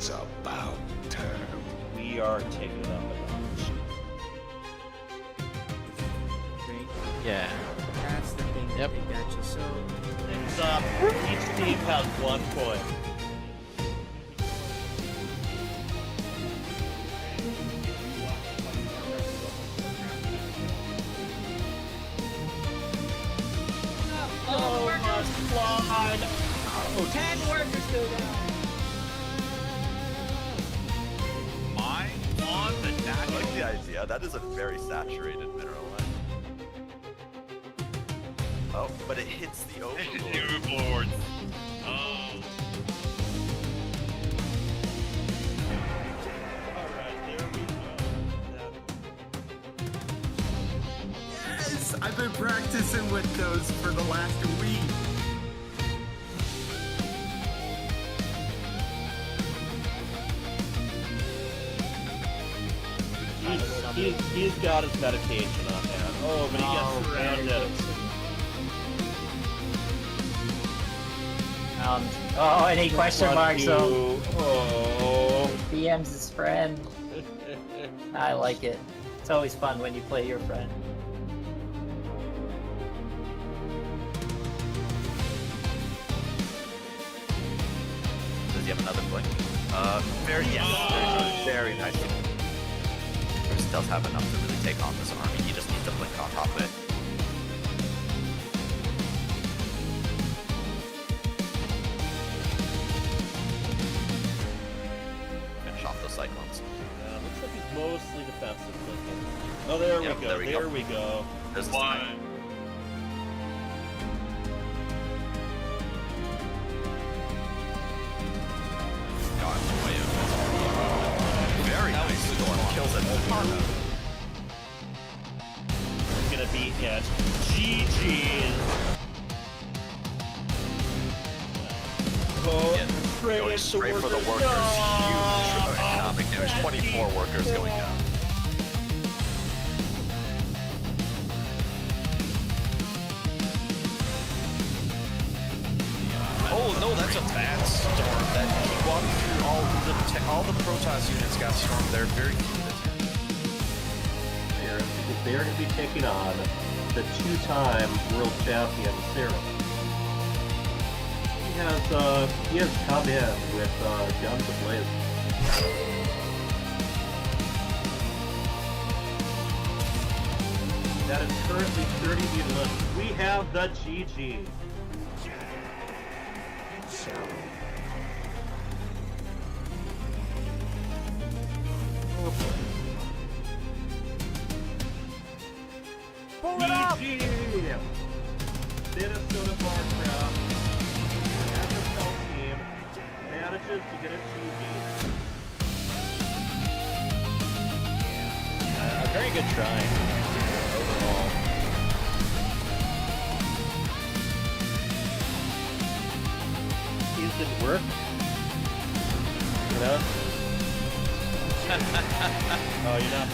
It's about time. We are taking up a notch. Great. Yeah. That's the thing that Yep. they got you. So It's up. Each team has 1 point. Oh, my slide. Oh, 10 workers go down. I like the idea. That is a very saturated mineral line. Oh, but it hits the overlord. Overlord. Oh. Alright, there we go. Yes! I've been practicing with those for the last week. He's got his medication on hand. Oh, but he gets surrounded. Oh, and he question marks him. Oh. BM's his friend. I like it. It's always fun when you play your friend. Does he have another blink? Very yes. Very nice. Bruce does have enough to really take on this army. He just needs to blink on top of it. Finish off those cyclones. Looks like he's mostly defensive looking. Oh, there Yep, we go. there we There go. we go. There's the One. snipe. God, boy, very nice. Storm kills it. It's gonna be it. GG's. Oh, Yeah, going straight for the workers. Huge economic damage. 24 workers going down. Oh no, that's a bad storm. That he walked through all the Protoss units got stormed there. Very few Because they're going to be taking on the 2-time world champion Sarah. He has come in with guns ablaze. That is currently 30 units. We have the GG. Pull it up! Minnesota Warcraft FSL team manages to get a GG. A very good try overall. Decent work. You know? Oh, you're not.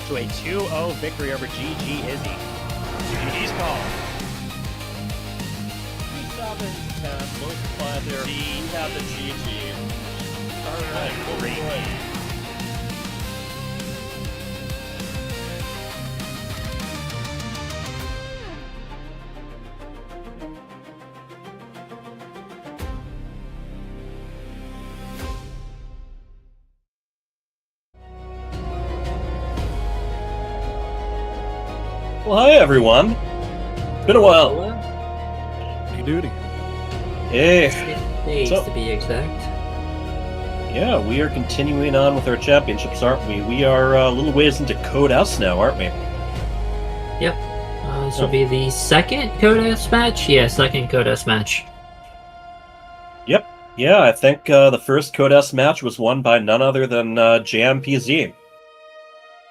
To a 2-0 victory over GG Izzy. GG's call. 7-10, multiply there. We have the GG. Alright, great. Well, hi everyone. It's been a while. Hey, duty. Hey. Days So- to be exact. Yeah, we are continuing on with our championships, aren't we? We are a little ways into Code S now, aren't we? Yep. This will be the second Codas match? Yeah, second Codas match. Yep. Yeah, I think the first Code S match was won by none other than JMPZ.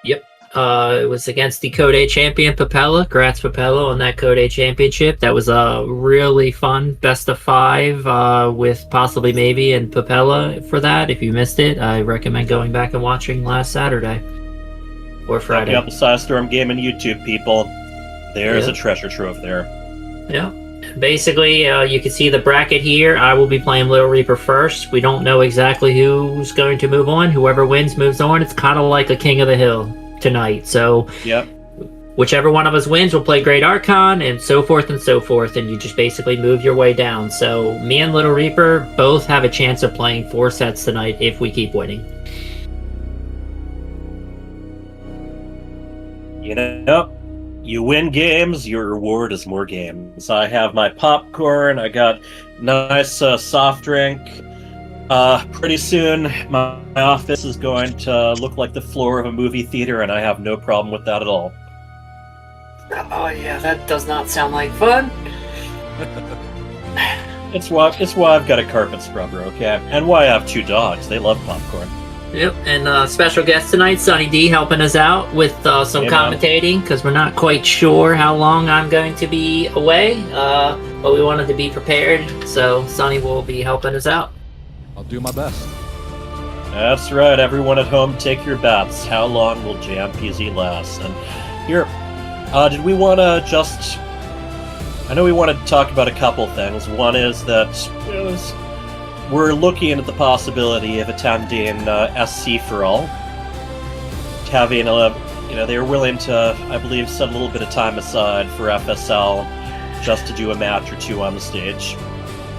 Yep. It was against the Code A champion, Papella. Grats, Papella, on that Code A championship. That was a really fun best of 5 with possibly maybe and Papella for that. If you missed it, I recommend going back and watching last Saturday. Or Friday. Check out the Storm Game on YouTube, people. There's Yeah. a treasure trove there. Yeah. Basically, you can see the bracket here. I will be playing LittleReaper first. We don't know exactly who's going to move on. Whoever wins moves on. It's kind of like a King of the Hill tonight. So, Yep. whichever one of us wins will play GreatArchon, and so forth and so forth. And you just basically move your way down. So, me and LittleReaper both have a chance of playing 4 sets tonight if we keep winning. You know, you win games, your reward is more games. I have my popcorn, I got nice soft drink. Pretty soon, my office is going to look like the floor of a movie theater, and I have no problem with that at all. Oh yeah, that does not sound like fun. It's why I've got a carpet scrubber, okay? And why I have 2 dogs. They love popcorn. Yep, and special guest tonight, Sunny D, helping us out with some Hey, man. commentating, because we're not quite sure how long I'm going to be away, but we wanted to be prepared, so Sunny will be helping us out. I'll do my best. That's right, everyone at home, take your bets. How long will JMPZ last? And here, did we want to just... I know we wanted to talk about a couple things. One is that we're looking at the possibility of attending SC for All. Having they were willing to, I believe, set a little bit of time aside for FSL just to do a match or 2 on the stage.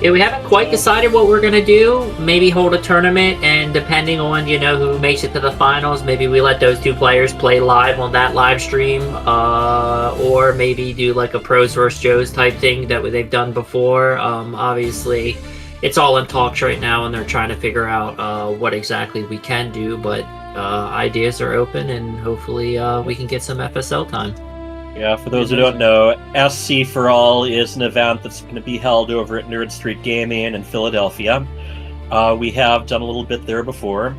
Yeah, we haven't quite decided what we're going to do. Maybe hold a tournament, and depending on, who makes it to the finals, maybe we let those 2 players play live on that live stream, or maybe do like a pros versus Joes type thing that they've done before. Obviously, it's all in talks right now, and they're trying to figure out what exactly we can do, but ideas are open, and hopefully we can get some FSL time. Yeah, for those who don't know, SC for All is an event that's going to be held over at Nerd Street Gaming in Philadelphia. We have done a little bit there before.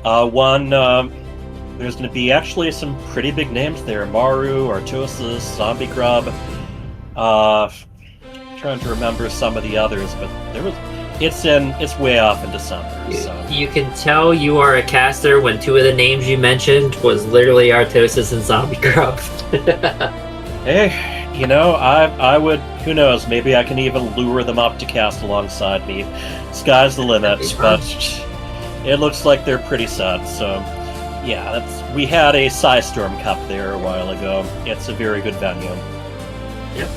There's going to be actually some pretty big names there. Maru, Artosis, Zombie Grub. Trying to remember some of the others, but it's way off in December. So. You can tell you are a caster when 2 of the names you mentioned was literally Artosis and Zombie Grub. Hey, I would, who knows, maybe I can even lure them up to cast alongside me. Sky's the limit, but it looks like they're pretty set, so yeah, we had a Psystorm Cup there a while ago. It's a very good venue. Yep.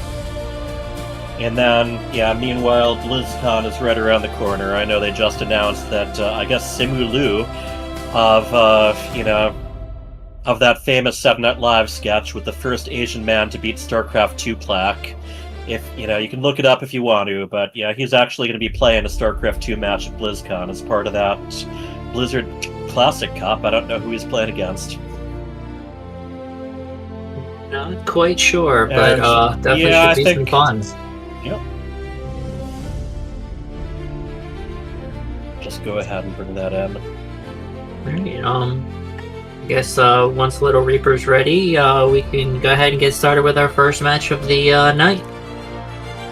And then, meanwhile, BlizzCon is right around the corner. I know they just announced that, I guess Simu Liu of that famous 7 Night Live sketch with the first Asian man to beat StarCraft II plaque. If, you can look it up if you want to, but yeah, he's actually going to be playing a StarCraft II match at BlizzCon as part of that Blizzard Classic Cup. I don't know who he's playing against. Not quite sure, but definitely should be some fun. Yep. Just go ahead and bring that in. Alright, I guess once LittleReaper's ready, we can go ahead and get started with our first match of the night.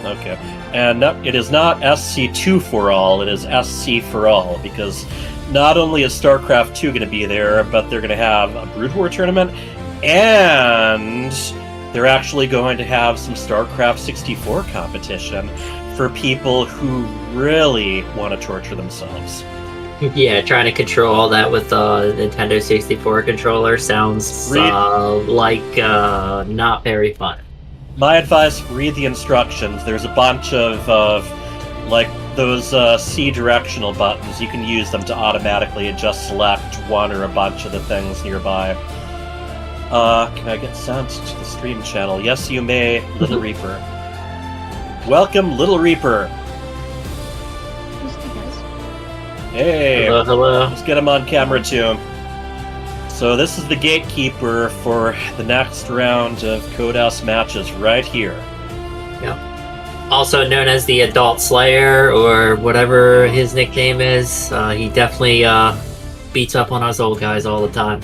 Okay. And no, it is not SC2 for all, it is SC for all, because not only is StarCraft II going to be there, but they're going to have a Brood War tournament, and they're actually going to have some StarCraft 64 competition for people who really want to torture themselves. Yeah, trying to control all that with the Nintendo 64 controller sounds like not very fun. My advice, read the instructions. There's a bunch of like those C directional buttons. You can use them to automatically just select one or a bunch of the things nearby. Can I get sent to the stream channel? Yes, you may, LittleReaper. Welcome, LittleReaper. Hey. Hello. Let's get him on camera too. So this is the gatekeeper for the next round of Codas matches right here. Yeah. Also known as the Adult Slayer, or whatever his nickname is. He definitely beats up on us old guys all the time.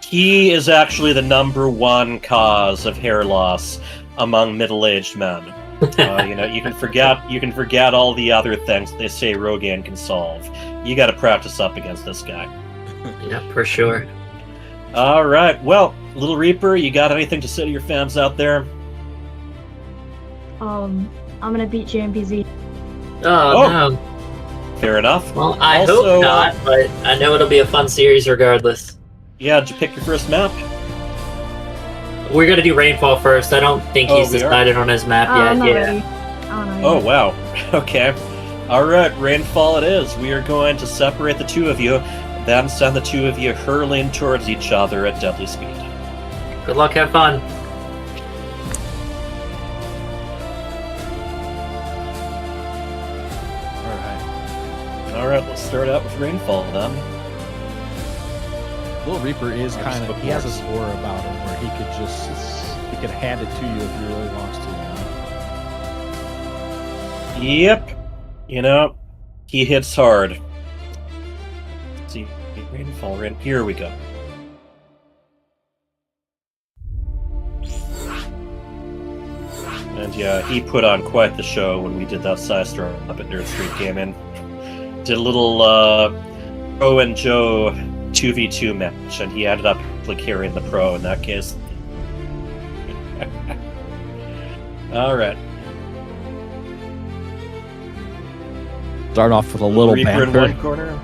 He is actually the #1 cause of hair loss among middle-aged men. You can forget all the other things they say Rogan can solve. You got to practice up against this guy. Yeah, for sure. All right. Well, LittleReaper, you got anything to say to your fans out there? I'm gonna beat JMPZ. Oh, Oh. no. Fair enough. Well, I Also, hope not, but I know it'll be a fun series regardless. Yeah, did you pick your first map? We're gonna do Rainfall first. I don't think Oh, he's we are? decided on his map yet. I'm not Yeah. ready. I don't know. Oh, wow. Okay. Alright, Rainfall it is. We are going to separate the two of you, then send the two of you hurling towards each other at deadly speed. Good luck, have fun. Alright, let's start out with Rainfall then. LittleReaper is I'll kind just of, put he has a words. score about him where he could hand it to you if he really wants to. Yep. You know, he hits hard. Let's see, Rainfall, here we go. And yeah, he put on quite the show when we did that Psystorm up at Nerd Street Gaming. Did a little Pro and Joe 2v2 match, and he ended up carrying the Pro in that case. Alright. Start off with a little Reaper in banter. one corner.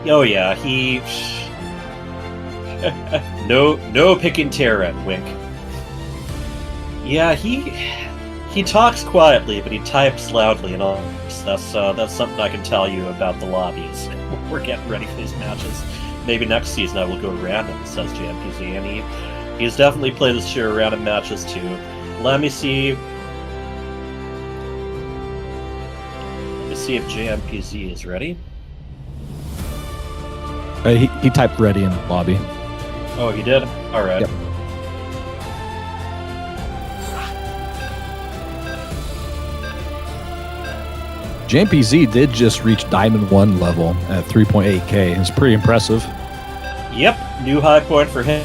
Oh yeah, he... no picking Terran, wink. Yeah, he talks quietly, but he types loudly and all. That's something I can tell you about the lobbies. We're getting ready for these matches. Maybe next season I will go random, says JMPZ, and he's definitely played this year random matches too. Let me see if JMPZ is ready. He typed ready in the lobby. Oh, he did? Alright. Yep. JMPZ did just reach Diamond 1 level at 3.8k. It's pretty impressive. Yep, new high point for him.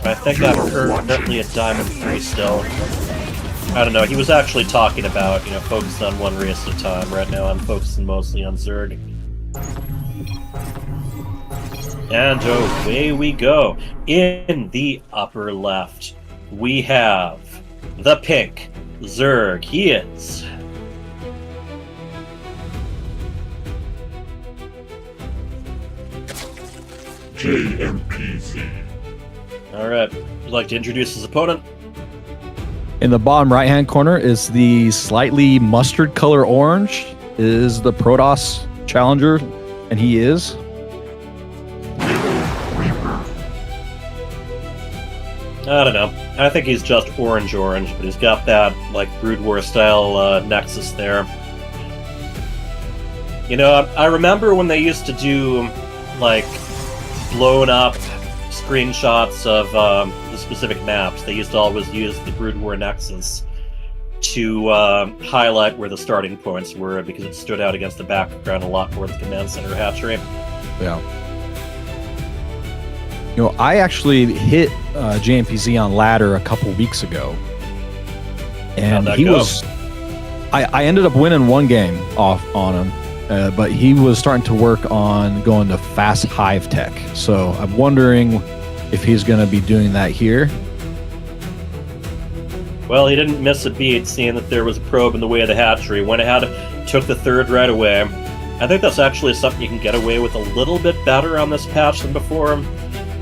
I think I'm currently at Diamond 3 still. I don't know, he was actually talking about, focused on one race at a time. Right now I'm focusing mostly on Zerg. And away we go. In the upper left, we have the pink Zerg. He is JMPZ. Alright, would you like to introduce his opponent? In the bottom right-hand corner is the slightly mustard color orange. Is the Protoss challenger, and he is I don't know. I think he's just orange, but he's got that, Brood War style nexus there. I remember when they used to do, blown up screenshots of the specific maps. They used to always use the Brood War nexus to highlight where the starting points were because it stood out against the background a lot more than the Command Center hatchery. Yeah. I actually hit JMPZ on ladder a couple weeks ago, and he was. I ended up winning one game off on him, but he was starting to work on going to fast hive tech. So I'm wondering if he's going to be doing that here. Well, he didn't miss a beat, seeing that there was a probe in the way of the hatchery. Went ahead, took the third right away. I think that's actually something you can get away with a little bit better on this patch than before.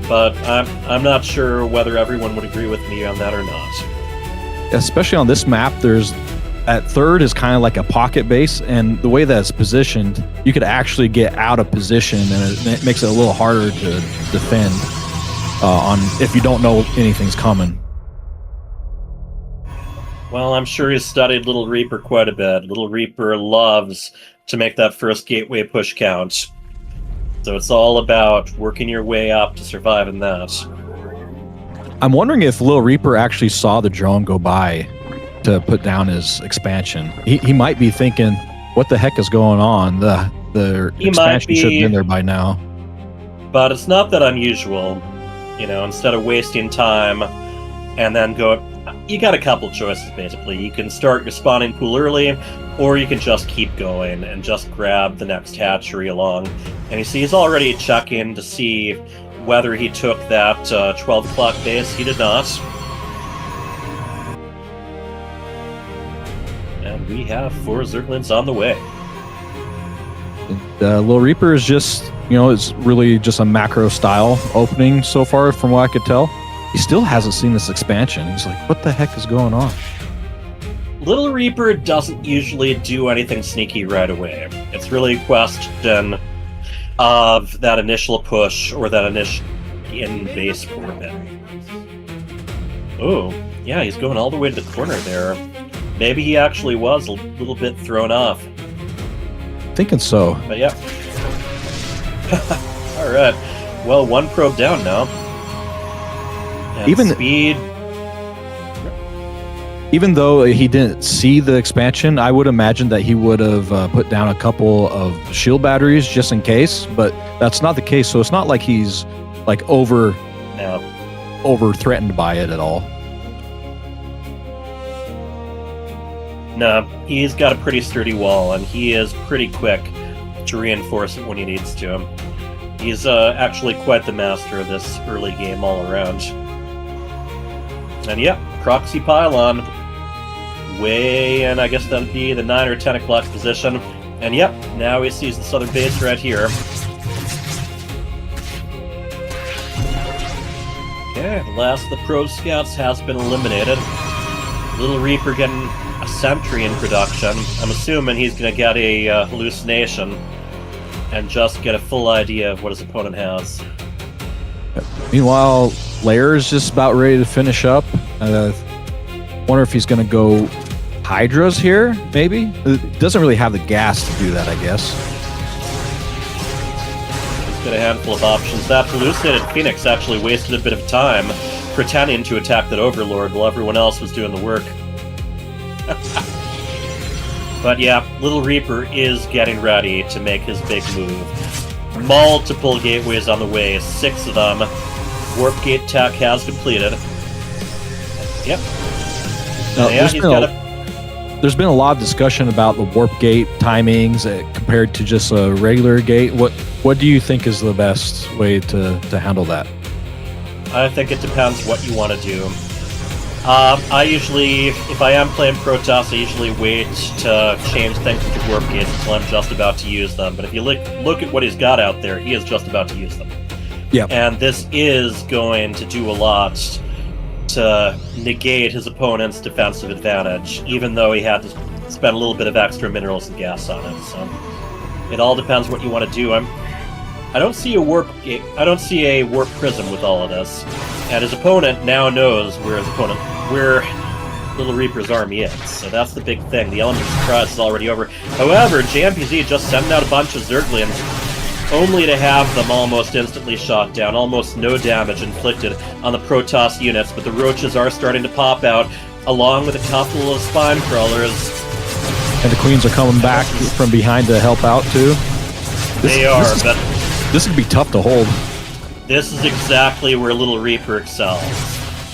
But I'm not sure whether everyone would agree with me on that or not. Especially on this map, at third is kind of like a pocket base, and the way that it's positioned, you could actually get out of position, and it makes it a little harder to defend if you don't know anything's coming. Well, I'm sure he's studied LittleReaper quite a bit. LittleReaper loves to make that first gateway push count. So it's all about working your way up to survive in that. I'm wondering if LittleReaper actually saw the drone go by to put down his expansion. He might be thinking, what the heck is going on? The expansion should have been there by now. But it's not that unusual. Instead of wasting time and then go... You got a couple choices, basically. You can start your spawning pool early, or you can just keep going and just grab the next hatchery along. And you see, he's already checking to see whether he took that 12 o'clock base. He did not. we have 4 Zerglings on the way. LittleReaper is just, it's really just a macro style opening so far from what I could tell. He still hasn't seen this expansion. He's like, what the heck is going on? LittleReaper doesn't usually do anything sneaky right away. It's really a question of that initial push or that initial in-base orbit. Oh, yeah, he's going all the way to the corner there. Maybe he actually was a little bit thrown off. Thinking so. But yeah. Alright. Well, 1 probe down now. And Even speed. Even though he didn't see the expansion, I would imagine that he would have put down a couple of shield batteries just in case, but that's not the case, so it's not like he's like over threatened by it at all. No, he's got a pretty sturdy wall, and he is pretty quick to reinforce it when he needs to. He's actually quite the master of this early game all around. And yeah, proxy pylon. Way in, I guess that'd be the 9 or 10 o'clock position. And yep, now he sees the southern base right here. Okay, the last of the Pro Scouts has been eliminated. LittleReaper getting a sentry in production. I'm assuming he's going to get a hallucination and just get a full idea of what his opponent has. Meanwhile, Lair is just about ready to finish up. Wonder if he's going to go Hydras here, maybe? It doesn't really have the gas to do that, I guess. He's got a handful of options. That hallucinated Phoenix actually wasted a bit of time pretending to attack that Overlord while everyone else was doing the work. But yeah, LittleReaper is getting ready to make his big move. Multiple gateways on the way, 6 of them. Warp gate tech has completed. Yep. Now, there's been a lot of discussion about the warp gate timings compared to just a regular gate. What do you think is the best way to handle that? I think it depends what you want to do. I usually, if I am playing Protoss, I usually wait to change things into warp gates until I'm just about to use them. But if you look at what he's got out there, he is just about to use them. Yeah. And this is going to do a lot to negate his opponent's defensive advantage, even though he had to spend a little bit of extra minerals and gas on it. So it all depends what you want to do. I don't see a warp prism with all of this, and his opponent now knows where LittleReaper's army is. So that's the big thing. The element of surprise is already over. However, JMPZ just sending out a bunch of Zerglings, only to have them almost instantly shot down, almost no damage inflicted on the Protoss units, but the roaches are starting to pop out, along with a couple of spine crawlers. And the queens are coming back from behind to help out too. This could be tough to hold. This is exactly where LittleReaper excels.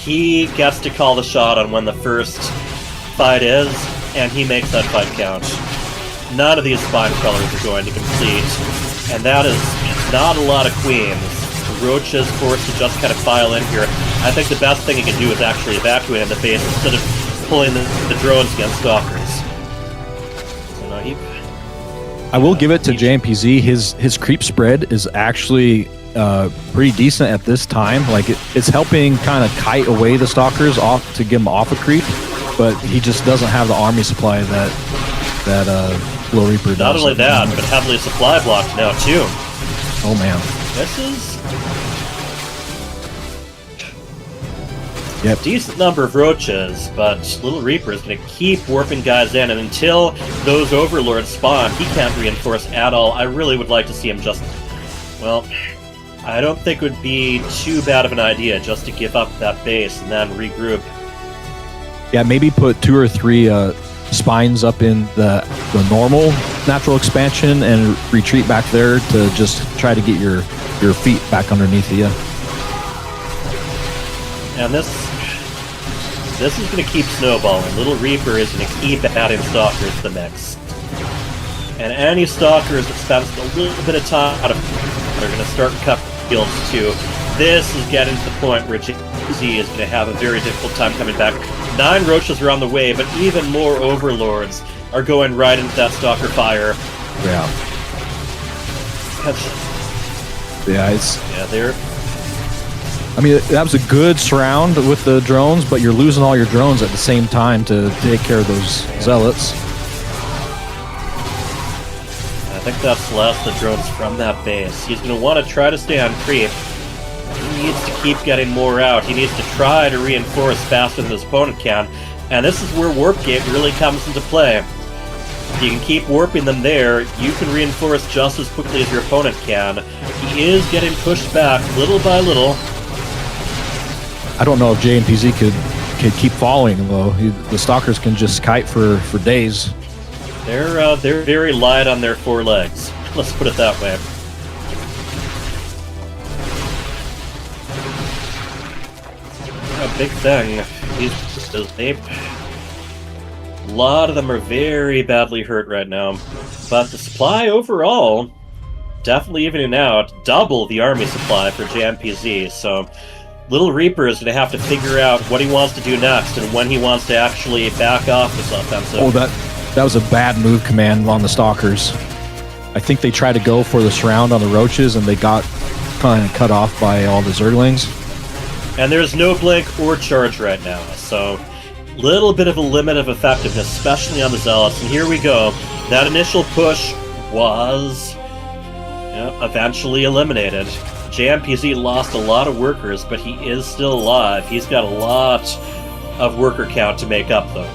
He gets to call the shot on when the first fight is, and he makes that fight count. None of these spine crawlers are going to complete. And that is not a lot of queens. The Roach is forced to just kind of file in here. I think the best thing he can do is actually evacuate in the base instead of pulling the drones against stalkers. So no, I will give it to JMPZ. His creep spread is actually pretty decent at this time. Like it's helping kind of kite away the stalkers off to get them off a creep, but he just doesn't have the army supply that LittleReaper does. Not only that, but heavily supply blocked now too. Oh man. This is a decent number of roaches, but LittleReaper is going to keep warping guys in, and until those overlords spawn, he can't reinforce at all. I really would like to see him just, well, I don't think it would be too bad of an idea just to give up that base and then regroup. Yeah, maybe put 2 or 3 spines up in the normal natural expansion and retreat back there to just try to get your feet back underneath you. And this is going to keep snowballing. LittleReaper is going to keep adding stalkers to the mix. And any stalkers that spends a little bit of time out of are going to start cutting fields too. This is getting to the point where JMPZ is going to have a very difficult time coming back. 9 roaches are on the way, but even more overlords are going right into that Stalker fire. Yeah. They're. I mean, that was a good surround with the drones, but you're losing all your drones at the same time to take care of those zealots. I think that's less the drones from that base. He's going to want to try to stay on creep. He needs to keep getting more out. He needs to try to reinforce faster than his opponent can. And this is where Warp Gate really comes into play. If you can keep warping them there, you can reinforce just as quickly as your opponent can. He is getting pushed back little by little. I don't know if JMPZ could keep following him, though. The Stalkers can just kite for days. They're very light on their four legs. Let's put it that way. A big thing. A lot of them are very badly hurt right now. But the supply overall, definitely evening out, double the army supply for JMPZ. So LittleReaper is going to have to figure out what he wants to do next and when he wants to actually back off this offensive. Oh, that was a bad move command on the Stalkers. I think they tried to go for the surround on the Roaches, and they got kind of cut off by all the Zerglings. And there's no blink or charge right now, so little bit of a limit of effectiveness, especially on the Zealots. And here we go. That initial push was eventually eliminated. JMPZ lost a lot of workers, but he is still alive. He's got a lot of worker count to make up, though.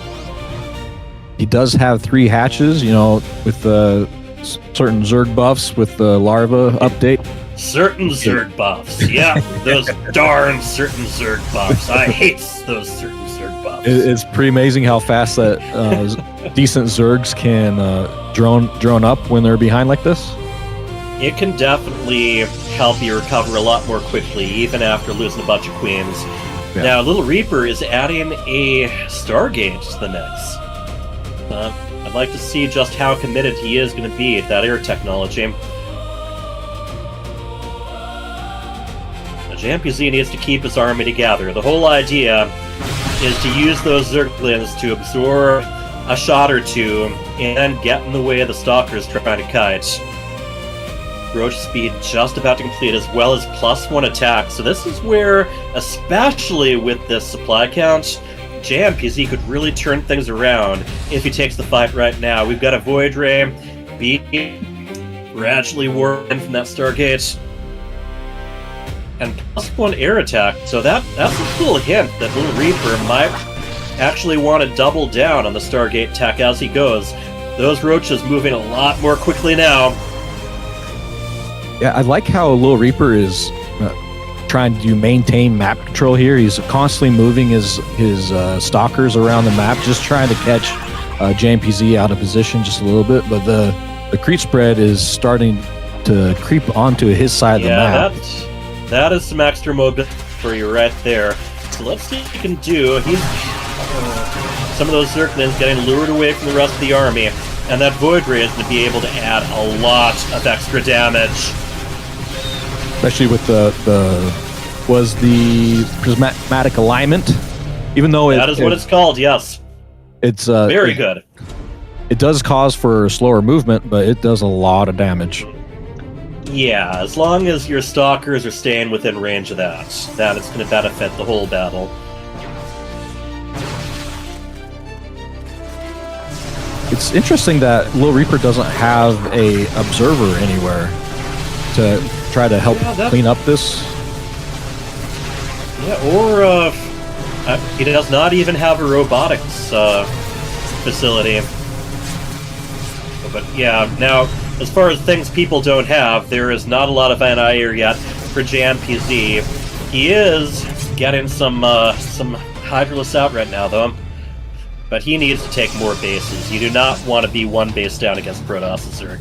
He does have 3 hatches, with certain Zerg buffs with the larva update. Certain Zerg buffs. Yeah, those darn certain Zerg buffs. I hate those certain Zerg buffs. It's pretty amazing how fast that decent Zergs can drone up when they're behind like this. It can definitely help you recover a lot more quickly, even after losing a bunch of queens. Yeah. Now, LittleReaper is adding a Stargate to the mix. I'd like to see just how committed he is going to be at that air technology. JMPZ needs to keep his army together. The whole idea is to use those Zerglings to absorb a shot or two and then get in the way of the Stalkers trying to kite. Roach speed just about to complete, as well as +1 attack. So this is where, especially with this supply count, JMPZ could really turn things around if he takes the fight right now. We've got a Void Ray being gradually warping from that Stargate. And +1 air attack, so that's a little hint that LittleReaper might actually want to double down on the Stargate tech as he goes. Those Roaches moving a lot more quickly now. Yeah, I like how LittleReaper is trying to maintain map control here. He's constantly moving his Stalkers around the map, just trying to catch JMPZ out of position just a little bit. But the creep spread is starting to creep onto his side of the map. That is some extra mobility for you right there. So let's see what he can do. He's some of those Zerglings getting lured away from the rest of the army, and that Void Ray is going to be able to add a lot of extra damage. Especially with the prismatic alignment, even though that is what it's called. Yes, it's very good. It does cause for slower movement, but it does a lot of damage. Yeah, as long as your Stalkers are staying within range of that it's going to benefit the whole battle. It's interesting that LittleReaper doesn't have a observer anywhere to try to help clean up this. Yeah, or he does not even have a robotics facility. But yeah, now, as far as things people don't have, there is not a lot of anti-air yet for JMPZ. He is getting some Hydralisk out right now, though. But he needs to take more bases. You do not want to be one base down against Protoss and Zerg.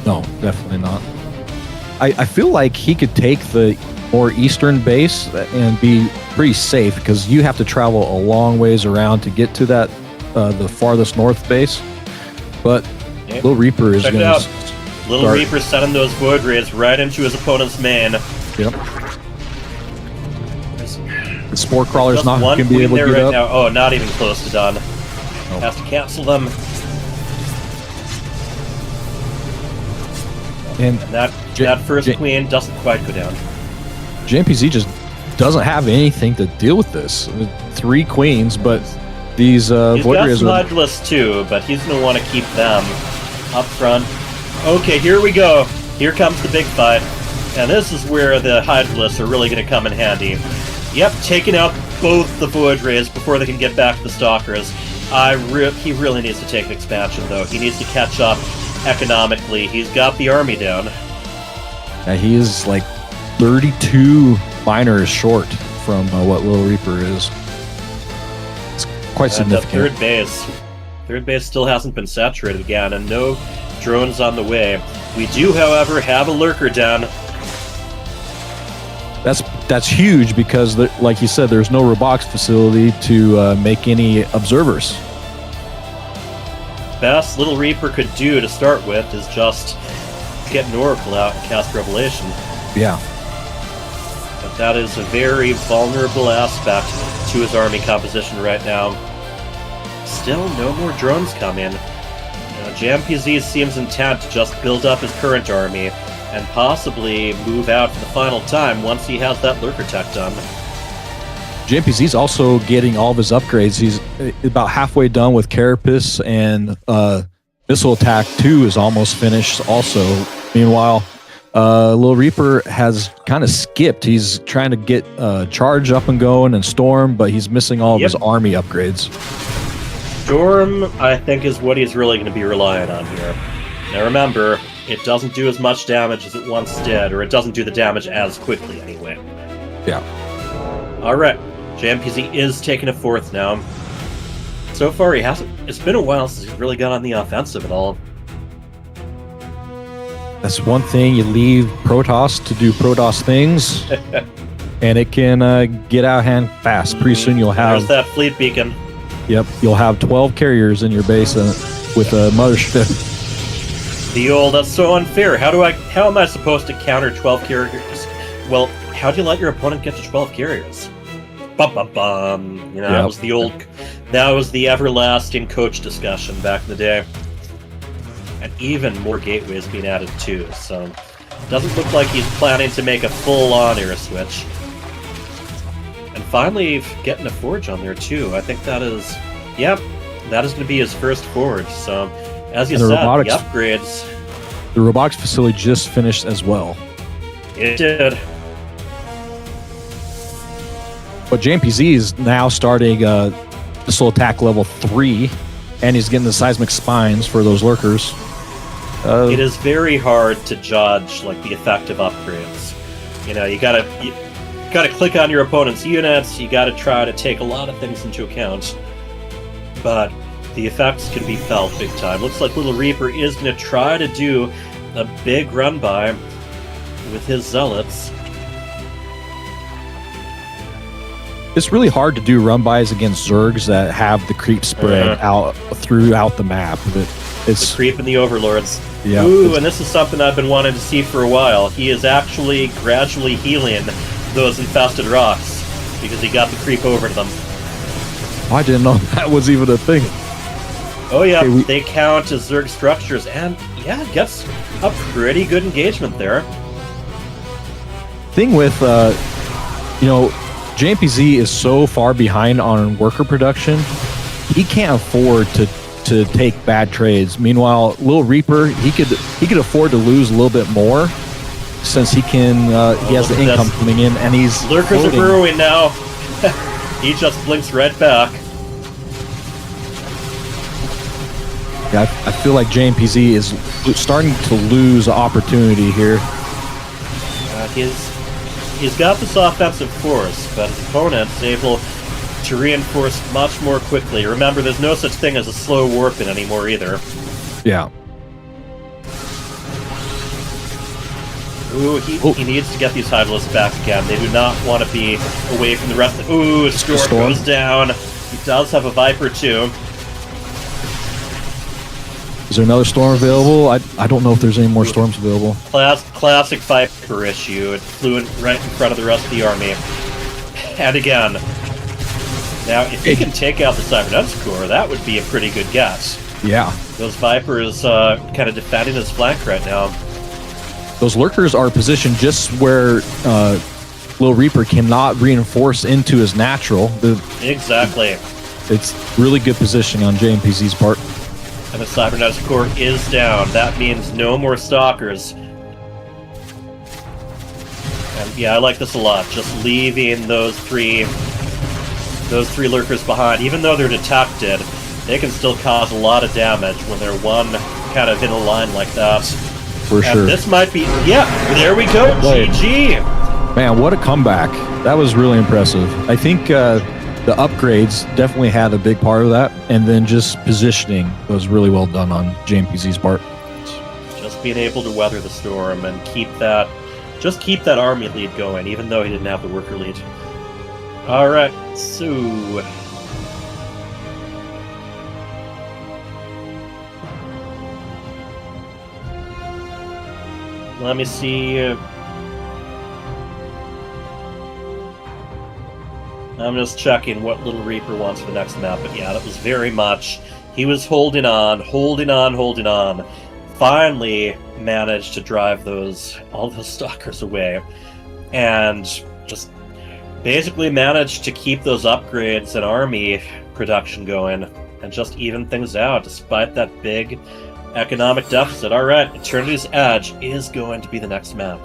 No, definitely not. I feel like he could take the more eastern base and be pretty safe, because you have to travel a long ways around to get to that the farthest north base. But LittleReaper is going to LittleReaper sending those Void Rays right into his opponent's main. Yep. The Spore Crawler's not going to be able to get right up. Now. Oh, not even close to done. Nope. Has to cancel them. And that first queen doesn't quite go down. JMPZ just doesn't have anything to deal with this. 3 queens, but these He's Void got Rays some are... Hydralisks too, but he's going to want to keep them up front. Okay, here we go. Here comes the big fight. And this is where the Hydralisks are really going to come in handy. Yep, taking out both the Void Rays before they can get back to the Stalkers. He really needs to take an expansion, though. He needs to catch up economically. He's got the army down. Yeah, he is like 32 miners short from what LittleReaper is. It's quite significant. Third base still hasn't been saturated again, and no drones on the way. We do, however, have a lurker down. That's huge because, like you said, there's no robotics facility to make any observers. Best LittleReaper could do to start with is just get an Oracle out and cast Revelation. Yeah. But that is a very vulnerable aspect to his army composition right now. Still, no more drones come in. JMPZ seems intent to just build up his current army and possibly move out for the final time once he has that lurker tech done. JMPZ's also getting all of his upgrades. He's about halfway done with Carapace, and Missile Attack 2 is almost finished also. Meanwhile, LittleReaper has kind of skipped. He's trying to get Charge up and going and Storm, but he's missing all of his army upgrades. Storm, I think, is what he's really going to be relying on here. Now remember, it doesn't do as much damage as it once did, or it doesn't do the damage as quickly anyway. Yeah. Alright, JMPZ is taking a 4th now. So far he hasn't... It's been a while since he's really got on the offensive at all. That's one thing, you leave Protoss to do Protoss things, and it can get out of hand fast. Pretty soon you'll have... There's that fleet beacon. Yep, you'll have 12 carriers in your base with a mothership. The old, that's so unfair. How am I supposed to counter 12 carriers? Well, how do you let your opponent get to 12 carriers? Bum bum bum. You know, that was the everlasting coach discussion back in the day. And even more gateways being added too, so it doesn't look like he's planning to make a full-on air switch. And finally, getting a forge on there too. I think that is, that is going to be his first forge. So, as you said, the upgrades. The robotics facility just finished as well. It did. But JMPZ is now starting Missile Attack level 3, and he's getting the seismic spines for those lurkers. It is very hard to judge like the effect of upgrades. You know, you gotta click on your opponent's units. You gotta try to take a lot of things into account, but the effects can be felt big time. Looks like LittleReaper is going to try to do a big run by with his zealots. It's really hard to do run-bys against Zergs that have the creep spread out throughout the map. But it's the creep and the overlords. Yeah. Ooh, and this is something I've been wanting to see for a while. He is actually gradually healing those infested rocks because he got the creep over to them. I didn't know that was even a thing. Oh yeah, they count as Zerg structures, and yeah, it gets a pretty good engagement there. Thing with, JMPZ is so far behind on worker production, he can't afford to take bad trades. Meanwhile, LittleReaper, he could afford to lose a little bit more since he has the income coming in, and he's lurkers are burrowing now. He just blinks right back. Yeah, I feel like JMPZ is starting to lose opportunity here. He's got this offensive force, but his opponent's able to reinforce much more quickly. Remember, there's no such thing as a slow warp-in anymore either. Yeah. Ooh, he needs to get these Hydralisks back again. They do not want to be away from the rest of... Ooh, Storm goes down. He does have a Viper, too. Is there another Storm available? I don't know if there's any more Storms available. Classic Viper issue. It flew right in front of the rest of the army. And again. Now, if he can take out the Cybernetics Core, that would be a pretty good guess. Yeah. Those Vipers kind of defending his flank right now. those lurkers are positioned just where LittleReaper cannot reinforce into his natural. Exactly. It's really good positioning on JMPZ's part. And the Cybernetics core is down. That means no more stalkers. And yeah, I like this a lot. Just leaving those three lurkers behind. Even though they're detected, they can still cause a lot of damage when they're one kind of in a line like that. For sure. This might be... Yeah, there we go. GG. Man, what a comeback. That was really impressive. I think the upgrades definitely had a big part of that. And then just positioning was really well done on JMPZ's part. Just being able to weather the storm and keep that army lead going, even though he didn't have the worker lead. Alright, so... let me see... I'm just checking what LittleReaper wants for the next map, but yeah, that was very much... He was holding on. Finally managed to drive all those stalkers away. And just basically managed to keep those upgrades and army production going and just even things out despite that big economic deficit. Alright, Eternity's Edge is going to be the next map.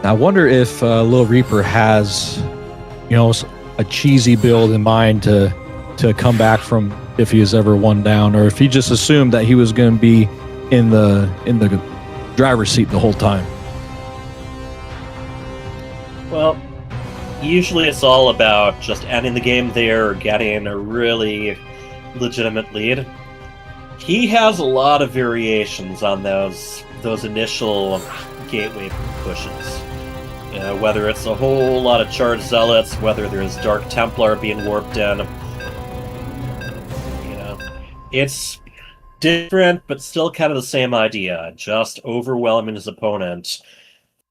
I wonder if LittleReaper has, a cheesy build in mind to come back from if he is ever one down, or if he just assumed that he was going to be in the driver's seat the whole time. Well, usually it's all about just ending the game there or getting a really legitimate lead. He has a lot of variations on those initial gateway pushes. Whether it's a whole lot of charged zealots, whether there's Dark Templar being warped in. It's different, but still kind of the same idea. Just overwhelming his opponent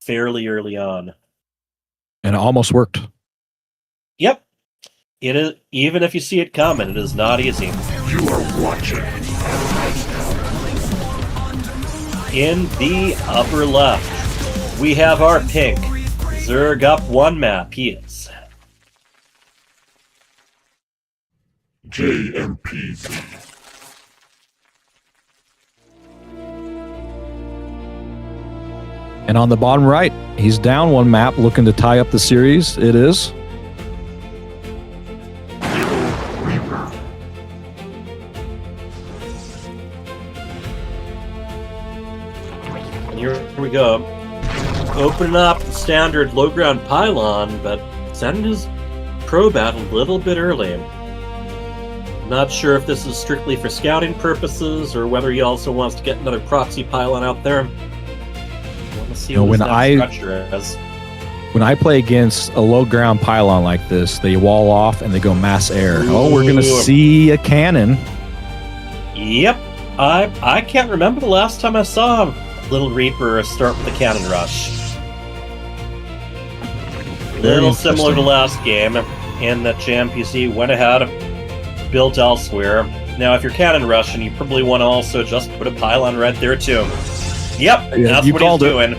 fairly early on. And it almost worked. Yep. It is, even if you see it coming, it is not easy. You are watching. In the upper left, we have our pink Zerg up one map. He is JMPZ. And on the bottom right, he's down one map looking to tie up the series. It is LittleReaper. Here we go. Opening up the standard low ground pylon, but sending his probe out a little bit early. Not sure if this is strictly for scouting purposes or whether he also wants to get another proxy pylon out there. Want to see what his next structure is. When I play against a low ground pylon like this, they wall off and they go mass air. Ooh. Oh, we're going to see a cannon. Yep. I can't remember the last time I saw LittleReaper start with a cannon rush. Little similar to last game, in that JMPZ went ahead, built elsewhere. Now, if you're cannon rushing, you probably want to also just put a pylon right there too. Yep, Yeah, that's you what he's called it. doing.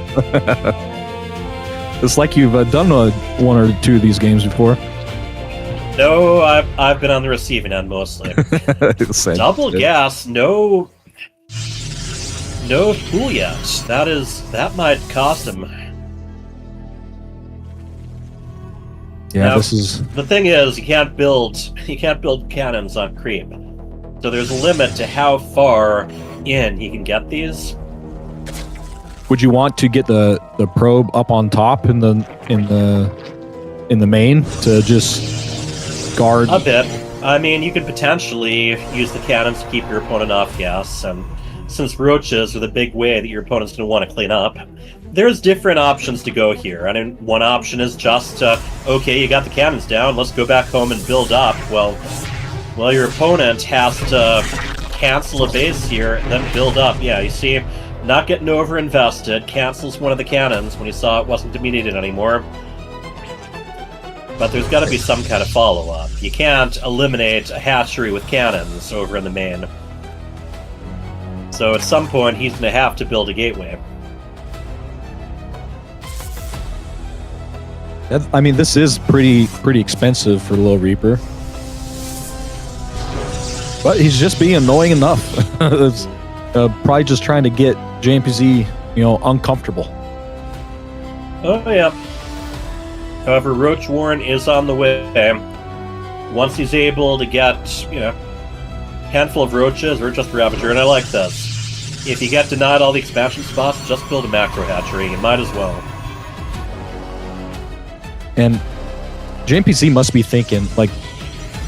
It's like you've done one or two of these games before. No, I've been on the receiving end mostly. Double gas, no pool yet. That might cost him. Yeah, now, this is the thing is you can't build cannons on creep. So there's a limit to how far in he can get these. Would you want to get the probe up on top in the main to just guard a bit? I mean, you could potentially use the cannons to keep your opponent off gas, and since roaches are the big way that your opponent's going to want to clean up, there's different options to go here. I mean, one option is just, okay, you got the cannons down, let's go back home and build up. Well, your opponent has to cancel a base here and then build up. Yeah, you see, not getting over-invested, cancels one of the cannons when he saw it wasn't to be needed anymore. But there's got to be some kind of follow-up. You can't eliminate a hatchery with cannons over in the main. So at some point, he's going to have to build a gateway. I mean, this is pretty expensive for LittleReaper. But he's just being annoying enough. It's, probably just trying to get JMPZ, uncomfortable. Oh, yeah. However, Roach Warren is on the way. Once he's able to get, a handful of roaches or just Ravager, and I like this. If you get denied all the expansion spots, just build a macro hatchery. You might as well. And JMPZ must be thinking, like,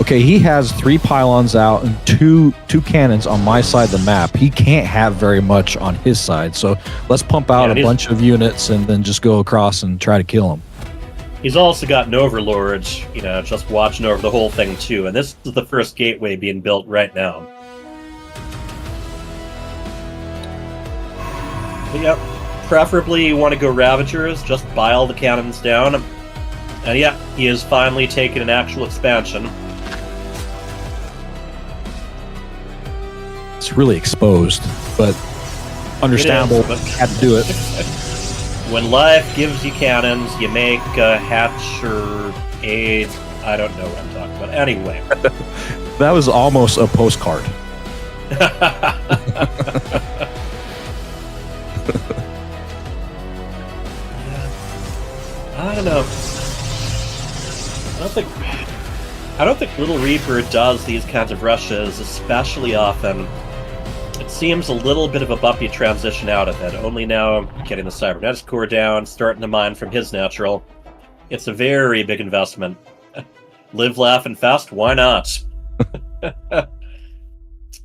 okay, he has 3 pylons out and two cannons on my side of the map. He can't have very much on his side, so let's pump out a bunch of units and then just go across and try to kill him. He's also got an Overlord, just watching over the whole thing too, and this is the first gateway being built right now. But yeah, preferably you want to go Ravagers, just buy all the cannons down. And yeah, he is finally taking an actual expansion. It's really exposed, but understandable. But had to do it. When life gives you cannons, you make a hatch or a... I don't know what I'm talking about. Anyway. That was almost a postcard. I don't know. I don't think LittleReaper does these kinds of rushes especially often. It seems a little bit of a bumpy transition out of it. Only now getting the Cybernetics core down, starting to mine from his natural. It's a very big investment. Live, laugh, and fast? Why not?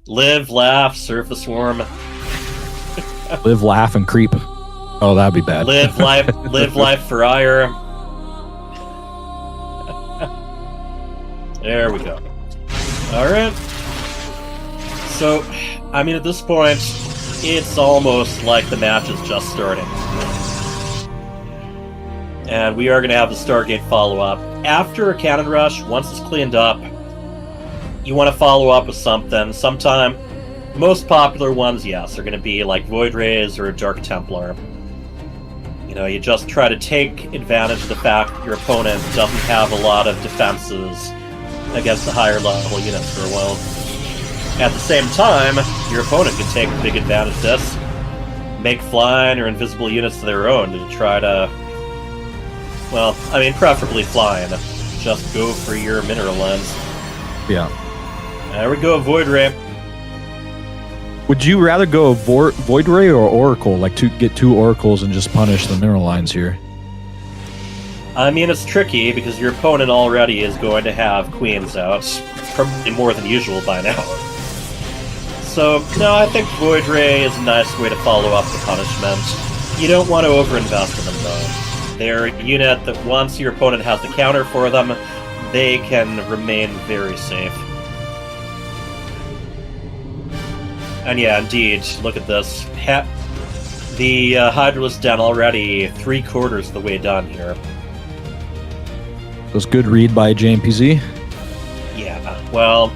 Live, laugh, surf the swarm. Live, laugh, and creep. Oh, that'd be bad. Live life for ire. There we go. Alright. So, I mean, at this point, it's almost like the match is just starting. And we are going to have the Stargate follow-up. After a cannon rush, once it's cleaned up, you want to follow up with something. Sometime, most popular ones, yes, are going to be like Void Rays or Dark Templar. You just try to take advantage of the fact that your opponent doesn't have a lot of defenses against the higher level units for a while. At the same time, your opponent can take big advantage of this, make flying or invisible units of their own to try to, well, I mean, preferably flying. Just go for your mineral lens. Yeah. There we go, Void Ray. Would you rather go Void Ray or Oracle? Like to get 2 Oracles and just punish the mineral lines here? I mean, it's tricky because your opponent already is going to have queens out. Probably more than usual by now. So, no, I think Void Ray is a nice way to follow up the punishment. You don't want to overinvest in them, though. They're a unit that once your opponent has the counter for them, they can remain very safe. And yeah, indeed, look at this. The Hydralisk Den already 3/4 of the way done here. It was good read by JMPZ. Yeah, well,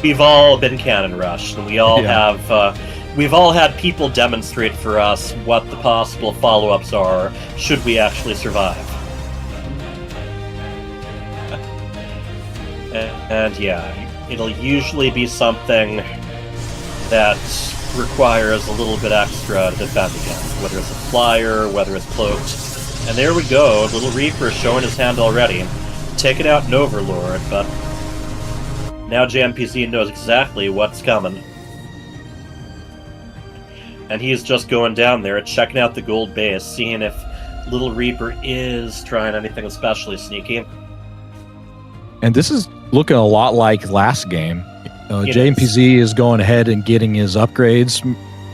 we've all been cannon rushed, and we all have. We've all had people demonstrate for us what the possible follow-ups are should we actually survive. And yeah, it'll usually be something that requires a little bit extra to defend against, whether it's a flyer, whether it's cloaked. And there we go, LittleReaper showing his hand already. Taking out an Overlord, but now JMPZ knows exactly what's coming. And he's just going down there, checking out the gold base, seeing if LittleReaper is trying anything especially sneaky. And this is looking a lot like last game. JMPZ is going ahead and getting his upgrades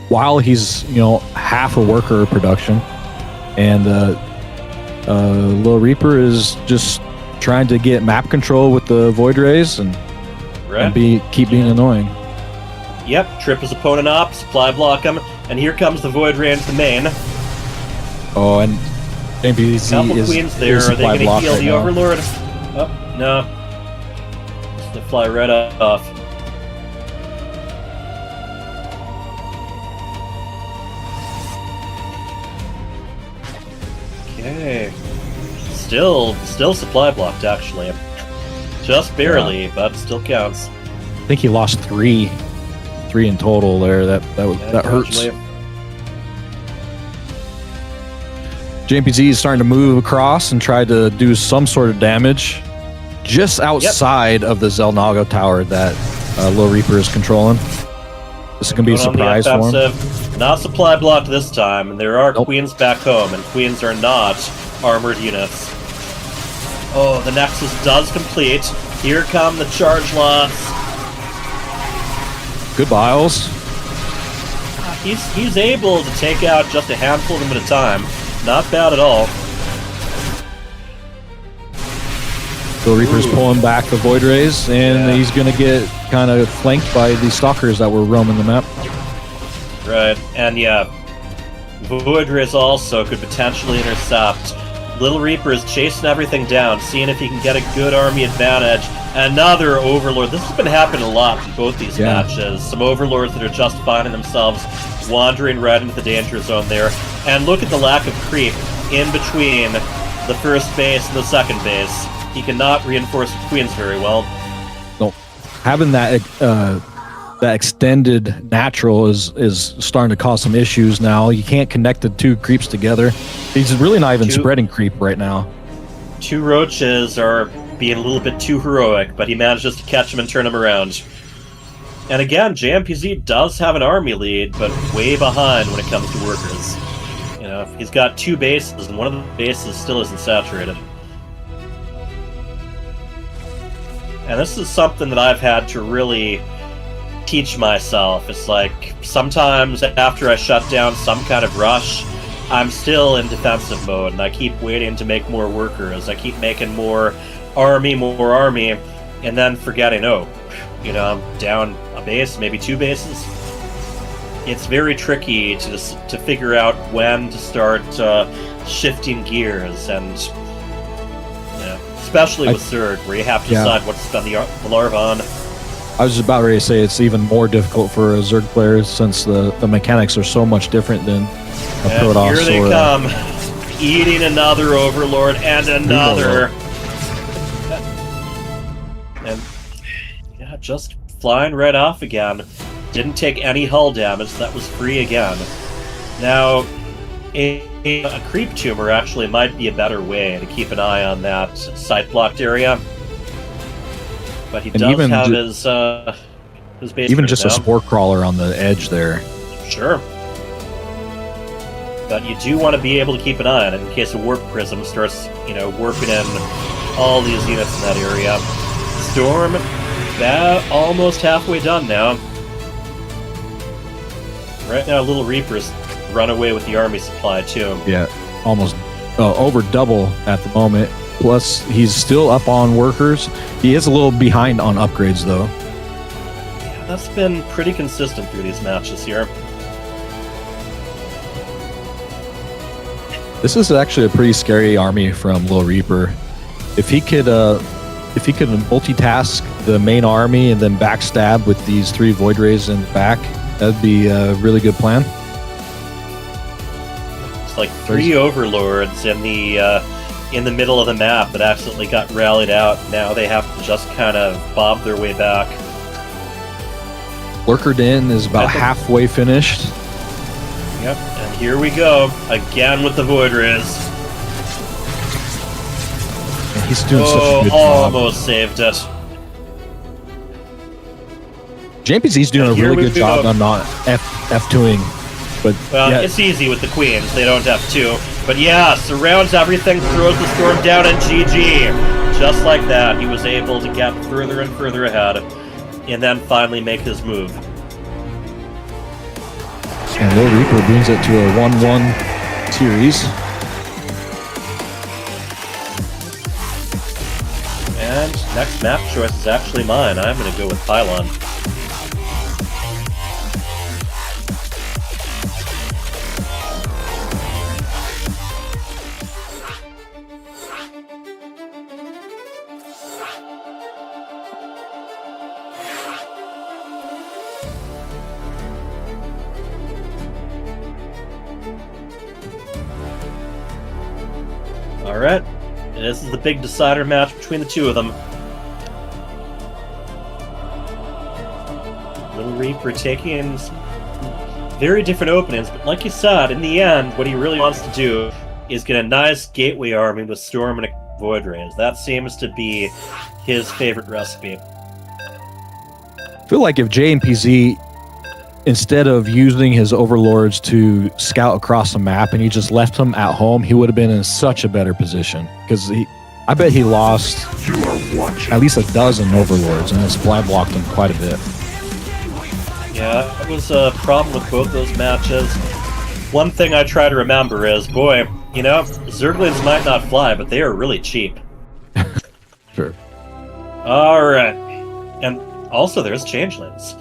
while he's, half a worker production. And LittleReaper is just trying to get map control with the Void Rays and keep being annoying. Yep, trip his opponent up, supply block him, and here comes the Void Ray into the main. Oh, and JMPZ Couple is queens there. Are they supply going to block heal right the now. Overlord? Oh, no. They fly right off. Okay. Still supply blocked, actually. Just barely, but still counts. I think he lost three in total there. That hurts. JMPZ is starting to move across and try to do some sort of damage just outside of the Zelnago tower that LittleReaper is controlling. This is going to be a surprise for him. Not supply blocked this time, and there are queens back home, and queens are not armored units. Oh, the Nexus does complete. Here come the charge lots. Good Biles. He's able to take out just a handful of them at a time. Not bad at all. LittleReaper's pulling back the Void Rays, and he's going to get kind of flanked by the Stalkers that were roaming the map. Right, and yeah, Void Rays also could potentially intercept. LittleReaper is chasing everything down, seeing if he can get a good army advantage. Another Overlord. This has been happening a lot in both these matches. Some Overlords that are just finding themselves wandering right into the danger zone there. And look at the lack of creep in between the first base and the second base. He cannot reinforce the queens very well. No, having that extended natural is starting to cause some issues now. You can't connect the two creeps together. He's really not even spreading creep right now. Two roaches are being a little bit too heroic, but he manages to catch them and turn them around. And again, JMPZ does have an army lead, but way behind when it comes to workers. You know, he's got two bases, and one of the bases still isn't saturated. And this is something that I've had to really teach myself. It's like, sometimes after I shut down some kind of rush, I'm still in defensive mode, and I keep waiting to make more workers. I keep making more army, and then forgetting, oh, you know, I'm down a base, maybe two bases. It's very tricky to figure out when to start shifting gears, and you know, especially with Zerg, where you have to decide what to spend the larva on. I was just about ready to say it's even more difficult for a Zerg player since the mechanics are so much different than a Protoss. Here they come, eating another Overlord and another. And yeah, just flying right off again. Didn't take any hull damage. That was free again. Now, a creep tumor actually might be a better way to keep an eye on that site blocked area. But he does have his base. Even just now. a spore crawler on the edge there. Sure. But you do want to be able to keep an eye on it in case a warp prism starts, you know, warping in all these units in that area. Storm, about almost halfway done now. Right now, LittleReaper's run away with the army supply too. Yeah, almost over double at the moment. Plus, he's still up on workers. He is a little behind on upgrades, though. Yeah, that's been pretty consistent through these matches here. This is actually a pretty scary army from LittleReaper. If he could multitask the main army and then backstab with these three Void Rays in the back, that'd be a really good plan. It's like three Overlords in the middle of the map that accidentally got rallied out. Now they have to just kind of bob their way back. Lurker Den is about halfway finished. Yep, and here we go again with the Void Rays. And he's doing such a good job. Almost saved it. JMPZ's doing a really good job on not F2ing. But it's easy with the queens. They don't have to. But yeah, surrounds everything, throws the storm down, and GG. Just like that, he was able to get further and further ahead, and then finally make his move. And LittleReaper brings it to a 1-1 series. And next map choice is actually mine. I'm going to go with Pylon. Alright, this is the big decider match between the two of them. LittleReaper taking very different openings, but like you said, in the end, what he really wants to do is get a nice gateway army with Storm and a Void Range. That seems to be his favorite recipe. I feel like if JMPZ, instead of using his overlords to scout across the map and he just left them at home, he would have been in such a better position. Because I bet he lost at least a dozen overlords and his supply blocked him quite a bit. Yeah, that was a problem with both those matches. One thing I try to remember is, boy, you know, Zerglings might not fly, but they are really cheap. Sure. Alright. And also there's Changelings.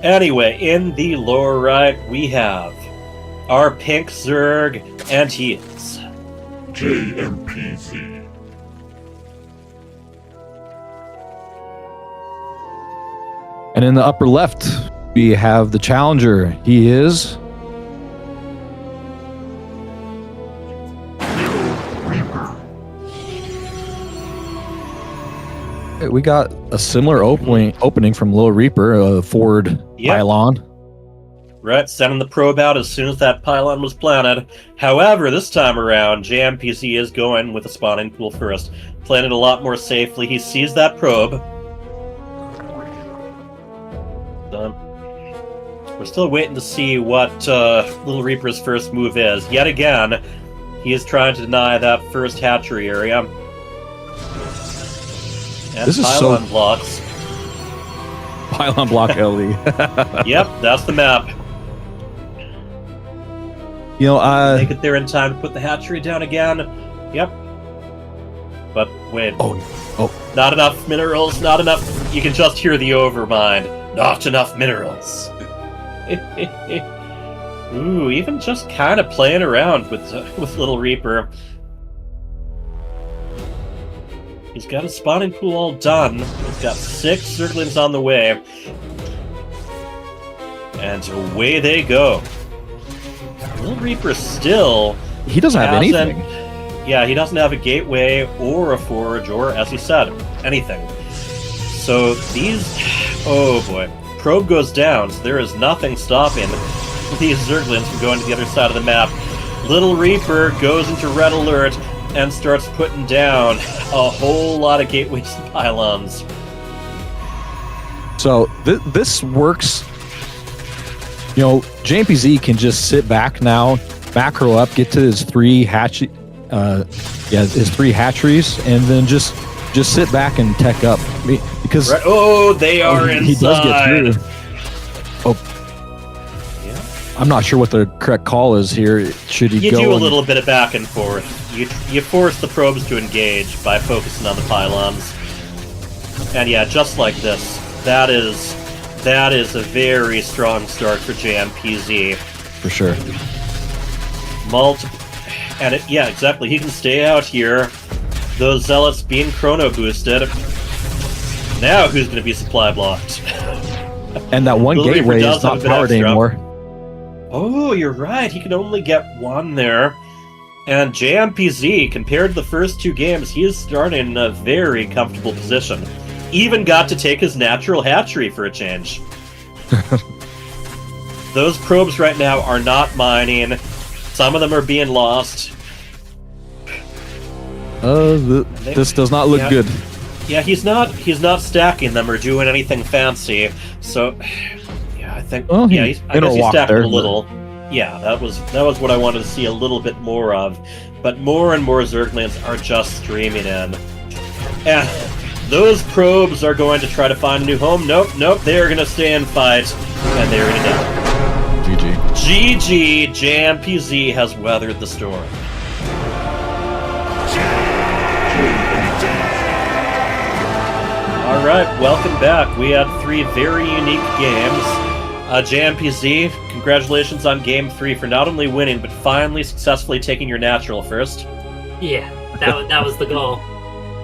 Anyway, in the lower right, we have our pink Zerg, and he is JMPZ. And in the upper left, we have the challenger. He is LittleReaper. we got a similar opening from LittleReaper, a forward pylon. Right, sending the probe out as soon as that pylon was planted. However, this time around, JMPZ is going with the spawning pool first. Playing it a lot more safely. He sees that probe. Done. We're still waiting to see what LittleReaper's first move is. Yet again, he is trying to deny that first hatchery area. And This is pylon so- blocks. Pylon block LE. Yep, that's the map. You know, Make it there in time to put the hatchery down again. Yep. But wait. Oh. Not enough minerals, not enough. You can just hear the overmind. Not enough minerals. Ooh, even just kind of playing around with LittleReaper. He's got his spawning pool all done. He's got 6 Zerglings on the way. And away they go. LittleReaper still... he doesn't have anything. Yeah, he doesn't have a gateway or a forge or, as he said, anything. So these... oh boy. Probe goes down, so there is nothing stopping these Zerglings from going to the other side of the map. LittleReaper goes into red alert and starts putting down a whole lot of gateways and pylons. So this works. You know, JMPZ can just sit back now, macro up, get to his 3 hatcheries, and then just sit back and tech up. Because Right. Oh, they are inside. He does get through. Oh, Yeah. I'm not sure what the correct call is here. Should he You go? do a and- little bit of back and forth. You force the probes to engage by focusing on the pylons. And yeah, just like this, that is a very strong start for JMPZ. for sure. And yeah, exactly. He can stay out here. Those zealots being chrono boosted. Now who's going to be supply blocked? And that one LittleReaper gateway does is have a not bit powered extra. anymore. Oh, you're right. He can only get 1 there. And JMPZ, compared to the first 2 games, he is starting in a very comfortable position. Even got to take his natural hatchery for a change. Those probes right now are not mining. Some of them are being lost. This does not look Yeah. good. Yeah, he's not stacking them or doing anything fancy. So, yeah, I think Well, I guess he interlocked stacked there, a little. Yeah, that was what I wanted to see a little bit more of. But more and more Zerglings are just streaming in. And those probes are going to try to find a new home. Nope, they are going to stay and fight. And they're going to die. GG, JMPZ has weathered the storm. All right, welcome back. We had 3 very unique games. JMPZ, congratulations on Game 3 for not only winning, but finally successfully taking your natural first. Yeah, that was the goal.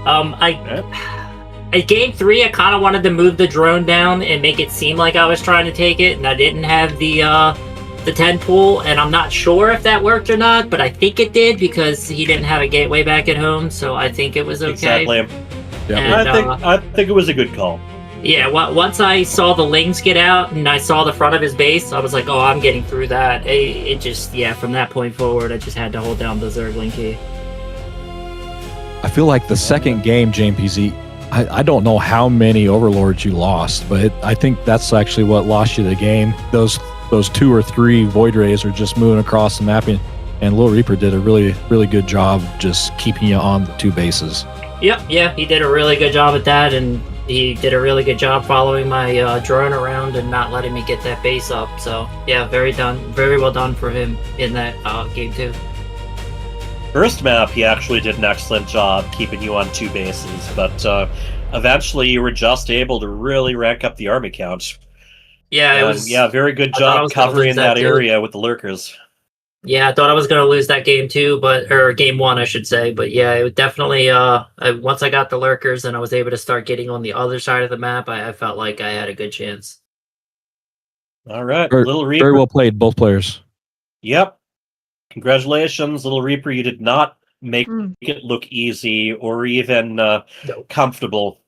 At Game 3, I kind of wanted to move the drone down and make it seem like I was trying to take it, and I didn't have the 10 pool, and I'm not sure if that worked or not, but I think it did because he didn't have a gateway back at home, so I think it was okay. Exactly. Yeah. And, I think it was a good call. Yeah, once I saw the lings get out and I saw the front of his base, I was like, oh, I'm getting through that. It just, from that point forward, I just had to hold down the Zergling key. I feel like the second game, JMPZ, I don't know how many Overlords you lost, but I think that's actually what lost you the game. Those 2 or 3 Void Rays are just moving across the map, and LittleReaper did a really, really good job just keeping you on the 2 bases. Yep, yeah, he did a really good job at that, and he did a really good job following my drone around and not letting me get that base up. So, yeah, very well done for him in that game 2. First map, he actually did an excellent job keeping you on 2 bases, but eventually you were just able to really rank up the army count. Yeah, it was. Yeah, very good job covering that area with the lurkers. Yeah, I thought I was going to lose that game too, or game 1, I should say. But yeah, it definitely. Once I got the lurkers and I was able to start getting on the other side of the map, I felt like I had a good chance. All right, LittleReaper. Very well played, both players. Yep. Congratulations, LittleReaper. You did not make it look easy or even comfortable.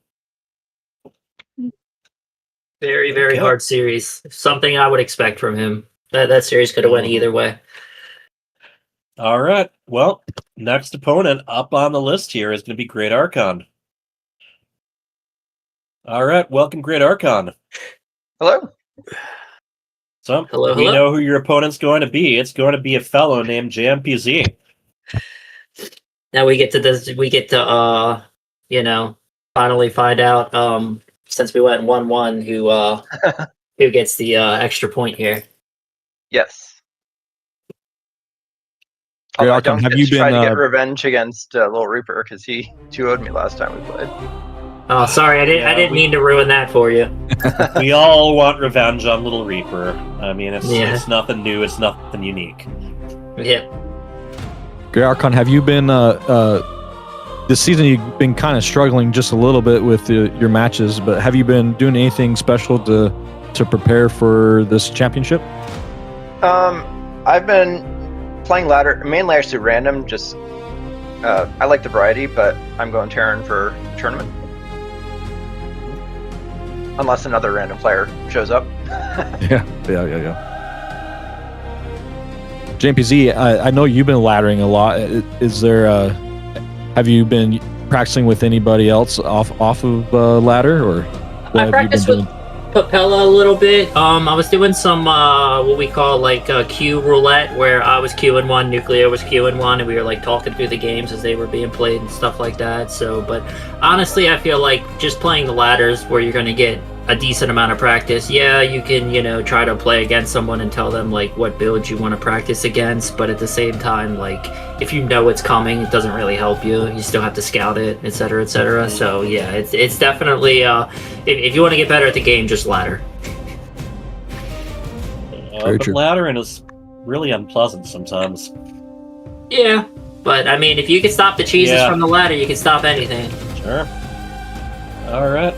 Very, very hard series. Something I would expect from him. That series could have went either way. All right. Well, next opponent up on the list here is going to be GreatArchon. All right. Welcome, GreatArchon. Hello. So, hello. We know who your opponent's going to be. It's going to be a fellow named JMPZ. Now we get to finally find out, since we went 1-1, who gets the extra point here. Yes. Although I don't have get you to try been to get revenge against LittleReaper because he 2-0'd me last time we played. Oh, sorry, I didn't mean to ruin that for you. We all want revenge on LittleReaper. I mean, it's nothing new, it's nothing unique. Yeah. GreatArchon, have you been this season? You've been kind of struggling just a little bit with your matches, but have you been doing anything special to prepare for this championship? I've been playing ladder, mainly actually random. Just I like the variety, but I'm going Terran for tournament. Unless another random player shows up. Yeah. JMPZ, I know you've been laddering a lot. Is there? Have you been practicing with anybody else off of ladder, or what I practiced with Papella a little bit. I was doing some what we call Q roulette, where I was queuing one, Nuclear was queuing one, and we were talking through the games as they were being played and stuff like that. So, but honestly, I feel like just playing the ladders where you're going to get a decent amount of practice. Yeah, you can try to play against someone and tell them what build you want to practice against, but at the same time, if you know it's coming, it doesn't really help you. You still have to scout it, etc., etc. So yeah, it's definitely if you want to get better at the game, just ladder. But laddering is really unpleasant sometimes. Yeah, but I mean, if you can stop the cheeses from the ladder, you can stop anything. Sure. All right.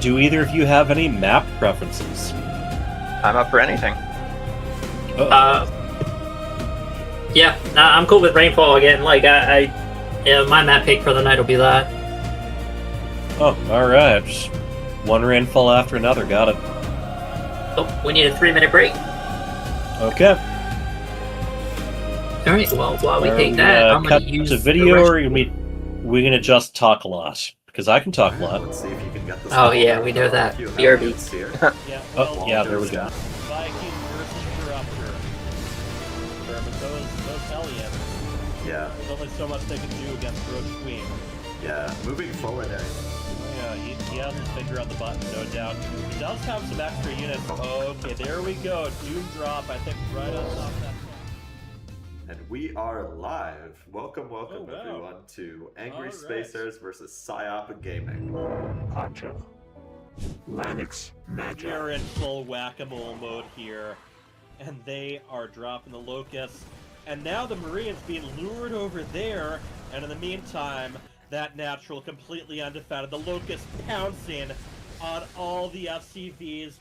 Do either of you have any map preferences? I'm up for anything. Yeah, I'm cool with Rainfall again. My map pick for the night will be that. Oh, all right. Just one Rainfall after another. Got it. Oh, we need a 3-minute break. Okay. All right. Well, while we take that, I'm cut gonna use to video, or we're gonna just talk a lot? Because I can talk a lot. Let's see if you can get this. Oh yeah, we know that. BRB. Oh yeah, there we go. Viking versus Corruptor. Those Hellions. Yeah. There's only so much they can do against Roach Queen. Yeah. Moving forward there. Yeah, he has his finger on the button, no doubt. He does have some extra units. Okay, there we go. Doom drop, I think, right on top of that. And we are live. Welcome, Oh, wow. everyone to Angry All Spacers versus Psyop Gaming. Gotcha. Lanix We are in full whack-a-mole mode here, and they are dropping the locusts. And now the Marines being lured over there, and in the meantime, that natural completely undefended. The locusts pouncing on all the FCVs.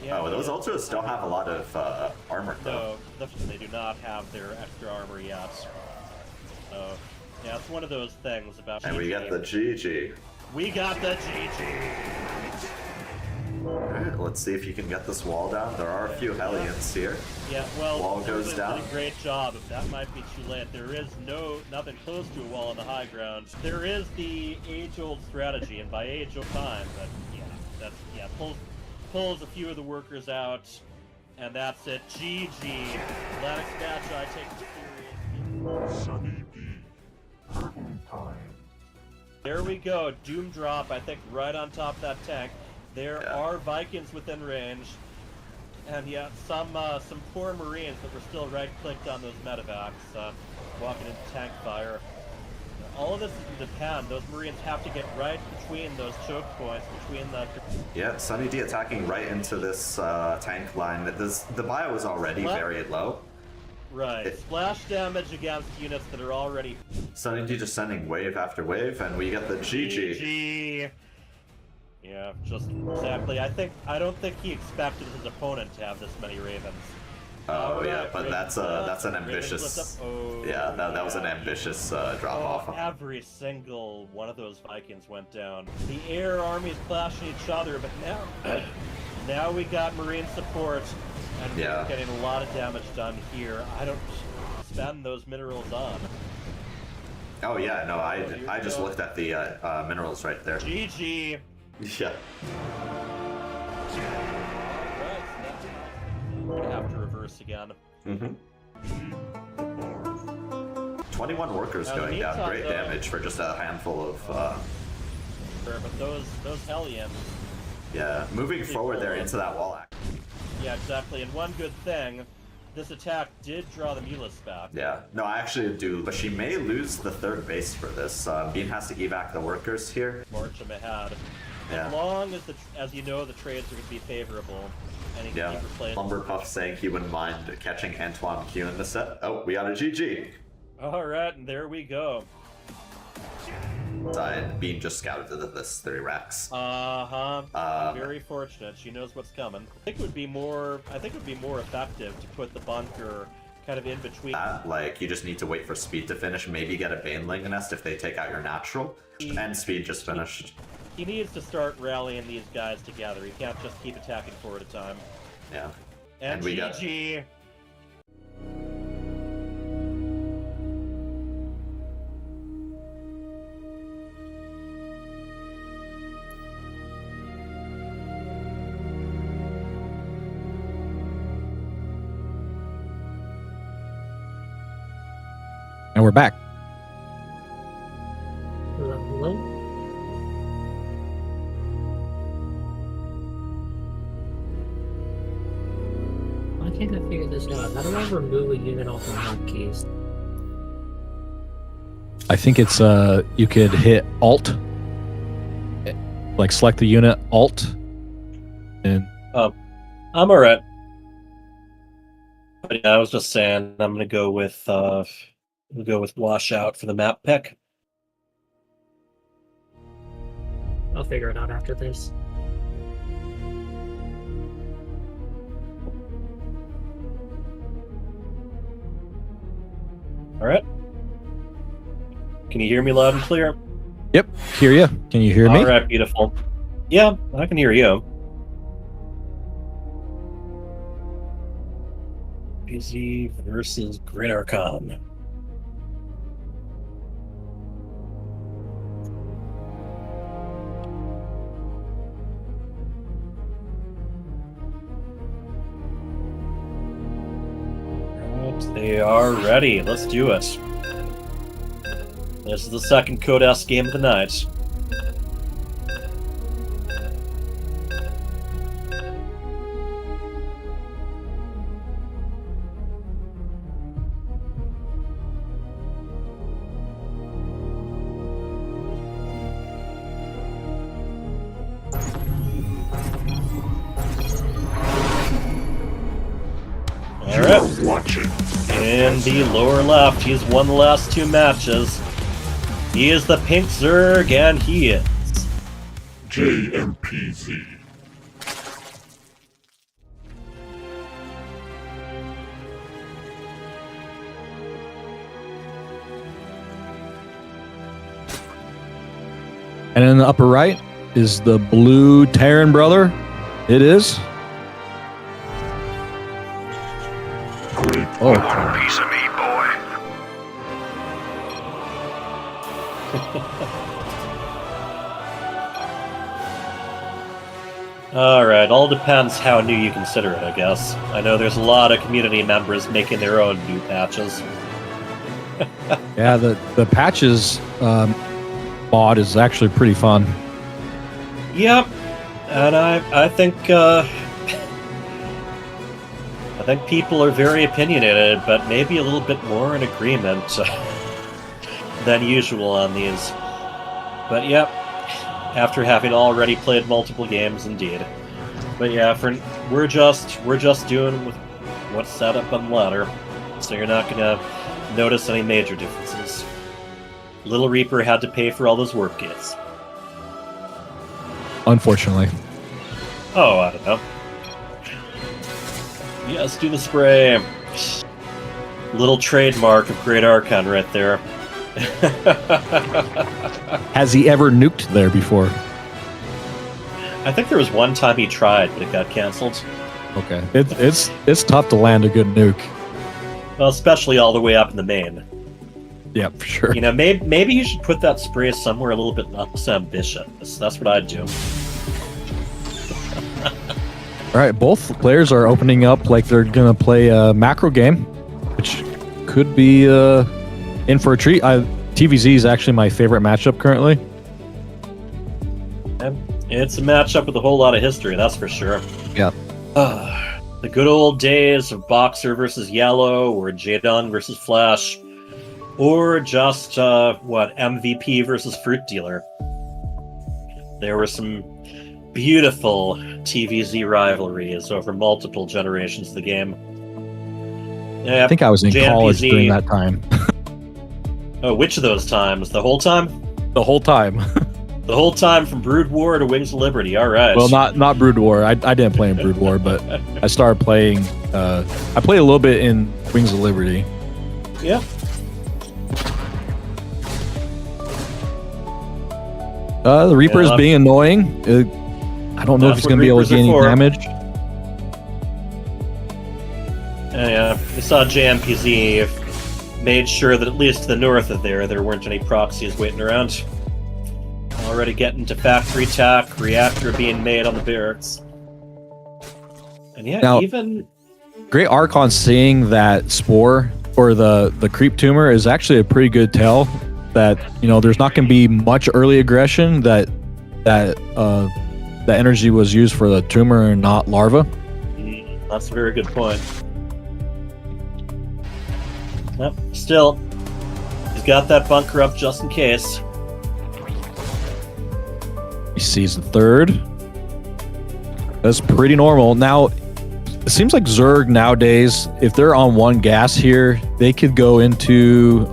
Yeah, Oh, those ultras don't have a lot of armor though. No, they do not have their extra armor yet. So, yeah, it's one of those things about. And we got the GG. We got the GG. Alright, let's see if you can get this wall down. There are a few Hellions here. Yeah, well, wall goes down. Did a great job. If that might be too late, there is nothing close to a wall on the high ground. There is the age-old strategy, and by age-old time, pulls a few of the workers out, and that's it. GG. Lanix Magi takes it serious. Sunny B. Curtain time. There we go. Doom drop, I think, right on top of that tank. There are Vikings within range, and yeah, some poor Marines that were still right-clicked on those medevacs, walking into tank fire. All of this is in depend. Those Marines have to get right between those choke points, between the... Yeah, Sunny D attacking right into this tank line. The bio is already very low. Right. Splash damage against units that are already... Sunny D just sending wave after wave, and we get the GG. GG. Yeah, just exactly. I don't think he expected his opponent to have this many Ravens. Oh yeah, but that's an ambitious. Yeah, that was an ambitious drop off. Every single one of those Vikings went down. The air armies clashing each other, but now we got Marine support, and we're getting a lot of damage done here. I don't spend those minerals on. Oh yeah, no, I just looked at the minerals right there. GG. Yeah. We're gonna have to reverse again. 21 workers going down. Great damage for just a handful of. Sure, but those Hellions. Yeah, moving forward there into that wall. Yeah, exactly. And one good thing, this attack did draw the Mulus back. Yeah, no, I actually do, but she may lose the third base for this. Bean has to evac the workers here. March them ahead. Yeah. As long as you know the trades are going to be favorable. And he can keep replacing. Lumberpuff saying he wouldn't mind catching Antoine Q in the set. Oh, we got a GG. Alright, and there we go. Bean just scouted this 3 racks. Very fortunate. She knows what's coming. I think it would be more effective to put the bunker kind of in between. Like, you just need to wait for speed to finish, maybe get a Baneling nest if they take out your natural. And speed just finished. He needs to start rallying these guys together. He can't just keep attacking 4 at a time. Yeah. And we GG. And we're back. Lovely. Why can't I figure this out? How do I remove a unit off my hotkeys? I think it's you could hit Alt, like select the unit Alt, and I'm alright. But yeah, I was just saying I'm gonna go with Washout for the map pick. I'll figure it out after this. Alright. Can you hear me loud and clear? Yep, hear you. Can you hear me? Alright, beautiful. Yeah, I can hear you. JMPZ versus GreatArchon. Right, they are ready. Let's do it. This is the second Code S game of the night. Watching. In the lower left, he's won the last 2 matches. He is the Pink Zerg, and he is JMPZ. And in the upper right is the blue Terran brother. It is. Oh, Piece of me, boy. Alright, all depends how new you consider it, I guess. I know there's a lot of community members making their own new patches. yeah, the patches mod is actually pretty fun. Yep, and I think people are very opinionated, but maybe a little bit more in agreement than usual on these. But yep, after having already played multiple games, indeed. But yeah, we're just doing with what's set up on the ladder, so you're not gonna notice any major differences. LittleReaper had to pay for all those warp gates. Unfortunately. Oh, I don't know. Yes, do the spray. Little trademark of GreatArchon right there. Has he ever nuked there before? I think there was one time he tried, but it got canceled. Okay. It's tough to land a good nuke. Well, especially all the way up in the main. Yeah, for sure. You know, maybe you should put that spray somewhere a little bit less ambitious. That's what I'd do. All right, both players are opening up like they're going to play a macro game, which could be in for a treat. TVZ is actually my favorite matchup currently. It's a matchup with a whole lot of history, that's for sure. Yeah. The good old days of Boxer versus Yellow, or Jadon versus Flash, or just, MVP versus Fruit Dealer. There were some beautiful TVZ rivalries over multiple generations of the game. Yeah, I think I was in college during that time. Oh, which of those times? The whole time? The whole time. The whole time from Brood War to Wings of Liberty. All right. Well, not Brood War. I didn't play in Brood War, but I started playing. I played a little bit in Wings of Liberty. Yeah. The Reaper is being annoying. I don't know if he's going to be able to get any damage. Yeah, we saw JMPZ made sure that at least to the north of there weren't any proxies waiting around. Already getting to factory tech, reactor being made on the barracks. And yeah, now, even GreatArchon seeing that spore or the creep tumor is actually a pretty good tell that, you know, there's not going to be much early aggression, that the energy was used for the tumor and not larva. That's a very good point. Yep, still, he's got that bunker up just in case. He sees the third. That's pretty normal. Now, it seems like Zerg nowadays, if they're on one gas here, they could go into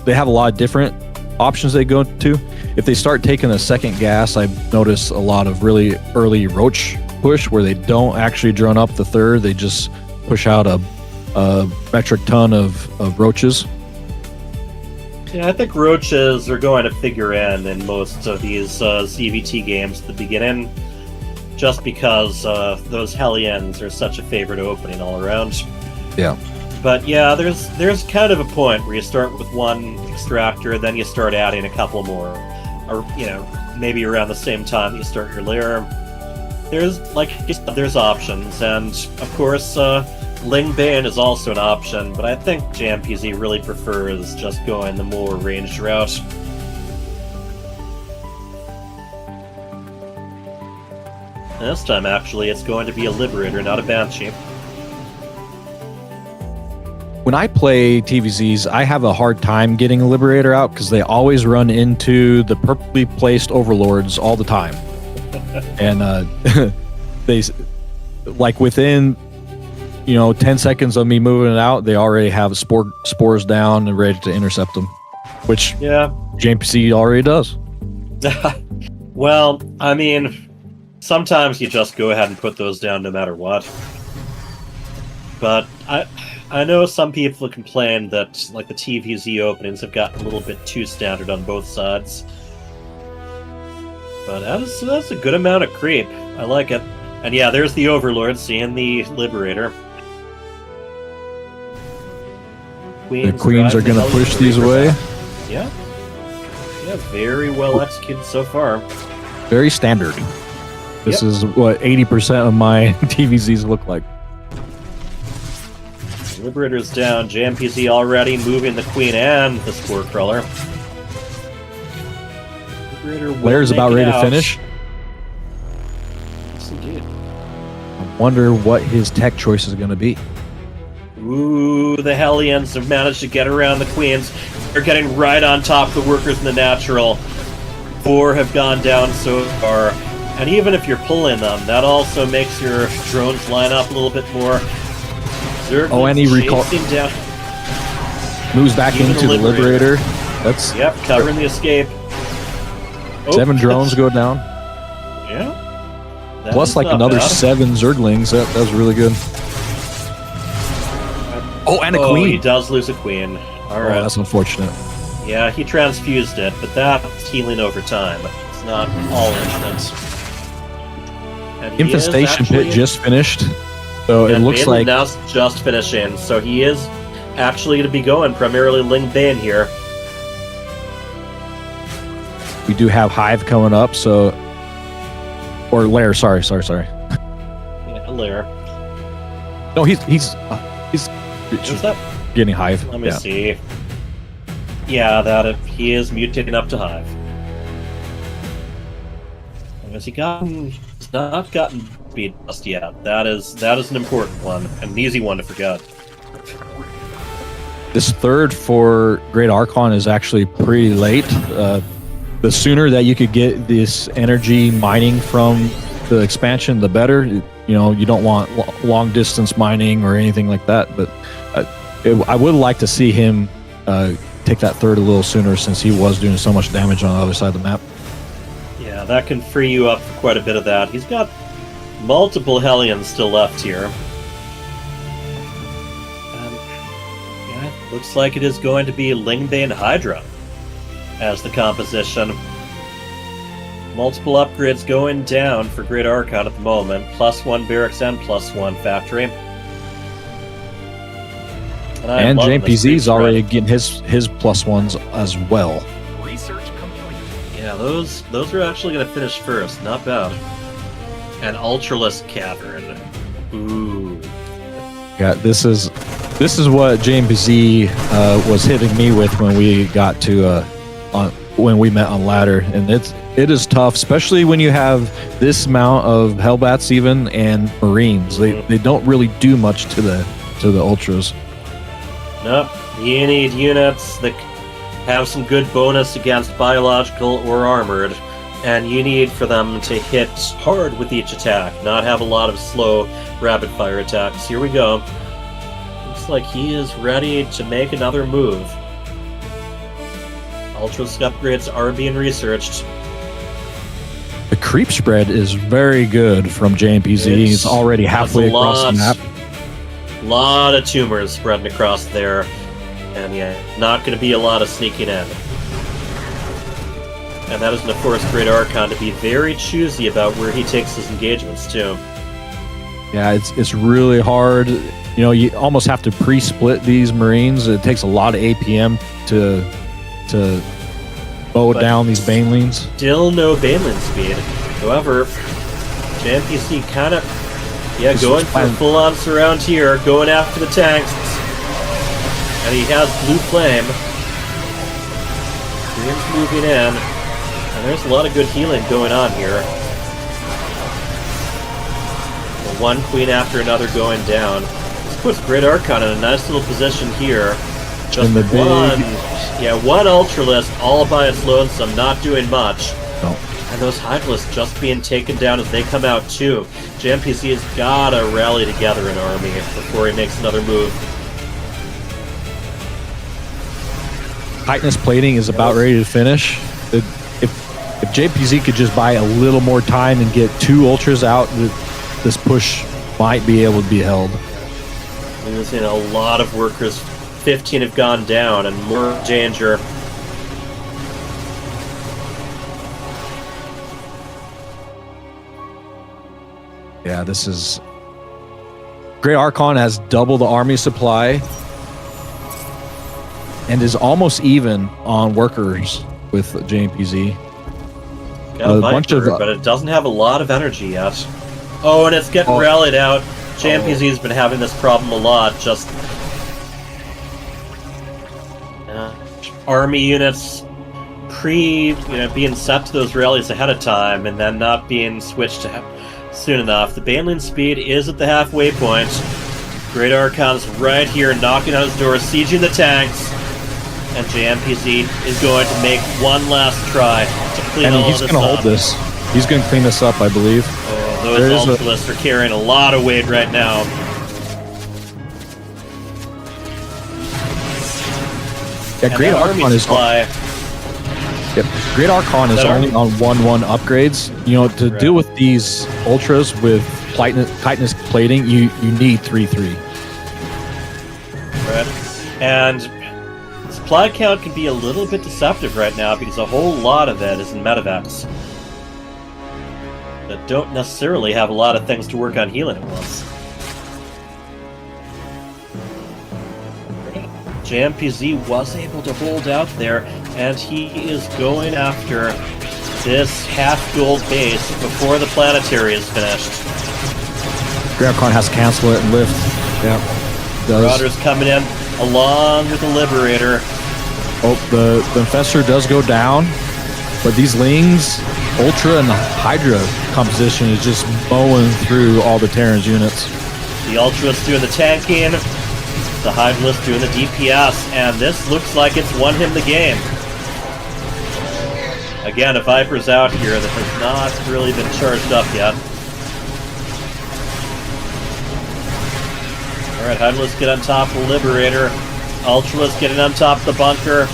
they have a lot of different options they go to. If they start taking a second gas, I've noticed a lot of really early roach push where they don't actually drone up the third. They just push out a metric ton of roaches. Yeah, I think roaches are going to figure in most of these ZVT games at the beginning, just because those Hellions are such a favorite opening all around. Yeah. But yeah, there's kind of a point where you start with one extractor, then you start adding a couple more, or you know, maybe around the same time you start your lair. There's options, and of course, Lingbane is also an option, but I think JMPZ really prefers just going the more ranged route. This time, actually, it's going to be a Liberator, not a Banshee. When I play TVZs, I have a hard time getting a Liberator out because they always run into the perfectly placed Overlords all the time. And they, like, within 10 seconds of me moving it out, they already have spores down and ready to intercept them, which JMPZ already does. Well, I mean, sometimes you just go ahead and put those down no matter what. But I know some people complain that like the TVZ openings have gotten a little bit too standard on both sides. But that's a good amount of creep. I like it. And yeah, there's the Overlord seeing the Liberator. The Queens are going to push these away. Yeah. Yeah, very well executed so far. Very standard. This is what 80% of my TVZs look like. Liberator's down. JMPZ already moving the Queen and the Spore Crawler. Blair's about ready to finish. Yes, indeed. I wonder what his tech choice is going to be. Ooh, the Hellions have managed to get around the Queens. They're getting right on top of the workers in the natural. 4 have gone down so far. And even if you're pulling them, that also makes your drones line up a little bit more. And he down. Moves back into the Liberator. That's covering the escape. 7 drones go down. Yeah. Plus like another 7 Zerglings. That was really good. And a Queen. He does lose a Queen. All right. That's unfortunate. Yeah, he transfused it, but that's healing over time. It's not all instant. And Infestation Pit just finished. So it looks like now just finishing. So he is actually going to be going primarily Ling Bane here. We do have Hive coming up, so Lair. Sorry. Yeah, Lair. No, he's that? Getting Hive. Let me see. Yeah, he is mutating up to Hive. Has he gotten? He's not gotten speed just yet. That is an important one, an easy one to forget. This third for GreatArchon is actually pretty late. The sooner that you could get this energy mining from the expansion, the better. You don't want long distance mining or anything like that. But I would like to see him take that third a little sooner, since he was doing so much damage on the other side of the map. Yeah, that can free you up for quite a bit of that. He's got multiple Hellions still left here. Looks like it is going to be Lingbane Hydra as the composition. Multiple upgrades going down for GreatArchon at the moment. +1 barracks and +1 factory. And JMPZ's already getting his +1s as well. Research complete. Yeah, those are actually going to finish first. Not bad. An Ultralisk Cavern. Ooh. Yeah, this is what JMPZ was hitting me with when we got to when we met on ladder, and it is tough, especially when you have this amount of Hellbats even and Marines. They don't really do much to the Ultras. Nope. You need units that have some good bonus against biological or armored, and you need for them to hit hard with each attack, not have a lot of slow, rapid-fire attacks. Here we go. Looks like he is ready to make another move. Ultralisk upgrades are being researched. The creep spread is very good from JMPZ. He's already halfway across the map. Lot of tumors spreading across there, and not going to be a lot of sneaking in. And that is going to force GreatArchon to be very choosy about where he takes his engagements too. Yeah, it's really hard. You almost have to pre-split these Marines. It takes a lot of APM to bow down these Banelings. Still no Baneling speed. However, JMPZ kind of going for a full-on surround here, going after the tanks. And he has Blue Flame. Green's moving in. And there's a lot of good healing going on here. One Queen after another going down. This puts GreatArchon in a nice little position here. Just one Ultralisk all by its lonesome, not doing much. No. And those Hydralists just being taken down as they come out too. JMPZ has gotta rally together an army before he makes another move. Titanus plating is about ready to finish. If JPZ could just buy a little more time and get 2 ultras out, this push might be able to be held. We've seen a lot of workers. 15 have gone down, and more danger. Yeah, this is... GreatArchon has double the army supply and is almost even on workers with JMPZ. Got a bunch of, but it doesn't have a lot of energy yet. Oh, and it's getting rallied out. JMPZ's been having this problem a lot. Just army units being set to those rallies ahead of time, and then not being switched to soon enough. The Baneling speed is at the halfway point. GreatArchon's right here, knocking on his door, sieging the tanks. And JMPZ is going to make one last try to clean all this up. And he's going to hold this. He's going to clean this up, I believe. Oh, those Ultralists are carrying a lot of weight right now. Yeah, GreatArchon is... Yep. GreatArchon is only on 1-1 upgrades. You know, to deal with these Ultras with Titanus plating, you need 3-3. Right. And... supply count can be a little bit deceptive right now because a whole lot of it is in medevacs that don't necessarily have a lot of things to work on healing at once. JMPZ was able to hold out there, and he is going after this half-gold base before the planetary is finished. GreatArchon has to cancel it and lift. Yeah. Marauders coming in along with the Liberator. Oh, the Infestor does go down, but these Lings, Ultra, and the Hydra composition is just mowing through all the Terran's units. The Ultra's doing the tanking, the Hydra's doing the DPS, and this looks like it's won him the game. Again, a Viper's out here that has not really been charged up yet. Alright, Hydra's get on top of the Liberator. Ultra's getting on top of the bunker.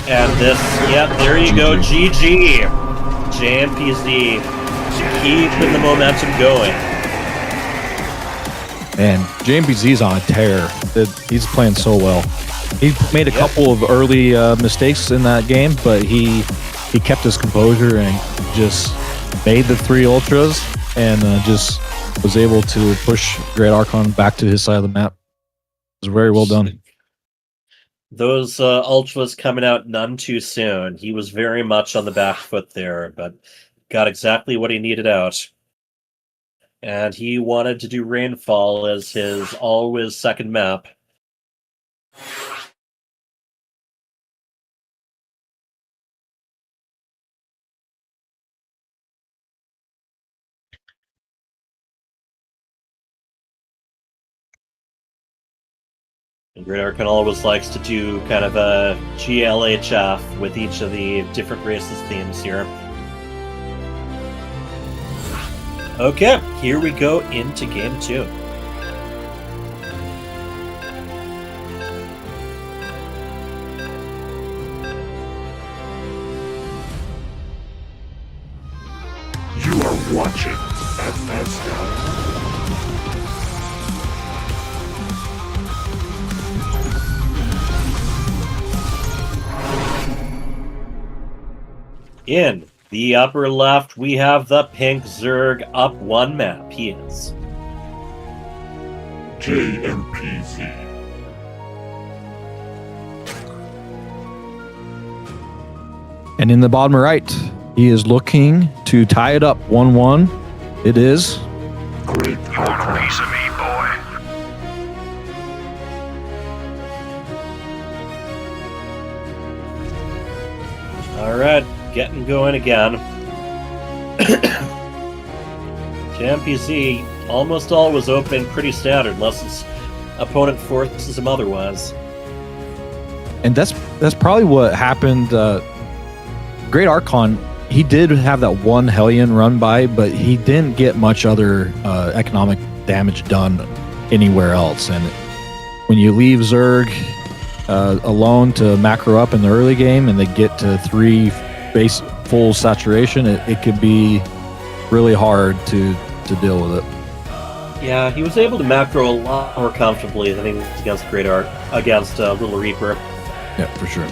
And this, yep, there you go, GG. JMPZ keeping the momentum going. And JMPZ's on a tear. He's playing so well. He made a couple of early mistakes in that game, but he kept his composure and just made the 3 Ultras and just was able to push GreatArchon back to his side of the map. It was very well done. Those Ultras coming out none too soon. He was very much on the back foot there, but got exactly what he needed out. And he wanted to do Rainfall as his always second map. And GreatArchon always likes to do kind of a GLHF with each of the different races themes here. Okay, here we go into game 2. You are watching FSL. In the upper left, we have the pink Zerg up 1 map. He is JMPZ. And in the bottom right, he is looking to tie it up 1-1. It is GreatArchon. Piece of me, boy. all right. Getting going again. JMPZ almost always open pretty standard unless his opponent forces him otherwise. And that's probably what happened. GreatArchon he did have that one Hellion run by, but he didn't get much other economic damage done anywhere else. And when you leave Zerg alone to macro up in the early game and they get to 3 base full saturation, it could be really hard to deal with it. Yeah, he was able to macro a lot more comfortably than he was against LittleReaper. Yeah, for sure.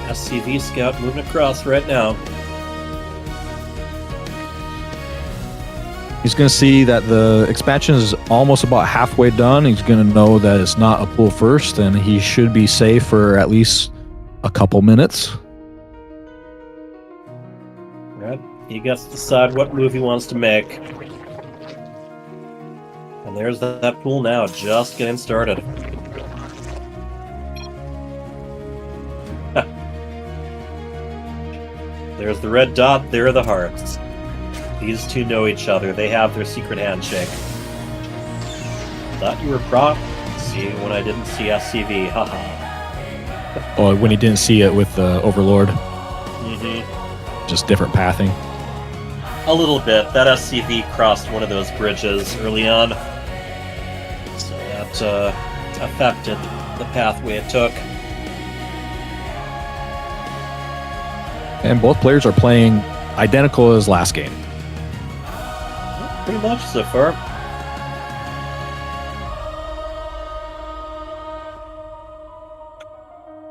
SCV Scout moving across right now. He's going to see that the expansion is almost about halfway done. He's going to know that it's not a pull first, and he should be safe for at least a couple minutes. Right. He gets to decide what move he wants to make. And there's that pool now, just getting started. There's the red dot, there are the hearts. These two know each other, they have their secret handshake. Thought you were proxy when I didn't see SCV, haha. Oh, when he didn't see it with the Overlord. Mm-hmm. Just different pathing. A little bit. That SCV crossed one of those bridges early on. So that affected the pathway it took. And both players are playing identical as last game. Pretty much so far.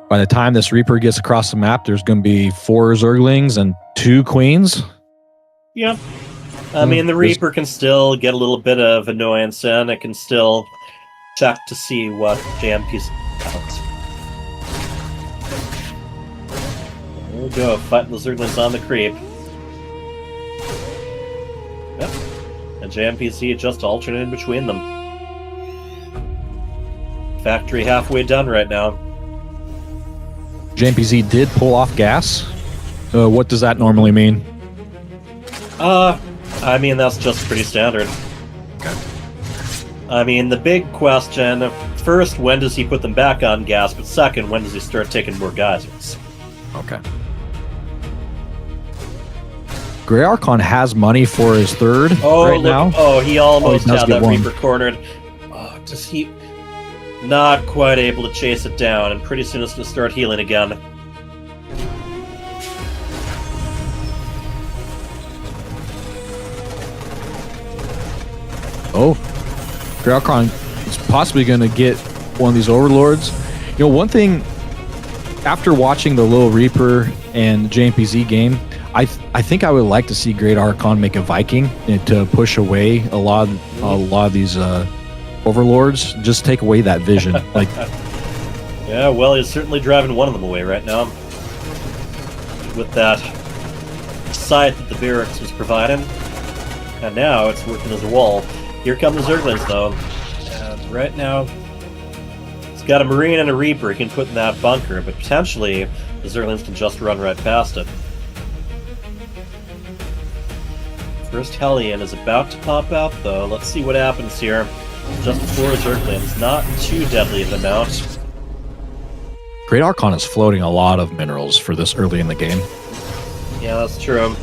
By the time this Reaper gets across the map, there's going to be 4 Zerglings and 2 Queens. Yeah. I mean, the Reaper can still get a little bit of annoyance in. It can still check to see what JMPZ out. There we go, fighting the Zerglings on the creep. Yep. And JMPZ just alternating between them. Factory halfway done right now. JMPZ did pull off gas. What does that normally mean? I mean, that's just pretty standard. Okay. I mean, the big question, first, when does he put them back on gas? But second, when does he start taking more geysers? Okay. GreatArchon has money for his third now. Oh, he almost does had get that one. Reaper cornered. Oh, does he... Not quite able to chase it down, and pretty soon it's going to start healing again. Oh, GreatArchon is possibly going to get one of these Overlords. You know, one thing, after watching the LittleReaper and JMPZ game, I think I would like to see GreatArchon make a Viking to push away a lot of these Overlords. Just take away that vision. Like, yeah, well, he's certainly driving one of them away right now. With that sight that the barracks was providing. And now it's working as a wall. Here come the Zerglings, though. And right now, he's got a Marine and a Reaper he can put in that bunker, but potentially the Zerglings can just run right past it. First Hellion is about to pop out, though. Let's see what happens here. Just 4 Zerglings, not too deadly of an amount. GreatArchon is floating a lot of minerals for this early in the game. Yeah, that's true.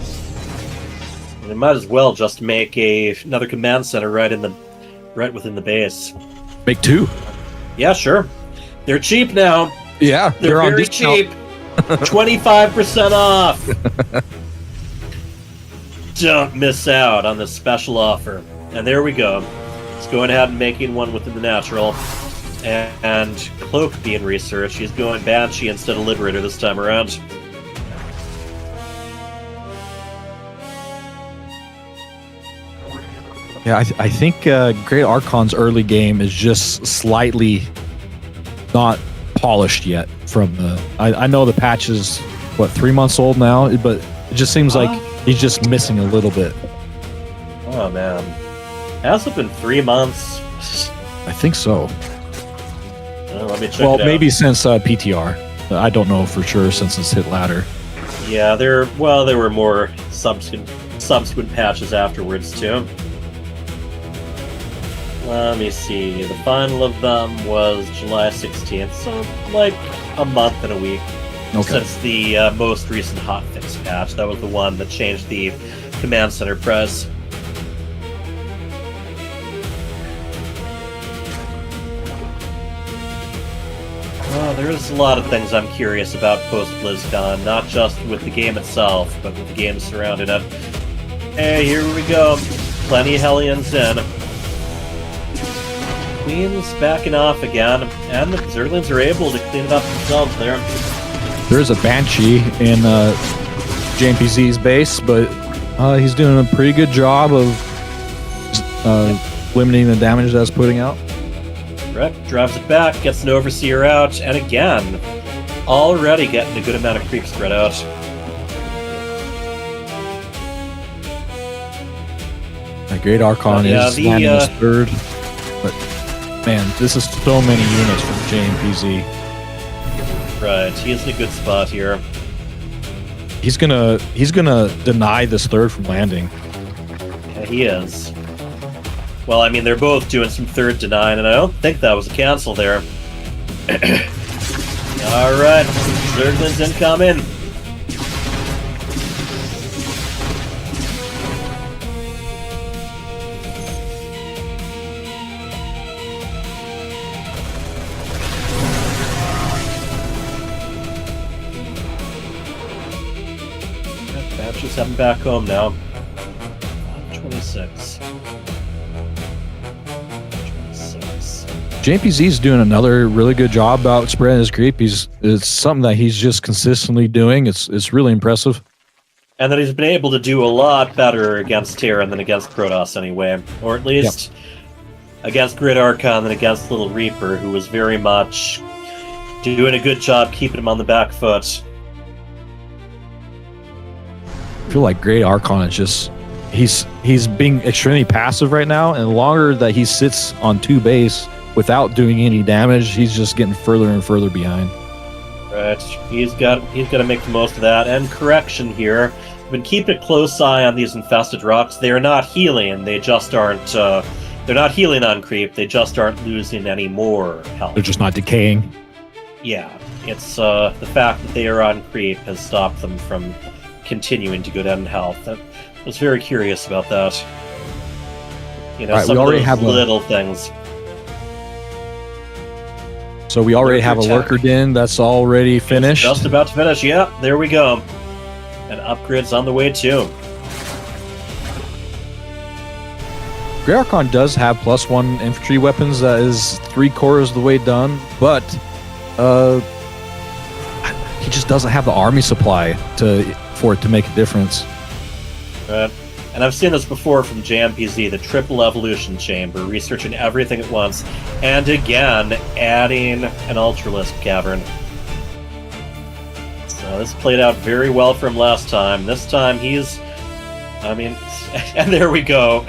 They might as well just make another command center right within the base. Make 2. Yeah, sure. They're cheap now. Yeah, they're on very discount. cheap. 25% off. Don't miss out on this special offer. And there we go. Let's go ahead and making one within the natural. And Cloak being researched. He's going Banshee instead of Liberator this time around. Yeah, I think GreatArchon's early game is just slightly not polished yet from the... I know the patch is, 3 months old now? But it just seems like he's just missing a little bit. Oh, man. Has it been 3 months? I think so. Let me check Well, it out. maybe since PTR. I don't know for sure since it's hit ladder. Yeah, there were more subsequent patches afterwards, too. Let me see. The final of them was July 16th, so like a month and a week. since the most recent hotfix patch. That was the one that changed the command center press. There's a lot of things I'm curious about post-BlizzCon, not just with the game itself, but with the games surrounding it. Hey, here we go. Plenty of Hellions in. Queen's backing off again, and the Zerglings are able to clean it up themselves there. There's a Banshee in JMPZ's base, but he's doing a pretty good job of limiting the damage that's putting out. Correct. Drives it back, gets an Overseer out, and again, already getting a good amount of creep spread out. My GreatArchon is landing his third, but man, this is so many units from JMPZ. Right, he is in a good spot here. He's gonna deny this third from landing. Yeah, he is. Well, I mean, they're both doing some third denying, and I don't think that was a cancel there. Alright, Zerglings incoming. Batches heading back home now. 26. JMPZ's doing another really good job about spreading his creep. It's something that he's just consistently doing. It's really impressive. And that he's been able to do a lot better against Terran than against Protoss anyway. Or at least against GreatArchon than against LittleReaper, who was very much doing a good job keeping him on the back foot. I feel like GreatArchon is just he's being extremely passive right now, and the longer that he sits on 2 base without doing any damage, he's just getting further and further behind. Right, he's got to make the most of that. And correction here, I've been keeping a close eye on these infested rocks. They are not healing. They just aren't. They're not healing on creep. They just aren't losing any more health. They're just not decaying. Yeah, it's the fact that they are on creep has stopped them from continuing to go down in health. I was very curious about that. You know, some of those little things. So we already have a lurker den that's already finished. Just about to finish. Yeah, there we go. And upgrades on the way too. GreatArchon does have +1 infantry weapons. That is 3/4 of the way done, but he just doesn't have the army supply for it to make a difference. Right. And I've seen this before from JMPZ, the triple evolution chamber, researching everything at once, and again, adding an Ultralisk cavern. So this played out very well for him last time. This time and there we go.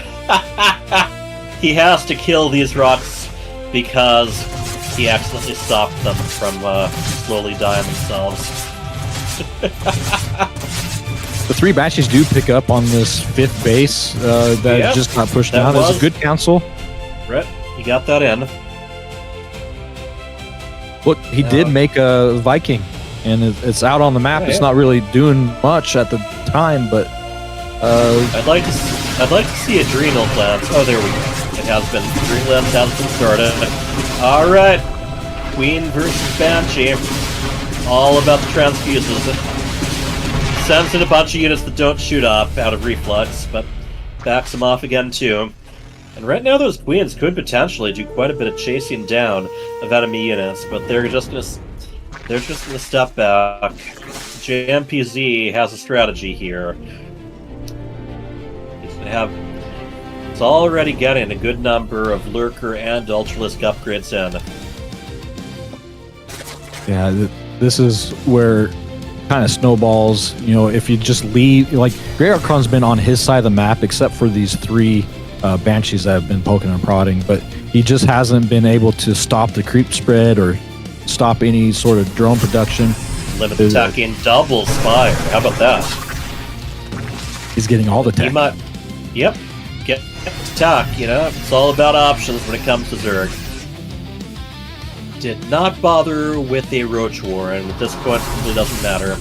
He has to kill these rocks because he accidentally stopped them from slowly dying themselves. The 3 Banshees do pick up on this 5th base that just got pushed down. It's a good council. Right, you got that in. Look, he did make a Viking, and it's out on the map. It's not really doing much at the time, but I'd like to see Adrenal Glands. Oh, there we go. It has been. Adrenal Glands has been started. All right, Queen versus Banshee. All about the transfuses. Sends in a bunch of units that don't shoot up out of reflux, but backs them off again too. And right now those Queens could potentially do quite a bit of chasing down of enemy units, but they're just gonna step back. JMPZ has a strategy here. It's already getting a good number of Lurker and Ultralisk upgrades in. Yeah, this is where kind of snowballs. You know, if you just leave, like GreatArchon's been on his side of the map, except for these 3 Banshees that have been poking and prodding, but he just hasn't been able to stop the creep spread or stop any sort of drone production. Limit attacking double Spire. How about that? He's getting all the tech. He might. Yep. Get attack. You know, it's all about options when it comes to Zerg. did not bother with a Roach War, and at this point, it really doesn't matter.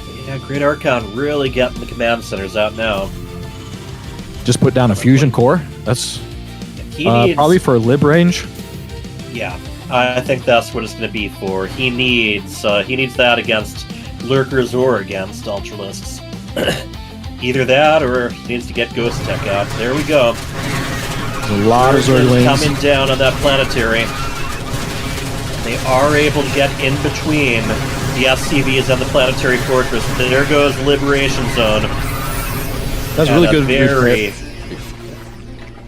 But yeah, GreatArchon really getting the command centers out now. Just put down a fusion core. That's He needs, probably for lib range. Yeah, I think that's what it's going to be for. He needs that against Lurkers or against Ultralisks. Either that, or he needs to get Ghost Tech out. There we go. A lot of Zerglings coming down on that planetary. They are able to get in between the SCVs and the planetary fortress. There goes Liberation Zone. That's really good. Very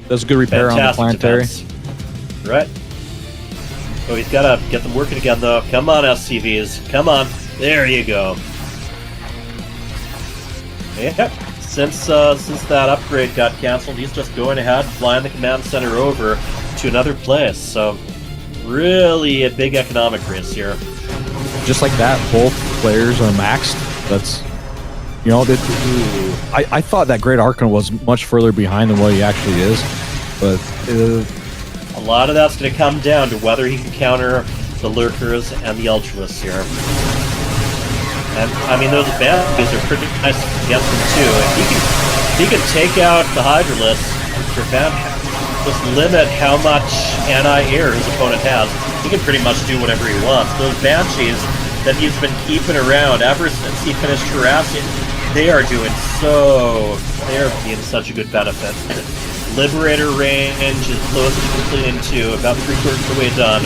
That's a good repair on the planetary. Defense. Right. Oh, he's got to get them working again, though. Come on, SCVs. Come on. There you go. Yep. Since that upgrade got canceled, he's just going ahead, flying the command center over to another place. So, really a big economic race here. Just like that, both players are maxed. That's, you know, I thought that GreatArchon was much further behind than what he actually is, but a lot of that's going to come down to whether he can counter the Lurkers and the Ultralisks here. And I mean, those advantages are pretty nice against him too. If he can take out the Hydralisks, just limit how much anti-air his opponent has, he can pretty much do whatever he wants. Those Banshees that he's been keeping around ever since he finished harassing, they are being such a good benefit. Liberator range is close to completing too, about 3/4 of the way done.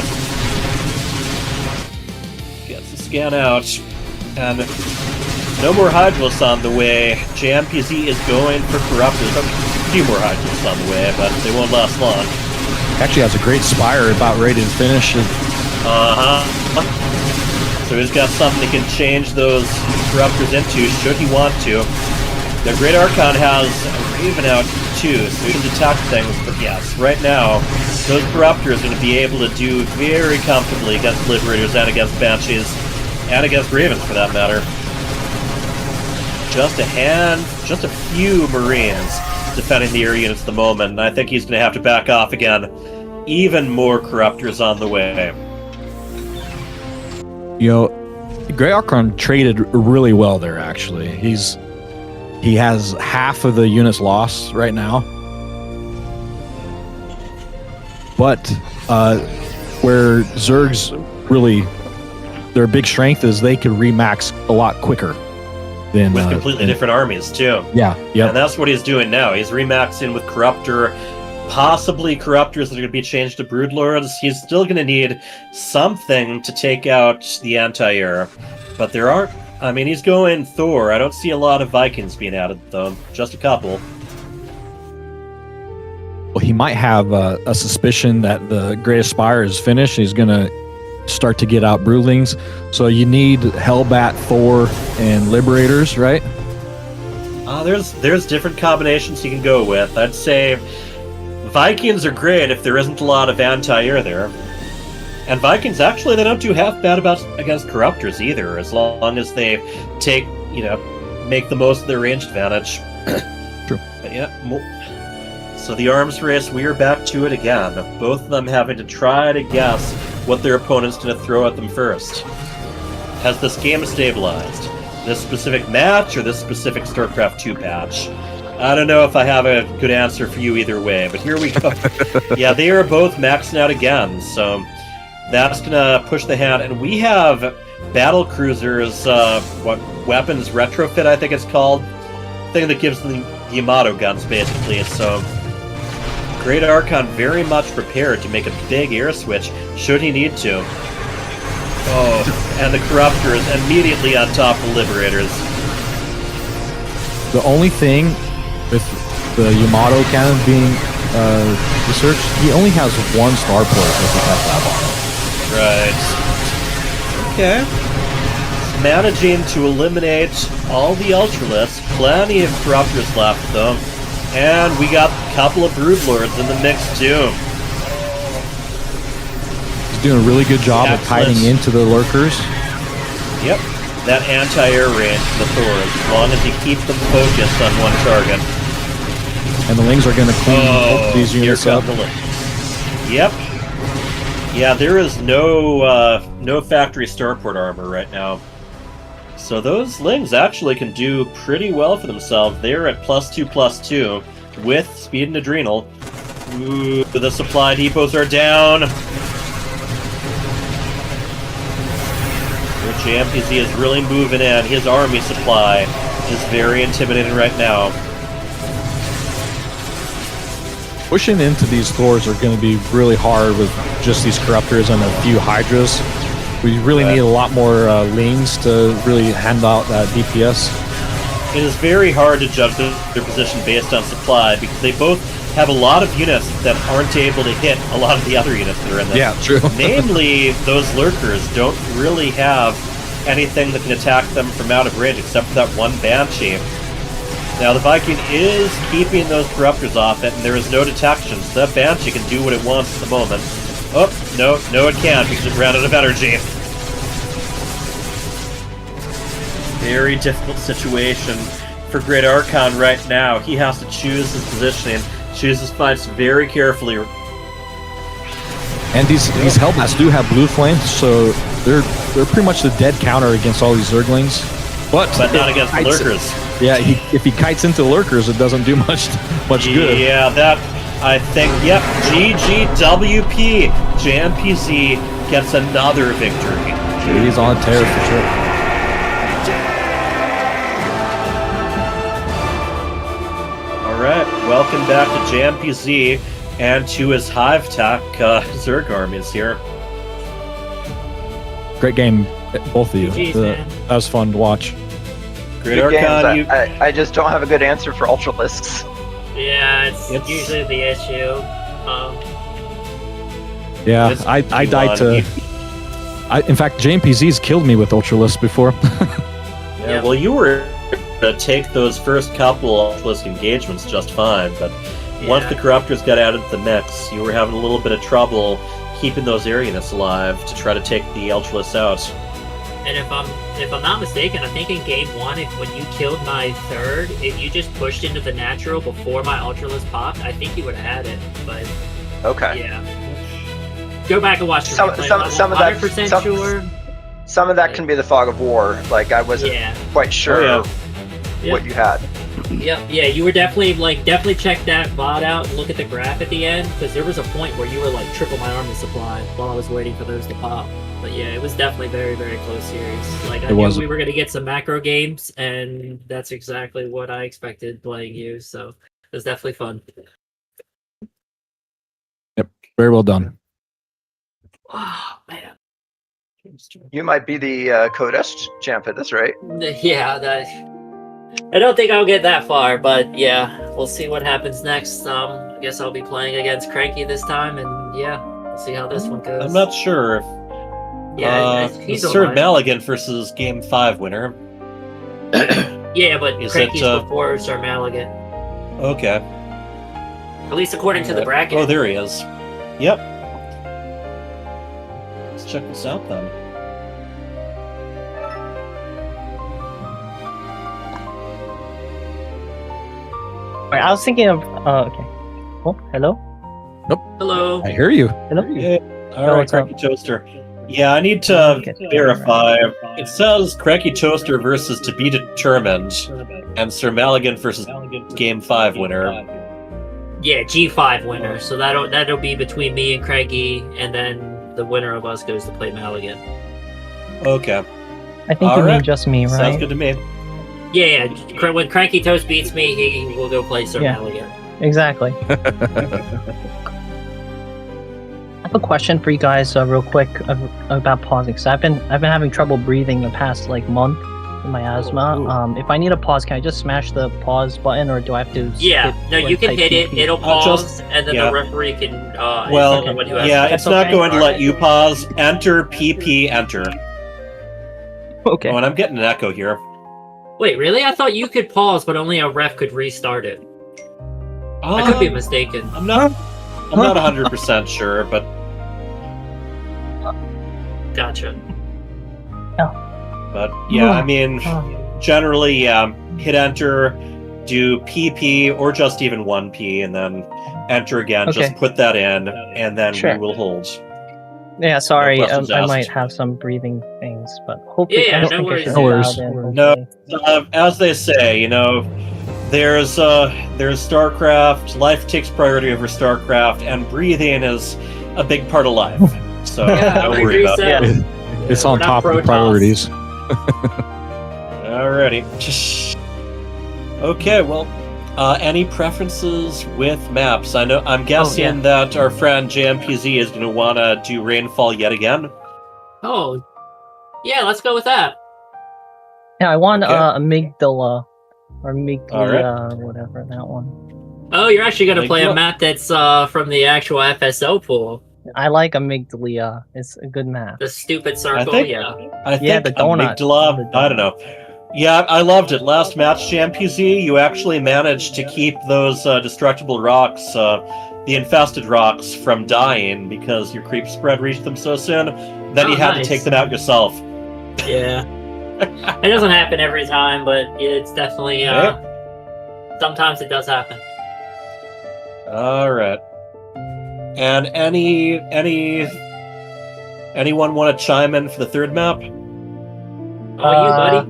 Gets the scan out. And no more Hydralisks on the way. JMPZ is going for Corruptors. A few more Hydralisks on the way, but they won't last long. Actually has a great Spire about ready to finish. So he's got something he can change those Corruptors into, should he want to. The GreatArchon has a Raven out too, so he can attack things, but yes, right now, those Corruptors are going to be able to do very comfortably against Liberators and against Banshees. And against Ravens, for that matter. Just a few Marines defending the air units at the moment, and I think he's going to have to back off again. Even more Corruptors on the way. You know, GreatArchon traded really well there, actually. He has half of the units lost right now. But where Zerg's really... their big strength is they can remax a lot quicker than with completely different armies too. Yeah, and that's what he's doing now. He's remaxing with Corruptor, possibly Corruptors that are going to be changed to Broodlords. He's still going to need something to take out the anti-air, but there aren't. I mean, he's going Thor. I don't see a lot of Vikings being added though. Just a couple. Well, he might have a suspicion that the Great Spire is finished. He's going to start to get out Broodlings, so you need Hellbat, Thor, and Liberators, right? There's different combinations you can go with. I'd say Vikings are great if there isn't a lot of anti-air there, and Vikings actually they don't do half bad against Corruptors either, as long as they make the most of their range advantage. True. But yeah. So the arms race, we are back to it again. Both of them having to try to guess what their opponent's going to throw at them first. Has this game stabilized? This specific match or this specific StarCraft II patch? I don't know if I have a good answer for you either way, but here we go. Yeah, they are both maxing out again, so that's going to push the hand. And we have battle cruisers, weapons retrofit, I think it's called. Thing that gives them the Yamato guns, basically, so... GreatArchon very much prepared to make a big air switch, should he need to. Oh, and the Corruptors immediately on top of the Liberators. The only thing with the Yamato cannon being researched, he only has one starport with the FSL on. Right. Okay. Managing to eliminate all the Ultralisks. Plenty of Corruptors left, though. And we got a couple of Broodlords in the mix, too. He's doing a really good job of hiding into the Lurkers. Yep. That anti-air range for the Thor, as long as you keep them focused on one target. And the Lings are going to clean these units up. Yep. Yeah, there is no factory starport armor right now. So those Lings actually can do pretty well for themselves. They're at +2/+2 with speed and adrenal. Ooh, the supply depots are down. JMPZ is really moving in. His army supply is very intimidating right now. Pushing into these Thors are going to be really hard with just these Corruptors and a few Hydras. We really need a lot more Lings to really hand out that DPS. It is very hard to judge their position based on supply because they both have a lot of units that aren't able to hit a lot of the other units that are in this. Yeah, true. Namely, those Lurkers don't really have anything that can attack them from out of range except for that one Banshee. Now, the Viking is keeping those Corruptors off it, and there is no detection, so that Banshee can do what it wants at the moment. Oh, no it can't because it ran out of energy. Very difficult situation for GreatArchon right now. He has to choose his positioning, choose his fights very carefully. And these Hellbats do have blue flames, so they're pretty much the dead counter against all these Zerglings. But not against the Lurkers. Yeah, if he kites into Lurkers, it doesn't do much good. Yeah, that, I think, yep, GGWP. JMPZ gets another victory. He's on a tear for sure. Alright, welcome back to JMPZ and to his Hive Tech Zerg armies here. Great game, both of you. GG's, That was fun to watch. GreatArchon, I just don't have a good answer for Ultralisks. Yeah, it's usually the issue. Yeah, I died to... in fact, JMPZ's killed me with Ultralisk before. Yeah, well, you were to take those first couple Ultralisk engagements just fine, but once the Corruptors got added to the mix, you were having a little bit of trouble keeping those air units alive to try to take the Ultralisks out. And if I'm not mistaken, I think in game 1, when you killed my third, if you just pushed into the natural before my Ultralisk popped, I think you would have had it. But okay, yeah. Go back and watch the some replay. of that. 100% sure. Some of that can be the fog of war. Like I wasn't quite sure what you had. Yeah, you were definitely check that VOD out and look at the graph at the end, because there was a point where you were like triple my army supply while I was waiting for those to pop. But yeah, it was definitely very, very close series. Like I knew we were gonna get some macro games, and that's exactly what I expected playing you. So it was definitely fun. Yep, very well done. Oh man, you might be the Codex champ at this rate. Yeah, I don't think I'll get that far, but yeah, we'll see what happens next. I guess I'll be playing against Cranky this time, and yeah, we'll see how this one goes. I'm not sure if he's Sir alive. Maligan versus Game 5 winner. Yeah, but Is Cranky's it, before Sir Maligan. Okay. At least according to the bracket. Oh, there he is. Yep. Let's check this out then. Wait, I was thinking of. Okay. Oh, hello. Nope. Hello. I hear you. Hello. Yeah. All right, CrankyToaster. Yeah, I need to verify. It says CrankyToaster versus To Be Determined, and Sir Maligan versus Game 5 winner. Yeah, G5 winner. So that'll be between me and Cranky, and then the winner of us goes to play Maligan. Okay. I think you mean just me, right? Sounds good to me. Yeah. When Cranky Toast beats me, he will go play Sir Maligan. Exactly. I have a question for you guys, real quick, about pausing. So I've been having trouble breathing the past month with my asthma. If I need a pause, can I just smash the pause button, or do I have to? No, you can hit it. It'll pause, and then the referee can. It's not going to let you pause. Enter PP. Enter. Okay. Oh, and I'm getting an echo here. Wait, really? I thought you could pause, but only a ref could restart it. I could be mistaken. I'm not 100% sure, but gotcha. But yeah, I mean, generally, hit enter, do PP or just even 1P, and then enter again. Okay. Just put that in, and then we will hold. Yeah, sorry, questions I asked. might have some breathing things, but hopefully Yeah, I don't no think I worries. should No worries. dial in. No, hopefully. as they say, there's StarCraft. Life takes priority over StarCraft, and breathing is a big part of life. So Yeah, don't I worry agree, about Sam. it. It's We're on not top of the Protoss. priorities. Alrighty. Okay, well, any preferences with maps? I'm guessing that our friend JMPZ is going to want to do Rainfall yet again. Oh, yeah, let's go with that. Yeah, I want Okay. Amygdala or Amygdala, Alright. whatever that one. Oh, you're actually gonna play a Amygdala. map that's from the actual FSL pool. I like Amygdala. It's a good map. The stupid circle, think- yeah. I think Yeah, the donut. Amygdala, I don't know. Yeah, I loved it. Last match, JMPZ, you actually managed to keep those destructible rocks, the infested rocks, from dying because your creep spread reached them so soon. Then Oh, you had nice. to take them out yourself. Yeah. It doesn't happen every time, but it's definitely sometimes it does happen. All right. And anyone want to chime in for the third map? Oh, you buddy?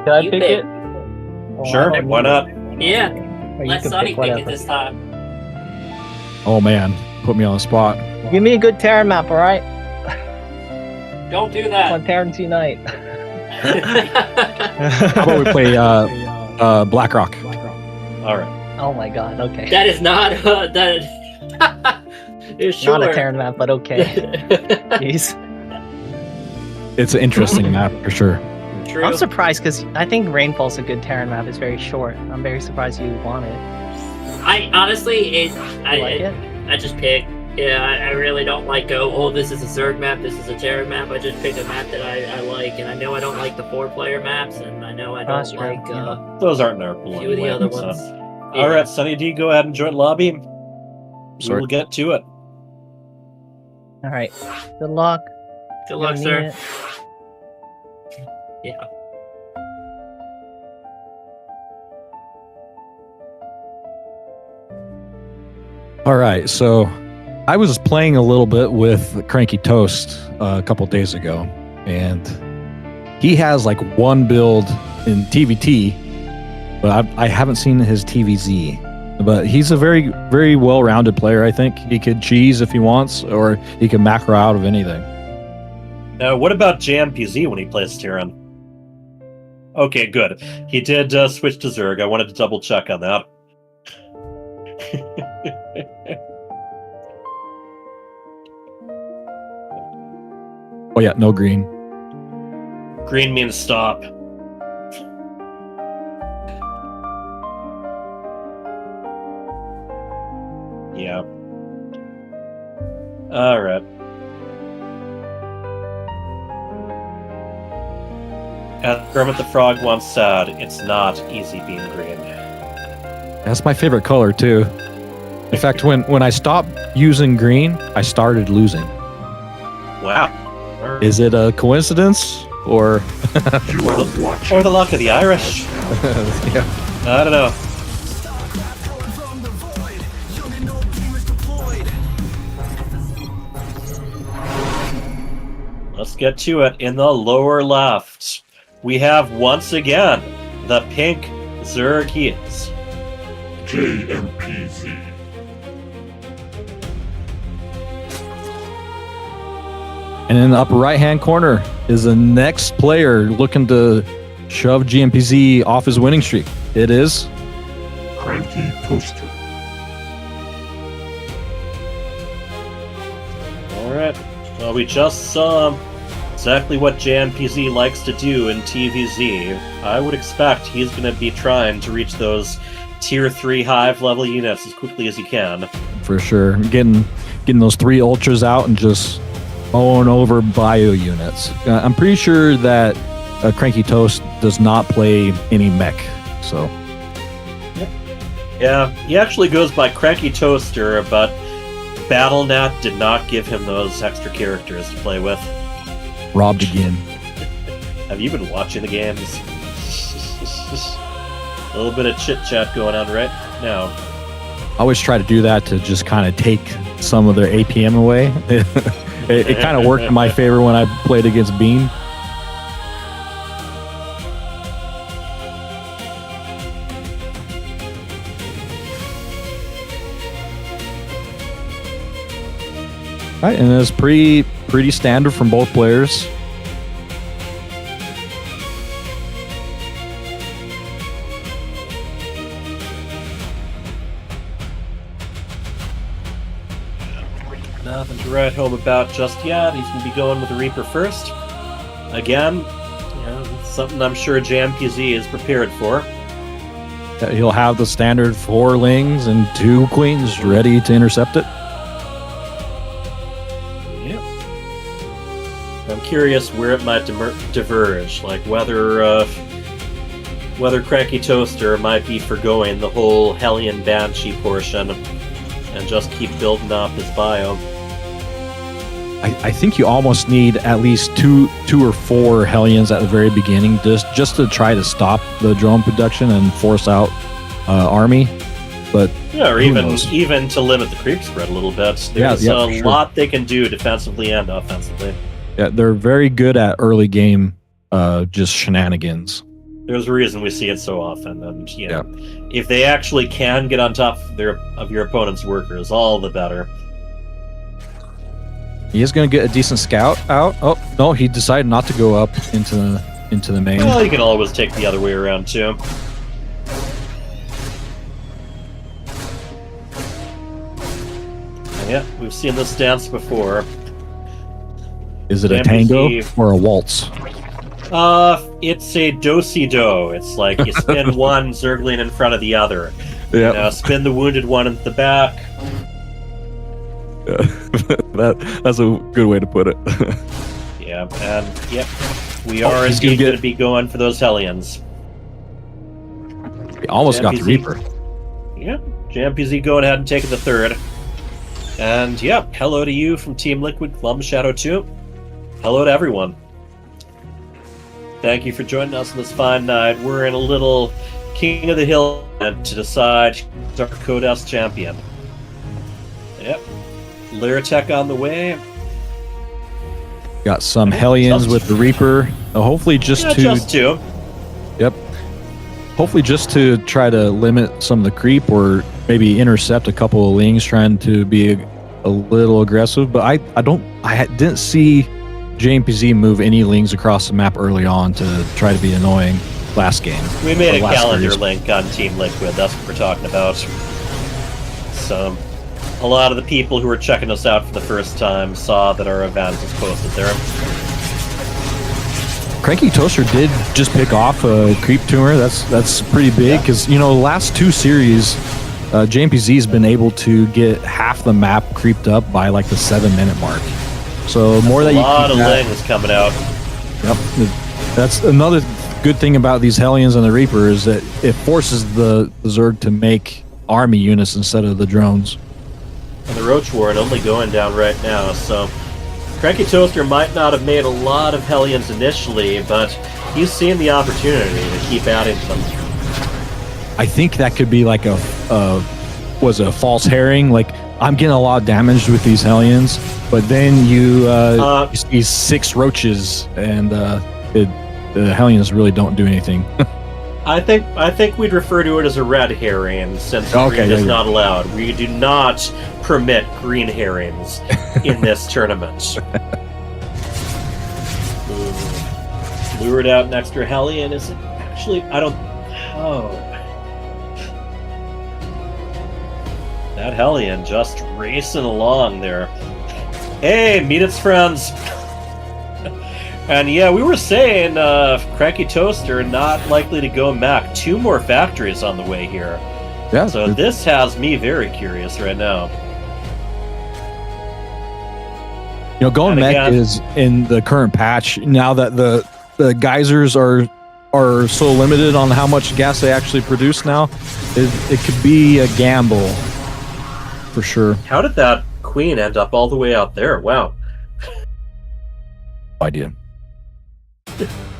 Should I You pick pick. it? Oh, I Sure, don't why need not? it. Yeah. Or you Let can Sonny pick pick it whatever. this time. Oh man, put me on the spot. Give me a good Terran map, alright? Don't do Come that. on, Terrans unite. How about we play BlackRock? All right. Oh my god, okay. That is not that. Sure. Not a Terran map, but okay. Jeez. It's an interesting map for sure. True. I'm surprised because I think Rainfall's a good Terran map. It's very short. I'm very surprised you want it. I honestly, You like it? I just pick. Yeah, I really don't like this is a Zerg map, this is a Terran map. I just pick a map that I like, and I know I don't like the 4-player maps, and I know I don't That's true, like yeah. Those aren't in our pool a few of the anyway, other so. ones. All right, Sunny D, go ahead and join lobby. Sorry. We'll get to it. Alright. Good luck. Good You're luck, gonna sir. need it. Yeah. All right, so I was playing a little bit with CrankyToaster a couple days ago, and he has like one build in TVT, but I haven't seen his TVZ. But he's a very, very well-rounded player. I think he could cheese if he wants, or he can macro out of anything. Now, what about JMPZ when he plays Terran? Okay, good. He did switch to Zerg. I wanted to double check on that. Oh yeah, no green. Green means stop. Yeah. Alright. As Kermit the Frog once said, it's not easy being green. That's my favorite color too. In fact, when I stopped using green, I started losing. Wow. Is it a coincidence or? Or the luck of the Irish? Yeah. I don't know. Let's get to it. In the lower left, we have once again the pink Zergies. JMPZ. And in the upper right-hand corner is the next player looking to shove GMPZ off his winning streak. It is CrankyToaster. Alright. Well, we just saw exactly what JMPZ likes to do in TVZ. I would expect he's going to be trying to reach those Tier 3 Hive level units as quickly as he can. for sure. Getting those 3 ultras out and just mowing over bio units. I'm pretty sure that CrankyToaster does not play any mech, so. Yeah, he actually goes by CrankyToaster, but BattleNet did not give him those extra characters to play with. Robbed again. Have you been watching the games? A little bit of chit-chat going on right now. I always try to do that to just kind of take some of their APM away. It kind of worked in my favor when I played against Bean. All right, and it's pretty standard from both players. Nothing to write home about just yet. He's going to be going with the Reaper first. Again, something I'm sure JMPZ is prepared for. He'll have the standard 4 lings and 2 queens ready to intercept it. I'm curious where it might diverge, like whether CrankyToaster might be forgoing the whole Hellion Banshee portion and just keep building up his bio. I think you almost need at least two or 4 Hellions at the very beginning, just to try to stop the drone production and force out army. But yeah, or even to limit the creep spread a little bit. There's a lot they can do defensively and offensively. Yeah, they're very good at early game, just shenanigans. There's a reason we see it so often, and if they actually can get on top of your opponent's workers, all the better. He is going to get a decent scout out. Oh no, he decided not to go up into the main. Well, you can always take the other way around too. And yeah, we've seen this dance before. Is it a tango or a waltz? It's a do-si-do. It's like you spin one Zergling in front of the other. Yeah. Spin the wounded one at the back. That's a good way to put it. Yeah, and yep, we are indeed going to be going for those Hellions. We almost got the Reaper. Yeah, JMPZ going ahead and taking the 3rd. And yep, hello to you from Team Liquid, Club Shadow 2. Hello to everyone. Thank you for joining us on this fine night. We're in a little King of the Hill to decide who's our Code S champion. Yep. Lyratech on the way. Got some Hellions with the Reaper. Hopefully just two. Yep. Hopefully just to try to limit some of the creep or maybe intercept a couple of lings trying to be a little aggressive. But I didn't see JMPZ move any lings across the map early on to try to be annoying last game. We made a calendar link on Team Liquid. That's what we're talking about. So a lot of the people who were checking us out for the first time saw that our event was posted there. CrankyToaster did just pick off a creep tumor. That's pretty big because the last 2 series, JMPZ has been able to get half the map creeped up by like the 7-minute mark. So more that you a lot of lings coming out. Yep, that's another good thing about these Hellions and the Reaper is that it forces the Zerg to make army units instead of the drones. And the Roach Warren only going down right now, so CrankyToaster might not have made a lot of Hellions initially, but he's seen the opportunity to keep adding them. I think that could be like a false herring. Like, I'm getting a lot of damage with these Hellions, but then you see 6 roaches, and the Hellions really don't do anything. I think we'd refer to it as a red herring, since green is not allowed. We do not permit green herrings in this tournament. Lured out an extra Hellion. Is it actually? I don't. Oh. That Hellion just racing along there. Hey, meet its friends. And yeah, we were saying CrankyToaster not likely to go Mac. 2 more factories on the way here. Yeah. So this has me very curious right now. Going Mech is in the current patch now that the geysers are so limited on how much gas they actually produce now. It could be a gamble for sure. How did that queen end up all the way out there? Wow. No idea.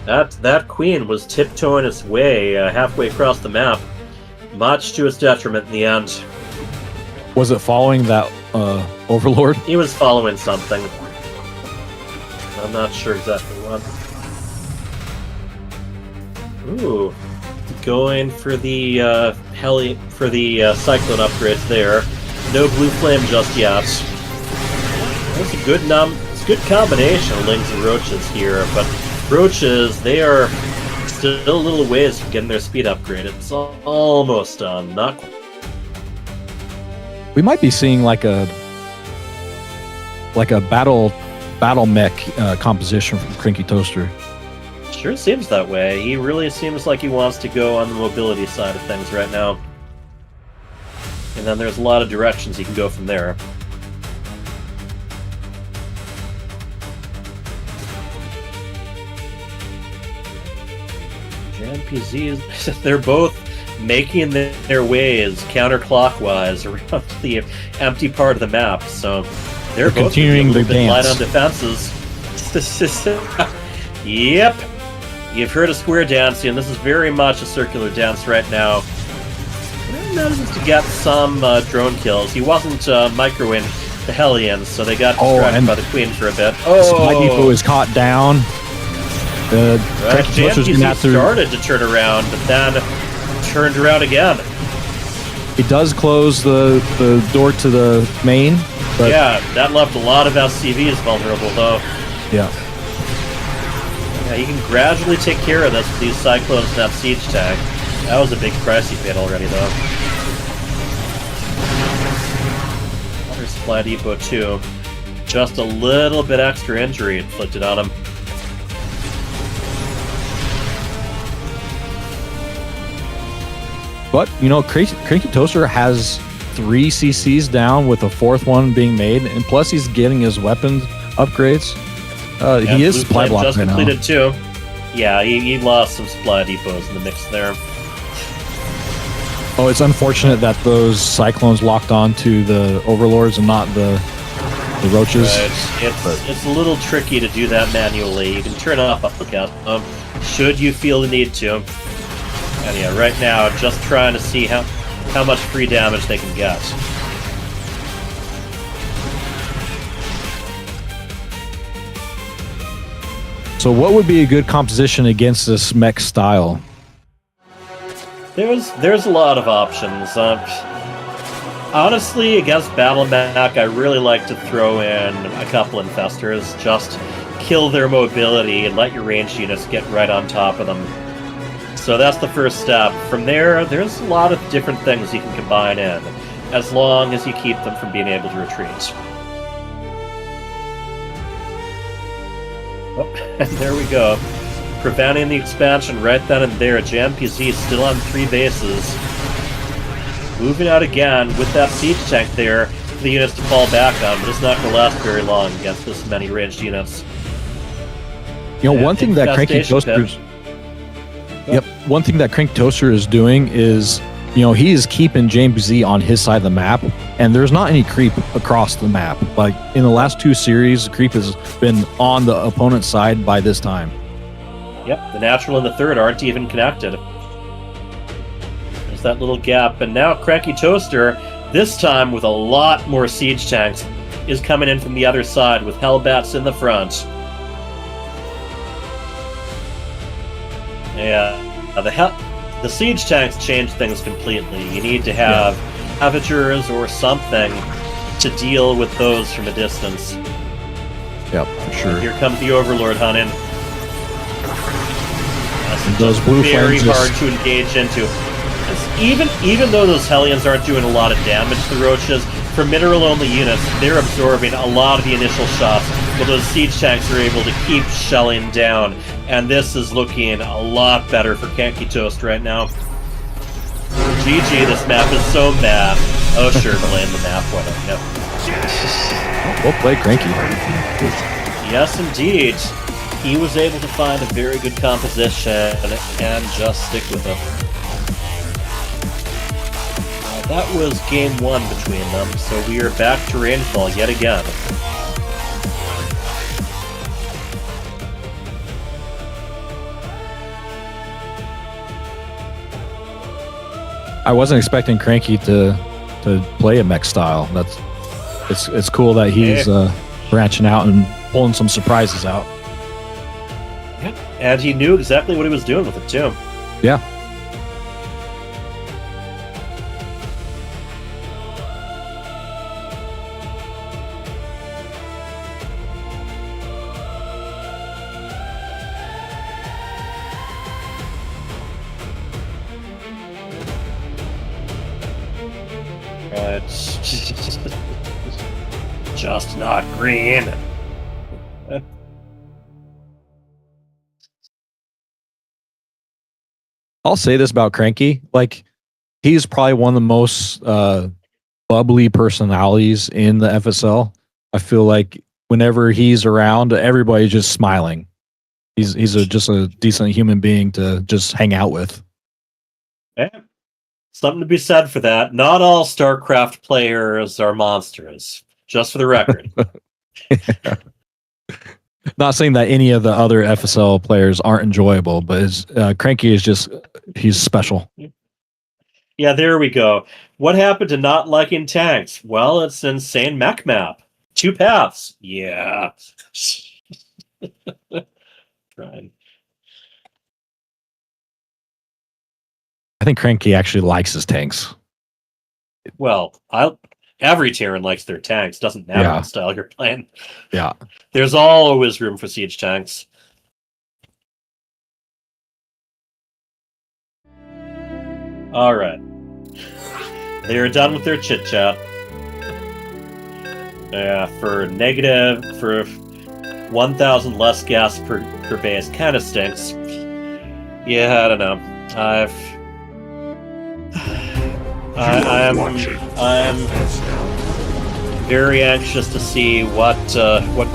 That queen was tiptoeing its way halfway across the map, much to its detriment in the end. Was it following that Overlord? He was following something. I'm not sure exactly what. Ooh, going for the Cyclone upgrades there. No blue flame just yet. That's a good it's a good combination of Lings and Roaches here, but Roaches, they are still a little ways from getting their speed upgrade. It's almost done. Not quite. We might be seeing like a battle mech composition from CrankyToaster. Sure seems that way. He really seems like he wants to go on the mobility side of things right now. And then there's a lot of directions he can go from there. JMPZ, they're both making their ways counterclockwise around the empty part of the map, so they're both continuing the dance. Light on defenses. Yep, you've heard of square dancing. This is very much a circular dance right now. Manages to get some drone kills. He wasn't microwing the Hellions, so they got distracted by the Queen for a bit. Supply Depot is caught down. JMPZ started to turn around, but then turned around again. He does close the door to the main. But yeah, that left a lot of SCVs vulnerable, though. Yeah. Yeah, you can gradually take care of this with these Cyclones and that Siege Tag. That was a big price he paid already, though. Another Supply Depot, too. Just a little bit extra injury inflicted on him. But, you know, CrankyToaster has 3 CCs down with a 4th one being made, and plus he's getting his weapons upgrades. He is supply block just right now. completed too. Yeah, he lost some supply depots in the mix there. Oh, it's unfortunate that those Cyclones locked on to the Overlords and not the Roaches. Right. It's a little tricky to do that manually. You can turn off uppercut should you feel the need to. And yeah, right now, just trying to see how much free damage they can get. So what would be a good composition against this mech style? There's a lot of options. Honestly, against Battle Mech, I really like to throw in a couple Infestors. Just kill their mobility and let your ranged units get right on top of them. So that's the first step. From there, there's a lot of different things you can combine in, as long as you keep them from being able to retreat. Oh, and there we go. Preventing the expansion right then and there. JMPZ is still on 3 bases. Moving out again with that siege tank there for the units to fall back on, but it's not going to last very long against this many ranged units. You know, one thing that CrankyToaster's... Yep. One thing that CrankyToaster is doing is, you know, he is keeping JMPZ on his side of the map, and there's not any creep across the map. Like, in the last 2 series, the creep has been on the opponent's side by this time. Yep, the natural and the third aren't even connected. There's that little gap, and now CrankyToaster, this time with a lot more siege tanks, is coming in from the other side with Hellbats in the front. Yeah, the siege tanks change things completely. You need to have Avengers or something to deal with those from a distance. Yep, for sure. And here comes the Overlord hunting. That's those blue very flames hard to engage into. Even though those Hellions aren't doing a lot of damage to the Roaches, for mineral-only units, they're absorbing a lot of the initial shots, but those siege tanks are able to keep shelling down. And this is looking a lot better for CrankyToast right now. GG, this map is so mad. Oh, sure, blame the map, whatever. Yep. Well played, Cranky. Yes, indeed. He was able to find a very good composition and just stick with it. That was game 1 between them, so we are back to rainfall yet again. I wasn't expecting Cranky to play a mech style. it's cool that he's branching out and pulling some surprises out. Yeah. And he knew exactly what he was doing with it too. Yeah. Just not green. I'll say this about Cranky. Like, he's probably one of the most bubbly personalities in the FSL. I feel like whenever he's around, everybody's just smiling. He's just a decent human being to just hang out with. Yeah. Something to be said for that. Not all StarCraft players are monsters. Just for the record. Not saying that any of the other FSL players aren't enjoyable, but Cranky is just, he's special. Yeah, there we go. What happened to not liking tanks? Well, it's an insane mech map. 2 paths. Yeah. Right. I think Cranky actually likes his tanks. Well, every Terran likes their tanks. Doesn't matter what style you're playing. Yeah. There's always room for siege tanks. All right. They are done with their chit chat. For 1,000 less gas per base, kind of stinks. Yeah, I don't know. I'm very anxious to see what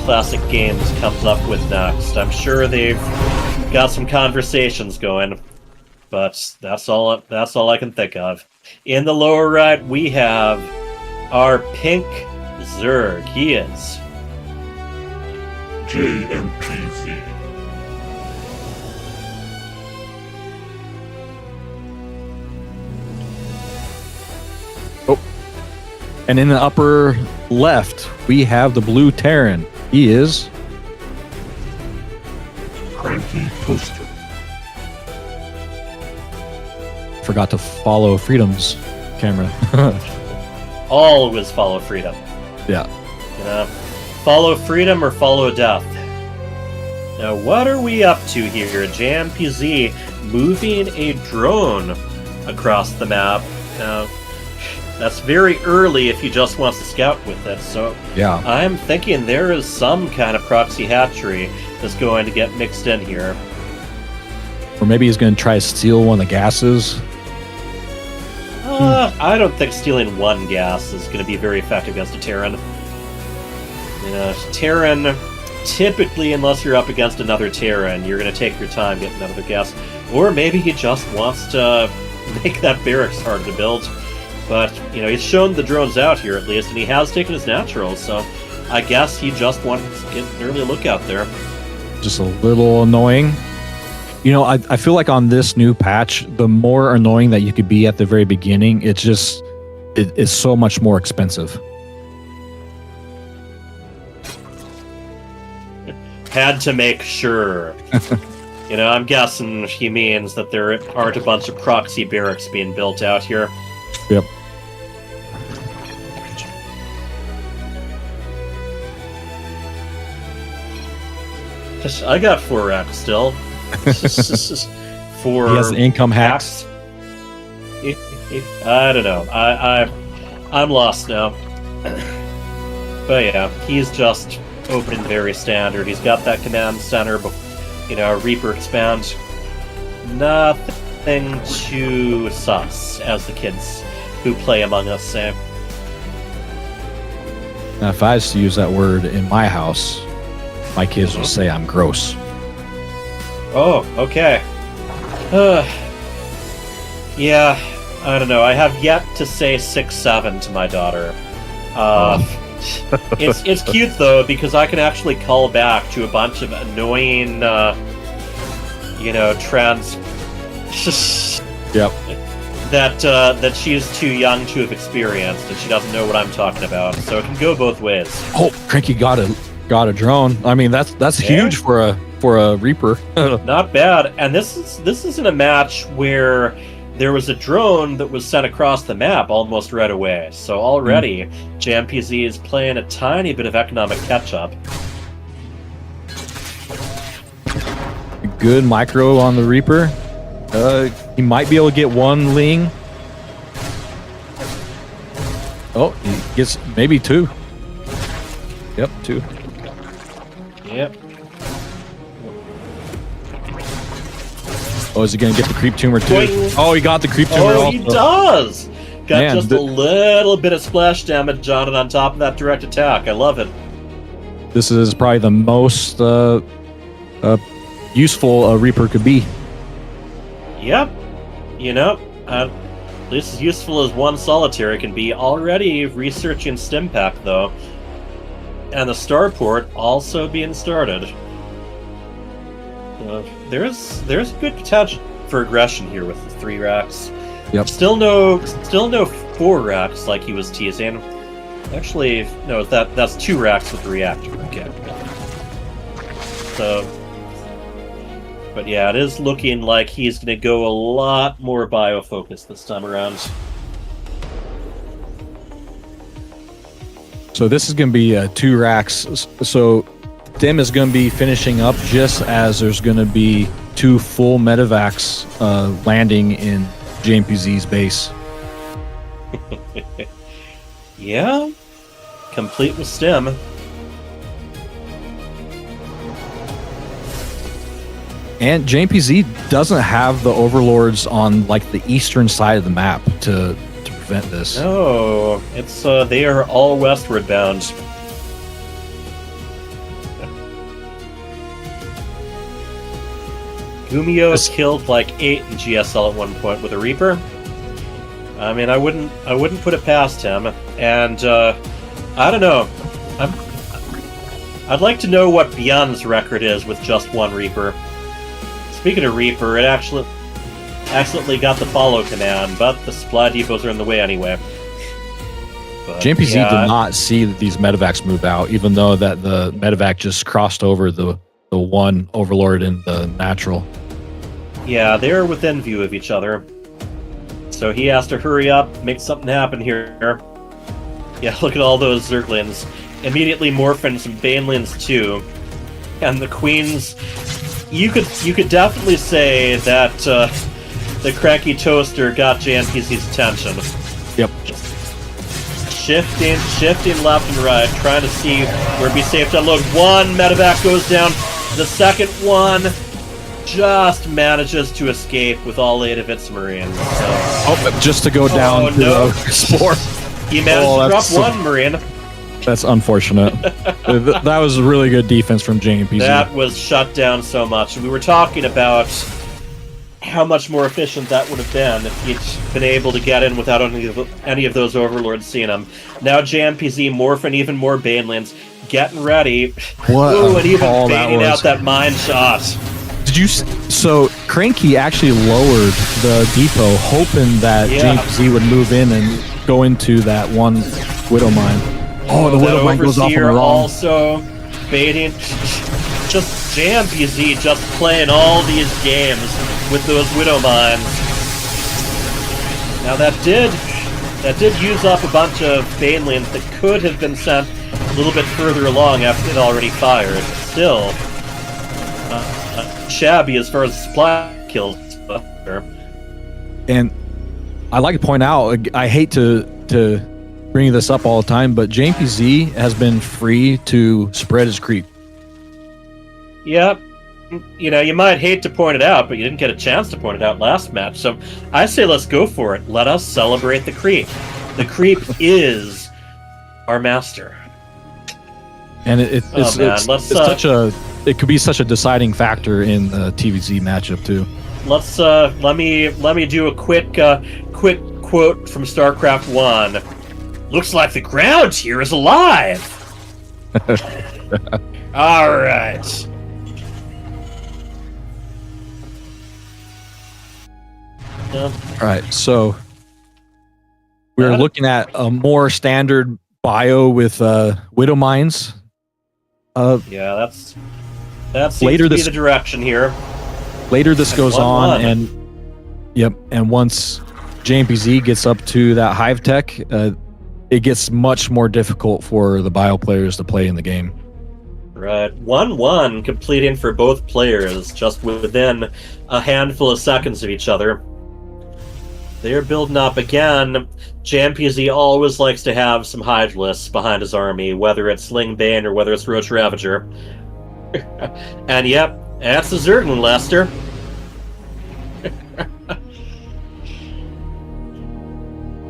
Classic Games comes up with next. I'm sure they've got some conversations going, but that's all I can think of. In the lower right, we have our pink Zerg. He is JMPZ. And in the upper left, we have the blue Terran. He is CrankyToaster. Forgot to follow Freedom's camera. always follow freedom. Yeah. You know, follow freedom or follow death. Now, what are we up to here? JMPZ moving a drone across the map. Now, that's very early if he just wants to scout with it, so yeah. I'm thinking there is some kind of proxy hatchery that's going to get mixed in here. Or maybe he's going to try to steal one of the gases. I don't think stealing one gas is going to be very effective against a Terran. You know, Terran, typically, unless you're up against another Terran, you're going to take your time getting another gas. Or maybe he just wants to make that barracks harder to build. But, you know, he's shown the drones out here at least, and he has taken his naturals, so I guess he just wanted to get an early look out there. Just a little annoying. You know, I feel like on this new patch, the more annoying that you could be at the very beginning, it's just, it's so much more expensive. Had to make sure. You know, I'm guessing he means that there aren't a bunch of proxy barracks being built out here. Yep. I got 4 racks still. For he has income hacks. I don't know. I'm lost now. But yeah, he's just opening very standard. He's got that command center, you know, Reaper expand. Nothing too sus, as the kids who play Among Us say. Now, if I was to use that word in my house, my kids would say I'm gross. Oh, okay. Yeah, I don't know. I have yet to say 6'7" to my daughter. It's cute though, because I can actually call back to a bunch of annoying, you know, trans. Yep. that she's too young to have experienced, and she doesn't know what I'm talking about. So it can go both ways. Oh, Cranky got a drone. I mean, that's huge for a Reaper. Not bad. And this isn't a match where there was a drone that was sent across the map almost right away. So already, JMPZ is playing a tiny bit of economic catch-up. Good micro on the Reaper. He might be able to get one Ling. Oh, he gets maybe two. Yep, two. Yep. Oh, is he going to get the creep tumor too? Boing. Oh, he got the creep tumor Oh, also. he does! Got Man, just a little bit of splash damage on it on top of that direct attack. I love it. This is probably the most useful a Reaper could be. Yep. You know, at least as useful as one solitary can be. Already researching Stimpack, though. And the starport also being started. There's good potential for aggression here with the 3 racks. Yep. Still no 4 racks like he was teasing. Actually, no, that's 2 racks with the reactor. Okay. So, but yeah, it is looking like he's going to go a lot more bio-focused this time around. So this is going to be 2 racks. So Dim is going to be finishing up just as there's going to be 2 full medevacs landing in JMPZ's base. Yeah, complete with stem. And JMPZ doesn't have the overlords on like the eastern side of the map to prevent this. No, it's they are all westward bound. Gumio killed like 8 in GSL at one point with a Reaper. I mean, I wouldn't put it past him. And I don't know. I'd like to know what Beyond's record is with just 1 Reaper. Speaking of Reaper, it accidentally got the follow command, but the supply depots are in the way anyway. But, JMPZ yeah, did not see that these medevacs move out, even though that the medevac just crossed over the one overlord in the natural. Yeah, they're within view of each other. So he has to hurry up, make something happen here. Yeah, look at all those Zerglings. Immediately morphing some Banelings too. And the Queens... You could definitely say that the CrankyToaster got JMPZ's attention. Yep. Shifting left and right, trying to see where it'd be safe to unload. 1 medevac goes down. The second one just manages to escape with all 8 of its Marines. So. Oh, just to go down to no. the spore. He managed to drop 1 Marine. That's unfortunate. That was really good defense from JMPZ. That was shut down so much. We were talking about how much more efficient that would have been if he'd been able to get in without any of those overlords seeing him. Now JMPZ morphing even more Banelings, getting ready. What and even call baiting that out was. that mine shot. Did you? So Cranky actually lowered the depot, hoping that JMPZ would move in and go into that one Widow mine. Oh, the Widow mine goes off on the wrong. Also baiting. Just JMPZ just playing all these games with those Widow mines. Now that did use up a bunch of Banelings that could have been sent a little bit further along after it already fired. Still, shabby as far as supply kills. And I'd like to point out, I hate to bring this up all the time, but JMPZ has been free to spread his creep. Yep. You know, you might hate to point it out, but you didn't get a chance to point it out last match, so I say let's go for it. Let us celebrate the creep. The creep is our master. And it's such a, it could be such a deciding factor in the TVZ matchup too. Let's let me do a quick quote from StarCraft 1. Looks like the ground here is alive. All right. Yeah. All right, so we're looking at a more standard bio with Widow Mines. Yeah, that seems later to be this- the direction here. Later this And goes 1-1. on, and once JMPZ gets up to that hive tech, it gets much more difficult for the bio players to play in the game. Right. 1-1 completing for both players just within a handful of seconds of each other. They're building up again. JMPZ always likes to have some Hydralisks behind his army, whether it's Sling Bane or whether it's Roach Ravager. And yep, that's the Zerglin, Lester.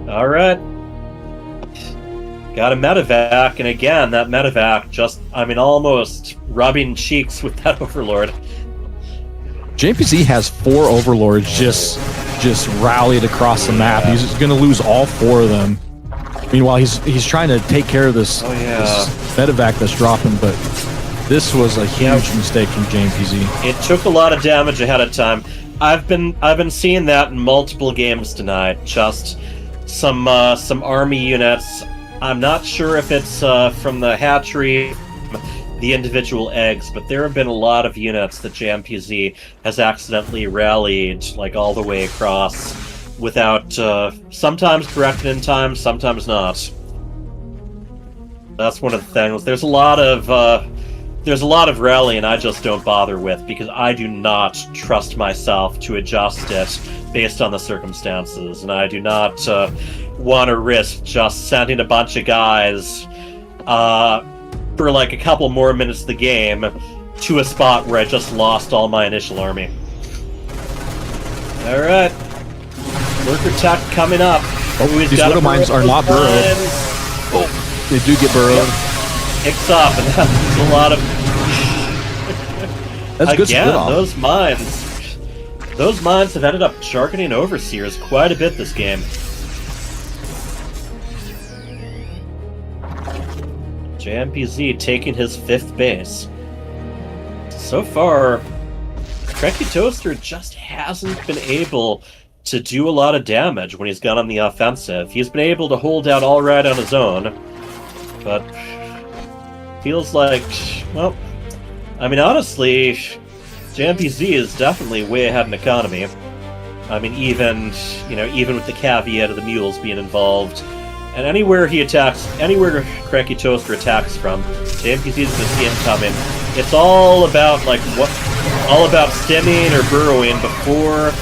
Alright. Got a medevac, and again, that medevac just, almost rubbing cheeks with that Overlord. JMPZ has 4 Overlords just rallied across the map. He's going to lose all 4 of them. Meanwhile, he's trying to take care of this, this medevac that's dropping, but this was a huge mistake from JMPZ. It took a lot of damage ahead of time. I've been seeing that in multiple games tonight. Just some army units. I'm not sure if it's from the hatchery, the individual eggs, but there have been a lot of units that JMPZ has accidentally rallied like all the way across without sometimes corrected in time, sometimes not. That's one of the things. There's a lot of rallying I just don't bother with because I do not trust myself to adjust it based on the circumstances, and I do not want to risk just sending a bunch of guys for like a couple more minutes of the game to a spot where I just lost all my initial army. Alright. Lurker tech coming up. Oh, these Widow Mines are not burrowed. Oh, they do get burrowed. Picks up, and that's a lot of... That's good split off. Those mines have ended up sharkening Overseers quite a bit this game. JMPZ taking his 5th base. So far, CrankyToaster just hasn't been able to do a lot of damage when he's gone on the offensive. He's been able to hold out all right on his own, but feels like, well, honestly, JMPZ is definitely way ahead in economy. Even with the caveat of the mules being involved. And anywhere CrankyToaster attacks from, JMPZ is going to see him coming. It's all about stimming or burrowing before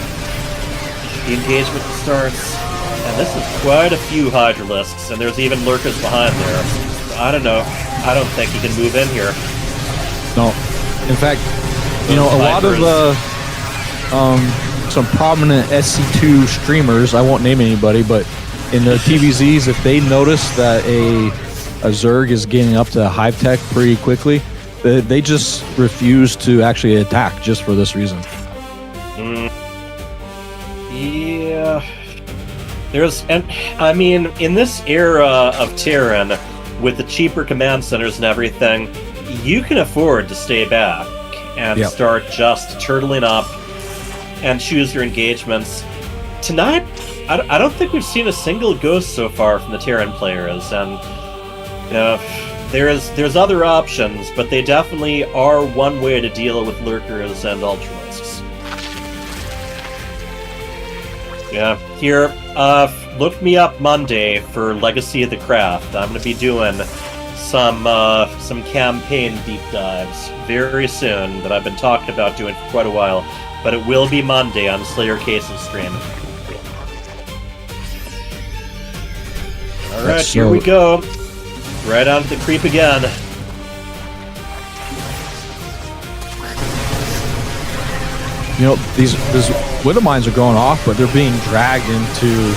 the engagement starts. And this is quite a few Hydralisks, and there's even Lurkers behind there. I don't know. I don't think he can move in here. No. In fact, a lot of some prominent SC2 streamers, I won't name anybody, but in their TVZs, if they notice that a Zerg is getting up to hive tech pretty quickly, they just refuse to actually attack just for this reason. Yeah. In this era of Terran, with the cheaper command centers and everything, you can afford to stay back and start just turtling up and choose your engagements. Tonight, I don't think we've seen a single ghost so far from the Terran players, and there's other options, but they definitely are one way to deal with Lurkers and Ultralisks. Yeah, here, look me up Monday for Legacy of the Craft. I'm going to be doing some campaign deep dives very soon that I've been talking about doing for quite a while, but it will be Monday on Slayer Case's stream. Alright, here we go. Right onto the creep again. These Widow Mines are going off, but they're being dragged into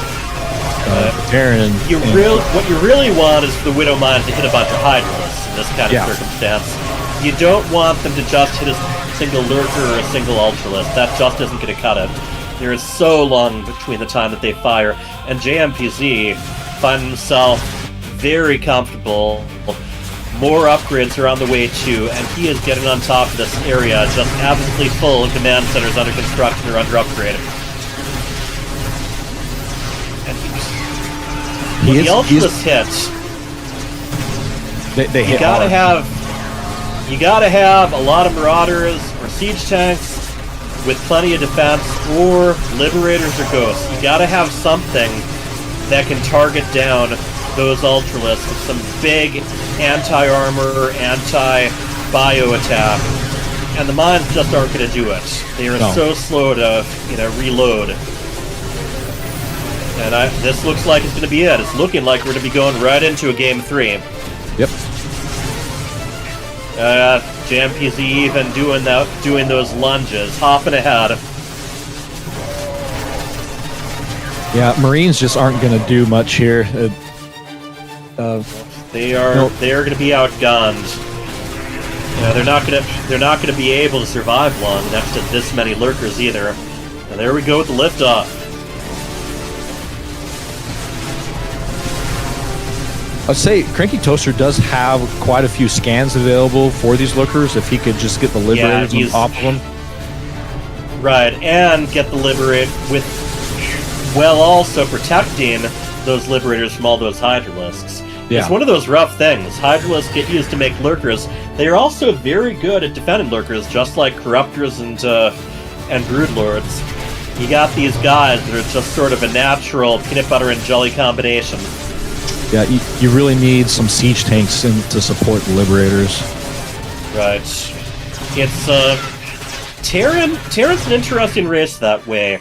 Terran. What you really want is for the Widow Mines to hit a bunch of Hydralisks in this kind of circumstance. You don't want them to just hit a single Lurker or a single Ultralisk. That just isn't going to cut it. There is so long between the time that they fire, and JMPZ finds himself very comfortable. More upgrades are on the way too, and he is getting on top of this area just absolutely full of command centers under construction or under upgrade. When the Ultras hit, they hit you gotta hard. you gotta have a lot of Marauders or Siege Tanks with plenty of defense, or Liberators or Ghosts. You gotta have something that can target down those Ultralisks with some big anti-armor, anti-bio attack. And the mines just aren't gonna do it. They are so slow to, reload. And this looks like it's gonna be it. It's looking like we're gonna be going right into a Game 3. Yep. JMPZ even doing those lunges, hopping ahead. Yeah, Marines just aren't going to do much here. They are going to be outgunned. They're not going to be able to survive long next to this many lurkers either. And there we go with the liftoff. I'd say CrankyToaster does have quite a few scans available for these lurkers if he could just get the Liberators on top of them. Right, and get the Liberate with, also protecting those Liberators from all those Hydralisks. Yeah. It's one of those rough things. Hydralisks get used to make lurkers. They are also very good at defending lurkers, just like Corruptors and Broodlords. You got these guys that are just sort of a natural peanut butter and jelly combination. Yeah, you really need some siege tanks to support the Liberators. Right. It's Terran's an interesting race that way.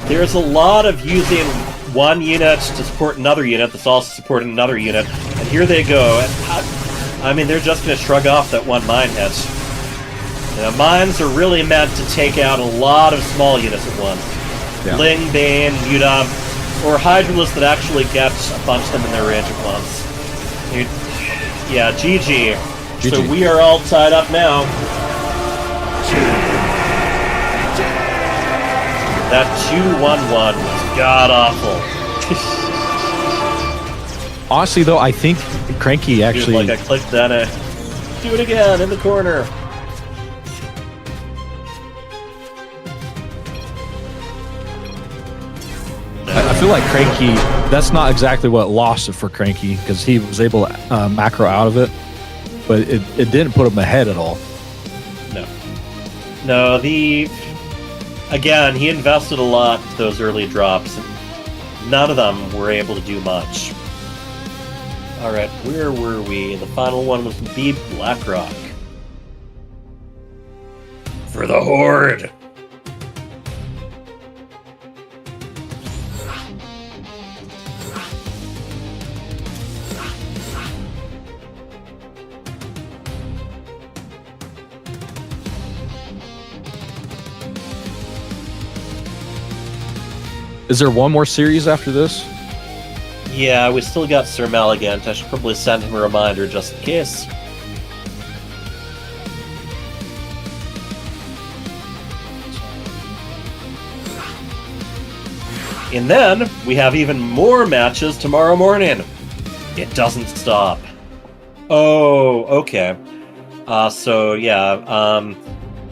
There's a lot of using one unit to support another unit that's also supporting another unit, and here they go. I mean, they're just going to shrug off that one mine hit. Mines are really meant to take out a lot of small units at once. Yeah. Ling, Bane, Udam, or Hydralisks that actually get a bunch of them in their range at once. Yeah, GG. So we are all tied up now. That 2-1-1 was god-awful. Honestly, though, I think Cranky actually... Dude, like I clicked that, do it again, in the corner. I feel like Cranky, that's not exactly what lost it for Cranky, because he was able to macro out of it, but it didn't put him ahead at all. No, again, he invested a lot into those early drops, and none of them were able to do much. Alright, where were we? The final one was B Blackrock. For the Horde! Is there one more series after this? Yeah, we still got Sir Maligant. I should probably send him a reminder just in case. And then, we have even more matches tomorrow morning. It doesn't stop. Oh, okay. So, yeah,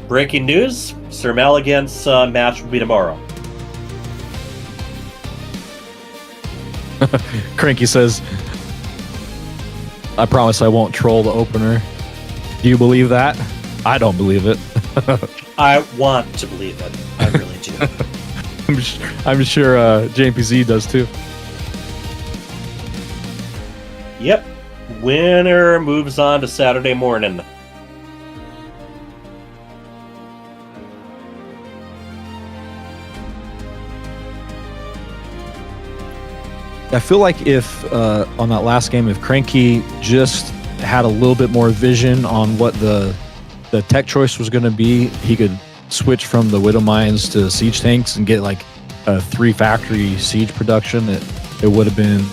breaking news, Sir Maligant's match will be tomorrow. Cranky says, I promise I won't troll the opener. Do you believe that? I don't believe it. I want to believe it. I really do. I'm sure JMPZ does too. Yep. Winner moves on to Saturday morning. I feel like if on that last game, if Cranky just had a little bit more vision on what the tech choice was going to be, he could switch from the Widow Mines to siege tanks and get like a 3-factory siege production. It would have been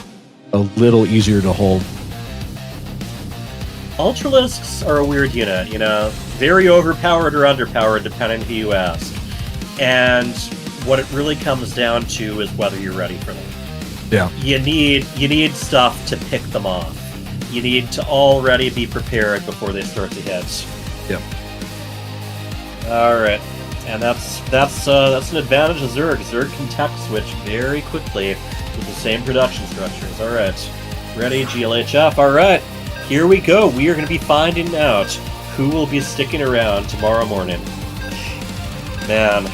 a little easier to hold. Ultralisks are a weird unit, very overpowered or underpowered depending who you ask. And what it really comes down to is whether you're ready for them. Yeah. You need stuff to pick them off. You need to already be prepared before they start to hit. Yep. All right, and that's an advantage of Zerg. Zerg can tech switch very quickly with the same production structures. Alright. Ready, GLHF? Alright. Here we go. We are going to be finding out who will be sticking around tomorrow morning. Man.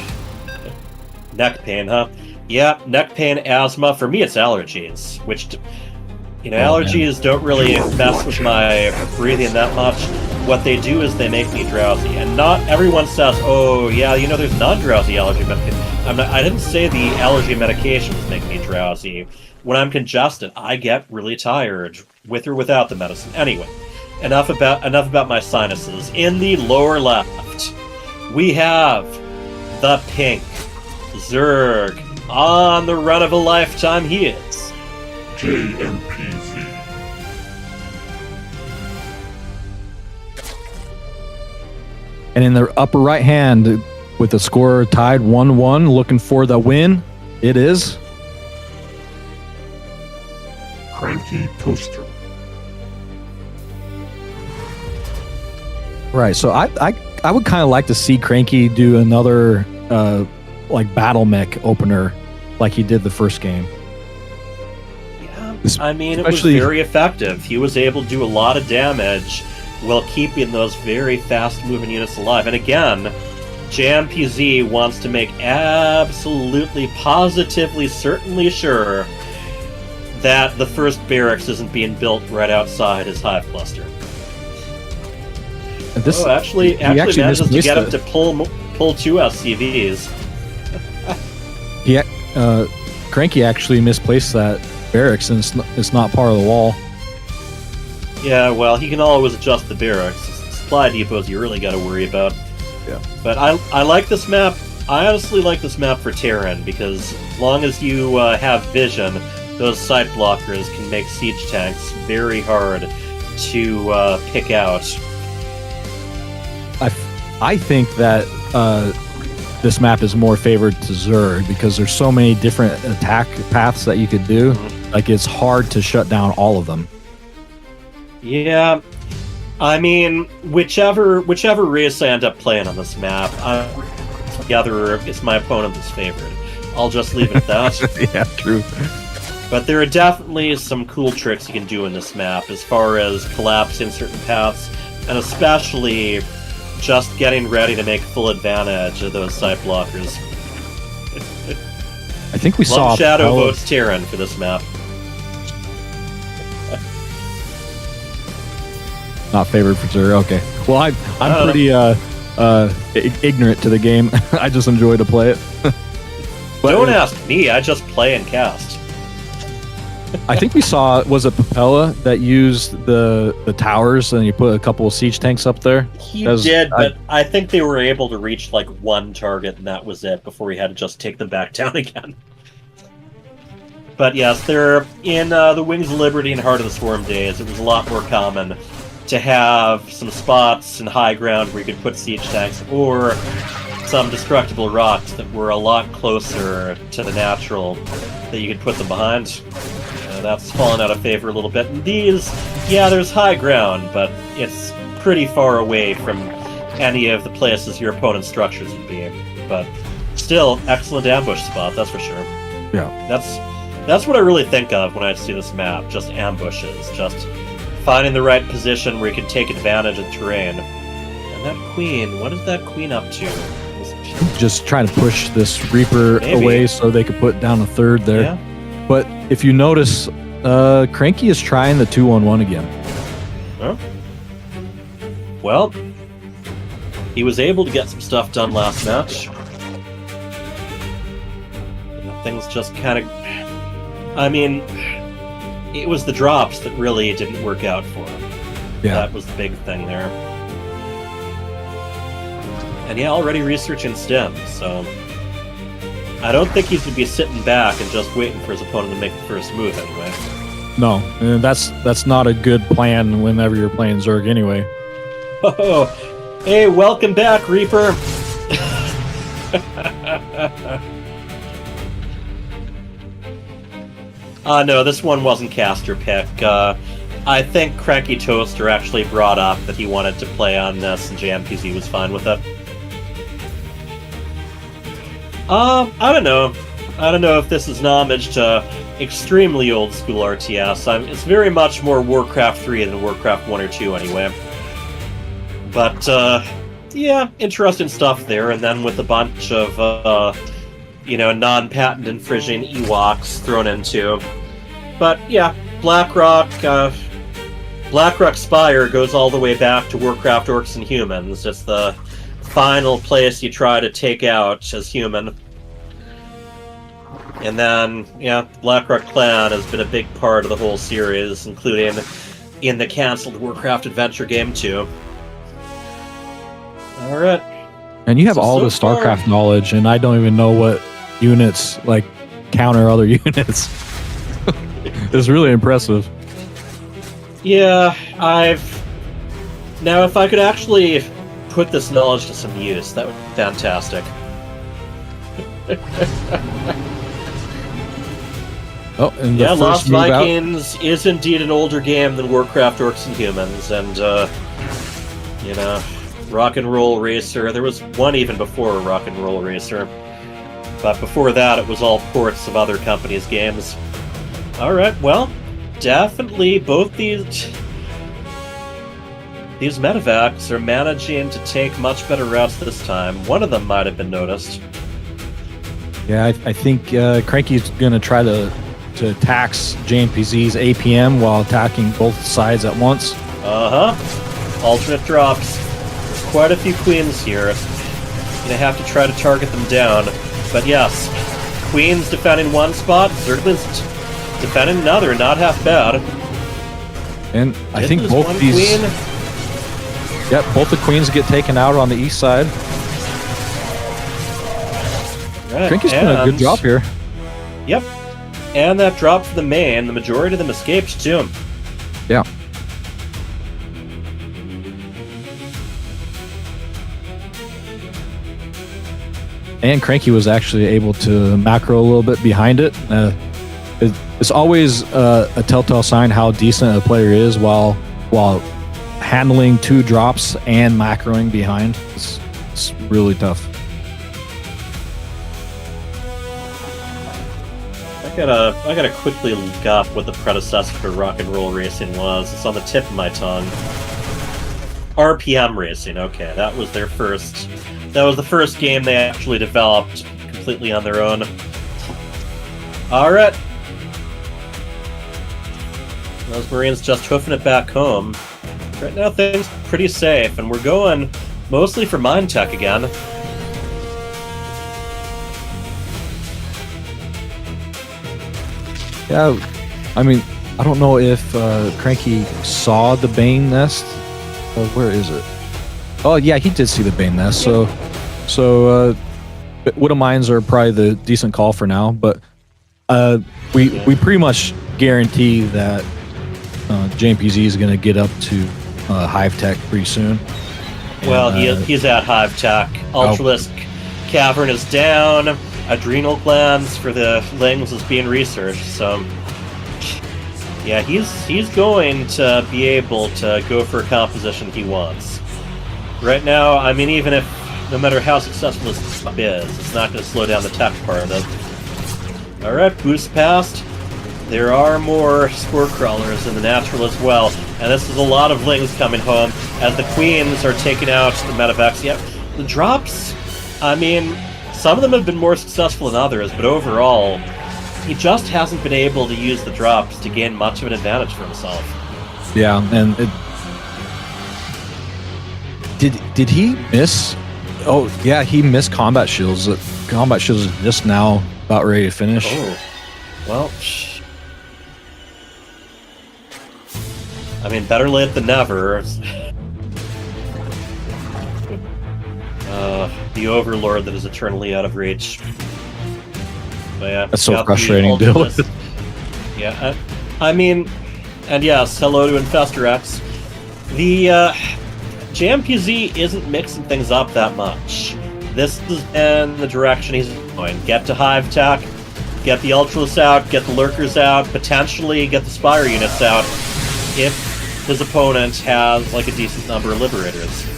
Neck pain, huh? Yeah, neck pain, asthma. For me, it's allergies, which, allergies don't really mess with my breathing that much. What they do is they make me drowsy, and not everyone says, "Oh, yeah, there's non-drowsy allergy medication." I didn't say the allergy medications make me drowsy. When I'm congested, I get really tired, with or without the medicine. Anyway, enough about my sinuses. In the lower left, we have the pink Zerg. On the run of a lifetime, he is JMPZ. And in the upper right hand, with the score tied 1-1, looking for the win, it is CrankyToaster. Right. So I would kind of like to see Cranky do another battle mech opener like he did the first game. Yeah, it was very effective. He was able to do a lot of damage while keeping those very fast-moving units alive. And again, JMPZ wants to make absolutely, positively, certainly sure that the first barracks isn't being built right outside his hive cluster. Actually manages to get up to pull 2 SCVs. Yeah, Cranky actually misplaced that barracks, and it's not part of the wall. Yeah, well, he can always adjust the barracks. Supply depots you really got to worry about. Yeah. But I like this map. I honestly like this map for Terran, because as long as you have vision, those sight blockers can make siege tanks very hard to pick out. I think that this map is more favored to Zerg because there's so many different attack paths that you could do. Like, it's hard to shut down all of them. Yeah, whichever race I end up playing on this map, together it's my opponent that's favored. I'll just leave it at that. Yeah, true. But there are definitely some cool tricks you can do in this map as far as collapsing certain paths, and especially just getting ready to make full advantage of those sight blockers. I think we saw Shadow votes Terran for this map. Not favored for Zerg. Okay. Well, I'm pretty ignorant to the game. I just enjoy to play it. Don't ask me. I just play and cast. I think we saw, was it Papella that used the towers and you put a couple of siege tanks up there? He did, but I think they were able to reach like one target and that was it before he had to just take them back down again. But yes, they're in the Wings of Liberty and Heart of the Swarm days. It was a lot more common to have some spots in high ground where you could put siege tanks, or some destructible rocks that were a lot closer to the natural that you could put them behind. That's fallen out of favor a little bit. And these, yeah, there's high ground, but it's pretty far away from any of the places your opponent's structures would be. But still, excellent ambush spot, that's for sure. Yeah. That's what I really think of when I see this map, just ambushes, just finding the right position where you can take advantage of terrain. And that queen, what is that queen up to? Just trying to push this Reaper away so they could put down a third there. Yeah. But if you notice, Cranky is trying the 2-1-1 again. Huh? Well, he was able to get some stuff done last match. Things just kind of... it was the drops that really didn't work out for him. Yeah. That was the big thing there. And yeah, already researching STEM, so... I don't think he's going to be sitting back and just waiting for his opponent to make the first move anyway. No, and that's not a good plan whenever you're playing Zerg anyway. Oh, hey, welcome back, Reaper! No, this one wasn't caster pick. I think CrankyToaster actually brought up that he wanted to play on this, and JMPZ was fine with it. I don't know. I don't know if this is an homage to extremely old school RTS. It's very much more Warcraft 3 than Warcraft 1 or 2 anyway. But, yeah, interesting stuff there, and then with a bunch of, non-patent infringing Ewoks thrown into. But, yeah, Blackrock Spire goes all the way back to Warcraft Orcs and Humans. It's the final place you try to take out as human. And then, yeah, Blackrock Clan has been a big part of the whole series, including in the cancelled Warcraft Adventure game too. Alright. And you have all the StarCraft knowledge, and I don't even know what units, like, counter other units. It's really impressive. Yeah, Now, if I could actually put this knowledge to some use, that would be fantastic. And yeah, Lost Vikings is indeed an older game than Warcraft Orcs and Humans, and, Rock and Roll Racer. There was one even before Rock and Roll Racer, but before that it was all ports of other companies' games. Alright, well, definitely both these medevacs are managing to take much better routes this time. One of them might have been noticed. Yeah, I think Cranky's going to try to tax JMPZ's APM while attacking both sides at once. Alternate drops. There's quite a few queens here. You're gonna have to try to target them down. But yes, queens defending one spot, Zerglings defending another, not half bad. And I think both these... Queen. Yep, both the queens get taken out on the east side. Right, Cranky's doing a good job here. Yep. And that drop for the main, the majority of them escaped too. Yeah. And Cranky was actually able to macro a little bit behind it. It's always a telltale sign how decent a player is while handling 2 drops and macroing behind. It's really tough. I gotta quickly look up what the predecessor for Rock and Roll Racing was. It's on the tip of my tongue. RPM Racing, okay, that was their first. That was the first game they actually developed completely on their own. Alright. Those Marines just hoofing it back home. Right now things are pretty safe, and we're going mostly for mine tech again. Yeah, I mean, I don't know if Cranky saw the Bane nest. Where is it? Oh yeah, he did see the Bane nest. So Widow Mines are probably the decent call for now. But we pretty much guarantee that JMPZ is going to get up to Hive Tech pretty soon. Well, he's at Hive Tech. Ultralisk Cavern is down. Adrenal glands for the Lings is being researched, so yeah, he's going to be able to go for a composition he wants. Right now, I mean, even if, no matter how successful this stuff is, it's not going to slow down the tech part of it. Alright, boost passed. There are more spore crawlers in the natural as well, and this is a lot of Lings coming home as the queens are taking out the medevacs. Yep, the drops, I mean, some of them have been more successful than others, but overall, he just hasn't been able to use the drops to gain much of an advantage for himself. Yeah, and did he miss? Oh, yeah, he missed combat shields. Combat shields is just now about ready to finish. Oh, well, I mean, better late than never. The Overlord that is eternally out of reach. But yeah, that's so frustrating to deal with. Yeah, I mean, and yes, hello to Infestor X. The JMPZ isn't mixing things up that much. This is in the direction he's going. Get to Hive Tech, get the Ultralists out, get the Lurkers out, potentially get the Spire units out if his opponent has like a decent number of Liberators.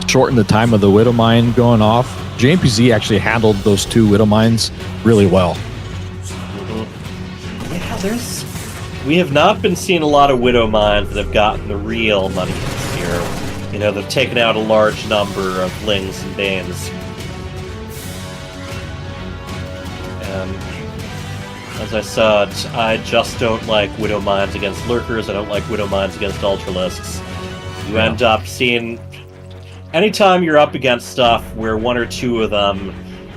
shorten the time of the Widow Mine going off. JMPZ actually handled those 2 Widow Mines really well. Yeah, we have not been seeing a lot of Widow Mines that have gotten the real money this year. You know, they've taken out a large number of Lings and Banes. And as I said, I just don't like Widow Mines against Lurkers. I don't like Widow Mines against Ultralisks. You end up seeing... Anytime you're up against stuff where 1 or 2 of them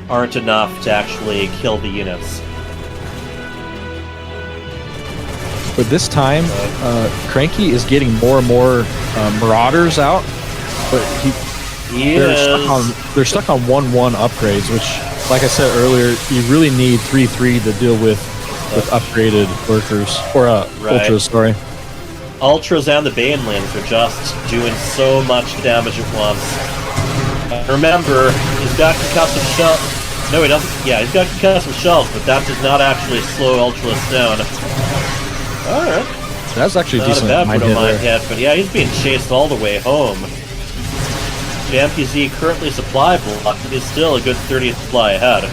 aren't enough to actually kill the units. But this time, Cranky is getting more and more Marauders out, but they're stuck on 1-1 upgrades, which, like I said earlier, you really need 3-3 to deal with upgraded Lurkers, or Ultras, sorry. Ultras and the Banelings are just doing so much damage at once. Remember, he's got concussive shells. No, he doesn't. Yeah, he's got concussive shells, but that does not actually slow Ultralisk down. Alright. That's actually not decent. Not a bad Widow hit, but yeah, he's being chased all the way home. JMPZ currently supply blocked, but he's still a good 30th supply ahead.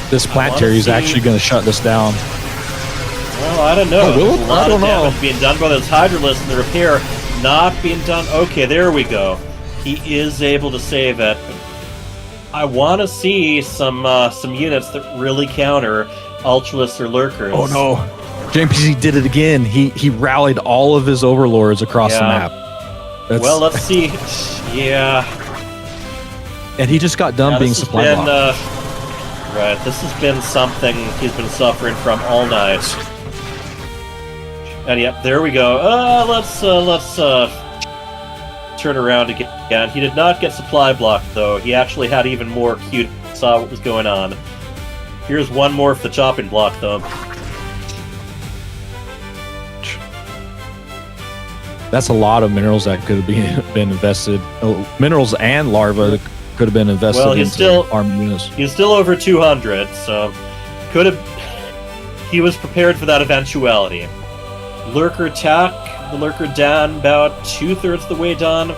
This planetary is actually going to shut this down. Well, I don't know. Will There's a lot of damage being done by those Hydralisks, and the repair not being done. Okay, there we go. He is able to save it. I want to see some units that really counter Ultralisks or Lurkers. Oh no. JMPZ did it again. He rallied all of his overlords across the map. Well, let's see. Yeah. And he just got done being supply blocked. Right, this has been something he's been suffering from all night. And yep, there we go. Let's turn around again. He did not get supply blocked, though. He actually had even more cute. Saw what was going on. Here's one more for the chopping block, though. That's a lot of minerals that could have been invested. Minerals and larvae that could have been invested into armed units. He's still over 200, so could have. He was prepared for that eventuality. Lurker attack, the Lurker down about 2/3 the way done.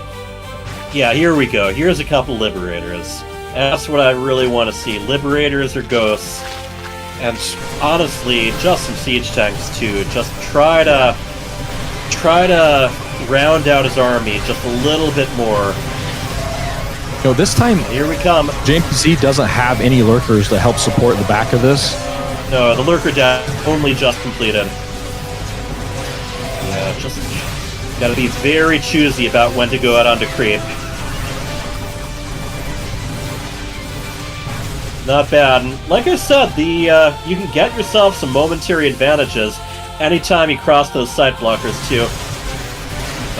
Yeah, here we go. Here's a couple Liberators. That's what I really want to see. Liberators or Ghosts. And honestly, just some Siege Tanks too. Just try to round out his army just a little bit more. No, this time, here we come. JMPZ doesn't have any Lurkers to help support the back of this. No, the Lurker death only just completed. Yeah, just gotta be very choosy about when to go out onto creep. Not bad. And like I said, you can get yourself some momentary advantages anytime you cross those site blockers too.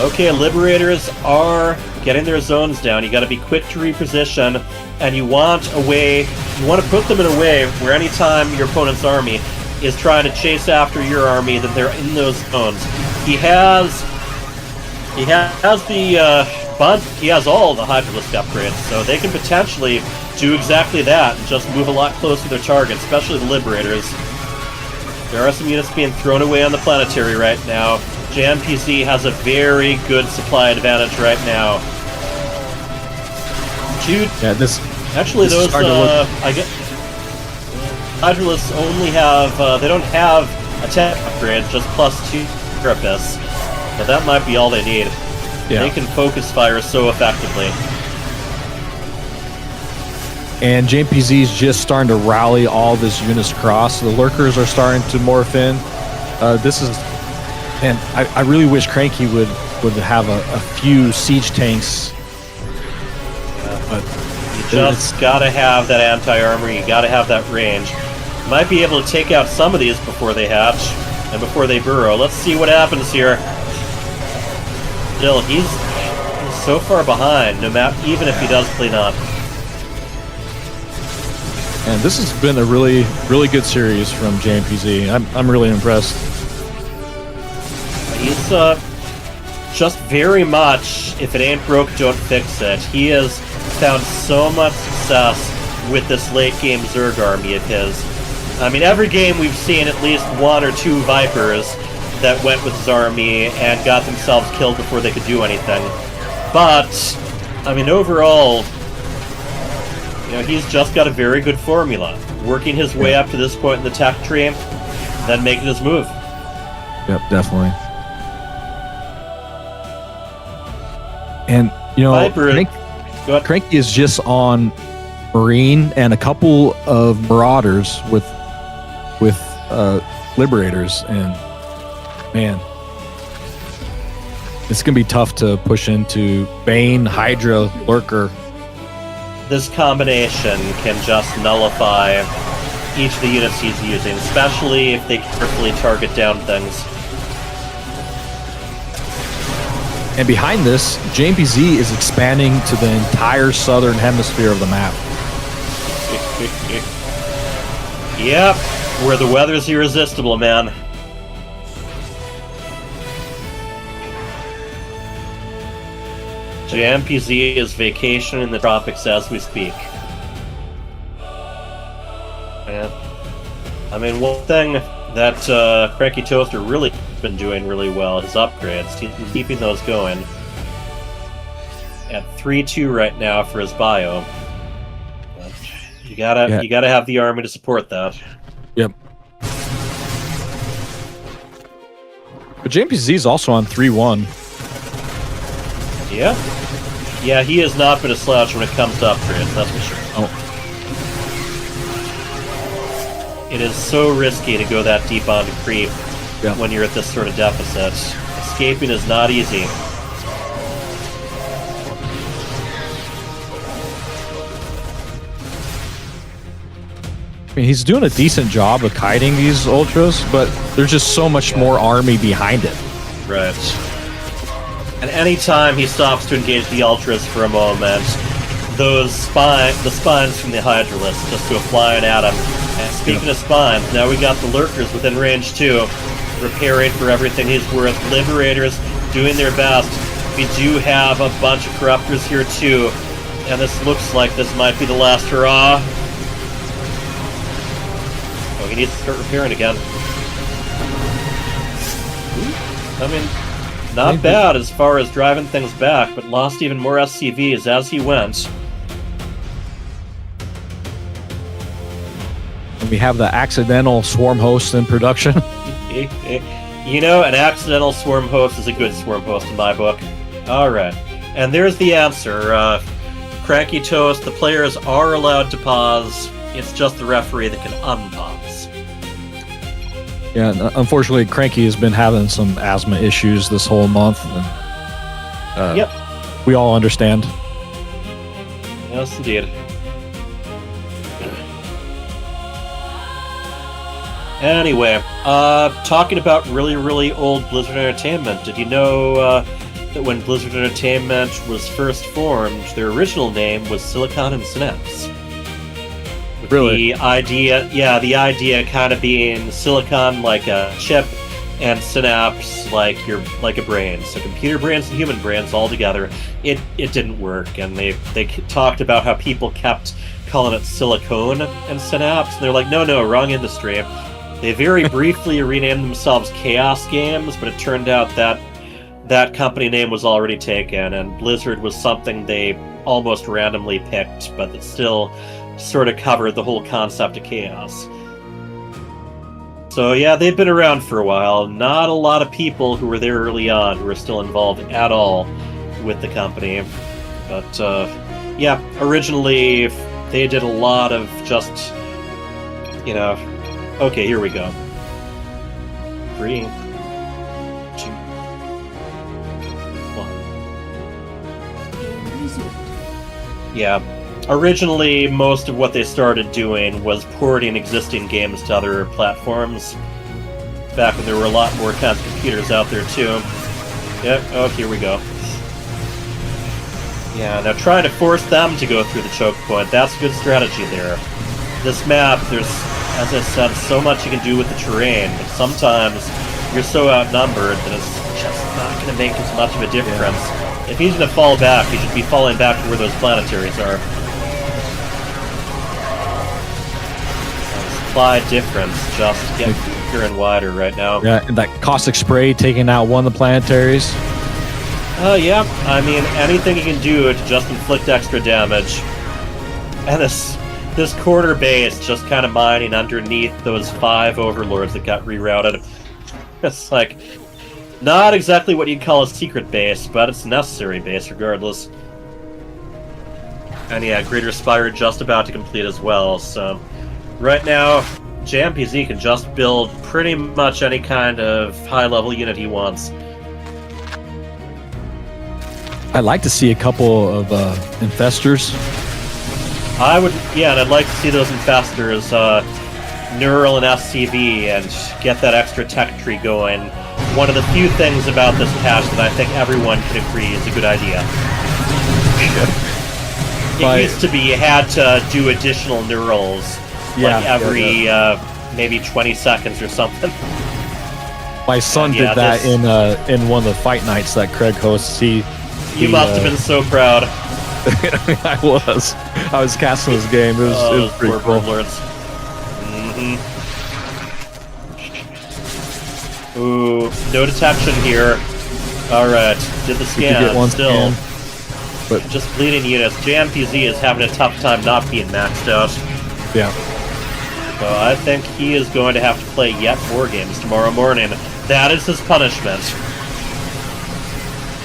Okay, Liberators are getting their zones down. You gotta be quick to reposition, and you want to put them in a way where anytime your opponent's army is trying to chase after your army, that they're in those zones. He has all the Hydralisk upgrades, so they can potentially do exactly that and just move a lot closer to their target, especially the Liberators. There are some units being thrown away on the planetary right now. JMPZ has a very good supply advantage right now. Actually, those I get Hydralisks only have they don't have attack upgrades, just +2 Carapace. But that might be all they need. Yeah. They can focus fire so effectively. And JMPZ is just starting to rally all this units across. The Lurkers are starting to morph in. And I really wish Cranky would have a few siege tanks. But you just gotta have that anti-armor, you gotta have that range. You might be able to take out some of these before they hatch and before they burrow. Let's see what happens here. Still, he's so far behind, even if he does clean up. And this has been a really, really good series from JMPZ. I'm really impressed. He's just very much, if it ain't broke, don't fix it. He has found so much success with this late game Zerg army of his. I mean, every game we've seen at least 1 or 2 Vipers that went with his army and got themselves killed before they could do anything. But, I mean, overall, you know, he's just got a very good formula. Working his way up to this point in the tech tree, then making his move. Yep, definitely. And, you know, Viper, Cranky is just on Marine and a couple of Marauders with Liberators, and man, it's gonna be tough to push into Bane, Hydra, Lurker. This combination can just nullify each of the units he's using, especially if they carefully target down things. And behind this, JMPZ is expanding to the entire southern hemisphere of the map. Yep, where the weather's irresistible, man. JMPZ is vacationing in the tropics as we speak. Yeah. I mean, one thing that CrankyToaster really been doing really well, his upgrades, he's been keeping those going. At 3-2 right now for his bio. But you gotta have the army to support that. Yep. But JMPZ is also on 3-1. Yeah. Yeah, he has not been a slouch when it comes to upgrades, that's for sure. Oh. It is so risky to go that deep onto creep when you're at this sort of deficit. Escaping is not easy. I mean, he's doing a decent job of kiting these ultras, but there's just so much more army behind it. Right. And anytime he stops to engage the ultras for a moment, the spines from the Hydralisk just go flying at him. And speaking of spines, now we got the Lurkers within range too, preparing for everything he's worth. Liberators doing their best. We do have a bunch of Corruptors here too, and this looks like this might be the last hurrah. Oh, he needs to start repairing again. I mean, not bad as far as driving things back, but lost even more SCVs as he went. And we have the accidental swarm host in production. You know, an accidental swarm host is a good swarm host in my book. Alright. And there's the answer. CrankyToast, the players are allowed to pause. It's just the referee that can unpause. Yeah, unfortunately, Cranky has been having some asthma issues this whole month. And, yep. We all understand. Yes, indeed. Anyway, talking about really, really old Blizzard Entertainment, did you know that when Blizzard Entertainment was first formed, their original name was Silicon and Synapse? Really? The idea kind of being Silicon like a chip, and Synapse like a brain. So computer brains and human brains all together. It didn't work, and they talked about how people kept calling it Silicone and Synapse, and they're like, no, wrong industry. They very briefly renamed themselves Chaos Games, but it turned out that that company name was already taken, and Blizzard was something they almost randomly picked, but that still sort of covered the whole concept of chaos. So yeah, they've been around for a while. Not a lot of people who were there early on who are still involved at all with the company. But yeah, originally they did a lot of just, you know... Okay, here we go. 3, 2, 1. Yeah. Originally, most of what they started doing was porting existing games to other platforms. Back when there were a lot more kinds of computers out there, too. Yep, oh, here we go. Yeah, now trying to force them to go through the choke point, that's a good strategy there. This map, there's, as I said, so much you can do with the terrain, but sometimes you're so outnumbered that it's just not going to make as much of a difference. Yeah. If he's going to fall back, he should be falling back to where those planetaries are. supply difference just getting bigger and wider right now. Yeah, and that caustic spray taking out one of the planetaries. Yeah, I mean, anything you can do to just inflict extra damage. And this corner base just kind of mining underneath those 5 overlords that got rerouted. It's like, not exactly what you'd call a secret base, but it's a necessary base regardless. And yeah, Greater Spire just about to complete as well, so right now, JMPZ can just build pretty much any kind of high-level unit he wants. I'd like to see a couple of infestors. I would, yeah, and I'd like to see those infestors neural and SCV and get that extra tech tree going. One of the few things about this patch that I think everyone can agree is a good idea. It used to be you had to do additional neurals like every maybe 20 seconds or something. My son did that in one of the fight nights that Craig hosts. You must have been so proud. I was casting this game. It was pretty cool. Lords. Ooh, no detection here. Alright, did the scan. Get one still. scan. But just bleeding units. JMPZ is having a tough time not being maxed out. Yeah. So I think he is going to have to play yet more games tomorrow morning. That is his punishment.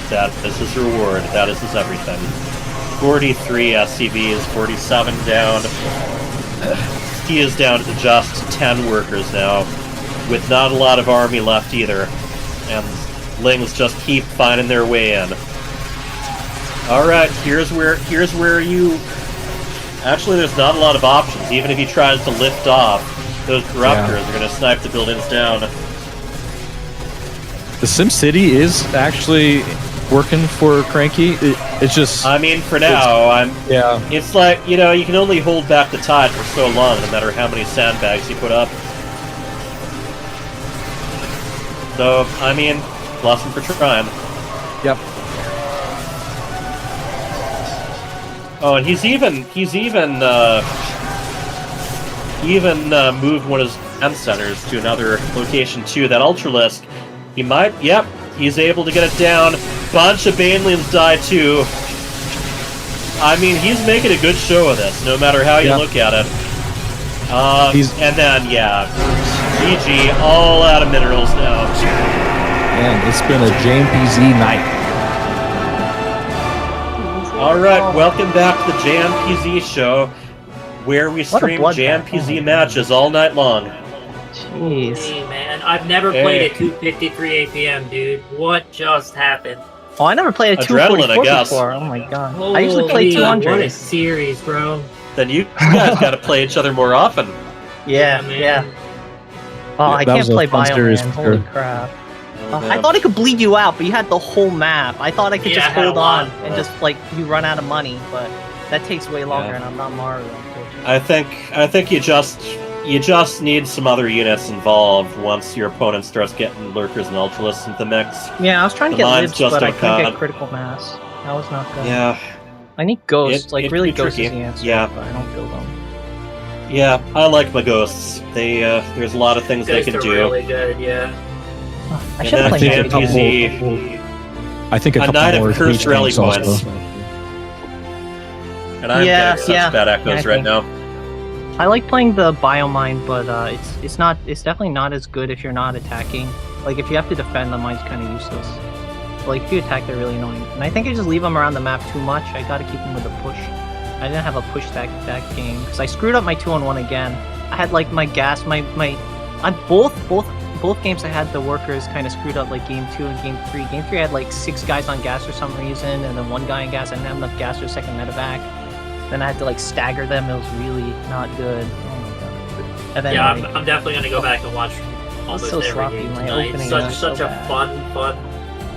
That is his reward. That is his everything. 43 SCVs, 47 down. He is down to just 10 workers now, with not a lot of army left either. And Lings just keep finding their way in. Alright, here's where you... Actually, there's not a lot of options. Even if he tries to lift off, those Corruptors are going to snipe the buildings down. The SimCity is actually working for Cranky. It's just... I mean, for now, it's like, you know, you can only hold back the tide for so long, no matter how many sandbags you put up. So, I mean, bless him for trying. Yep. Oh, and he's even moved one of his command centers to another location too. That Ultralisk, he might, he's able to get it down. Bunch of Banelings die too. I mean, he's making a good show of this, no matter how you look at it. And then, GG, all out of minerals now. Man, it's been a JMPZ night. Alright, welcome back to the JMPZ show, where we stream JMPZ matches all night long. Jeez. Hey, man, I've never played at 2:53 p.m., dude. What just happened? Oh, I never played at 2:44 before. Oh my god. I usually play 200. What a series, bro. Then you guys gotta play each other more often. Yeah. Oh, I can't play Bioman. Holy crap. I thought I could bleed you out, but you had the whole map. I thought I could just hold on and just, like, you run out of money, but that takes way longer, and I'm not Mario, unfortunately. I think you just need some other units involved once your opponent starts getting lurkers and ultralisks into the mix. Yeah, I was trying to get libs, but I couldn't get critical mass. That was not good. Yeah. I need ghosts. Really, ghosts is the answer. Yeah. But I don't build them. Yeah, I like my ghosts. They there's a lot of things they can do. Really good, yeah. I should play JMPZ. I think a couple Night more of Cursed Rally Points. And I'm getting such bad echoes right now. I like playing the Biomine, but it's definitely not as good if you're not attacking. Like, if you have to defend, the mine's kind of useless. But, like, if you attack, they're really annoying. And I think I just leave them around the map too much. I gotta keep them with a push. I didn't have a push that game, because I screwed up my 2-on-1 again. I had, like, my gas, both games I had the workers kind of screwed up, like game 2 and game 3. Game 3 I had like 6 guys on gas for some reason, and then 1 guy on gas. I didn't have enough gas for a second medevac. Then I had to like stagger them. It was really not good. Oh my god. And then, I'm definitely gonna go back and watch almost every game tonight. Such a fun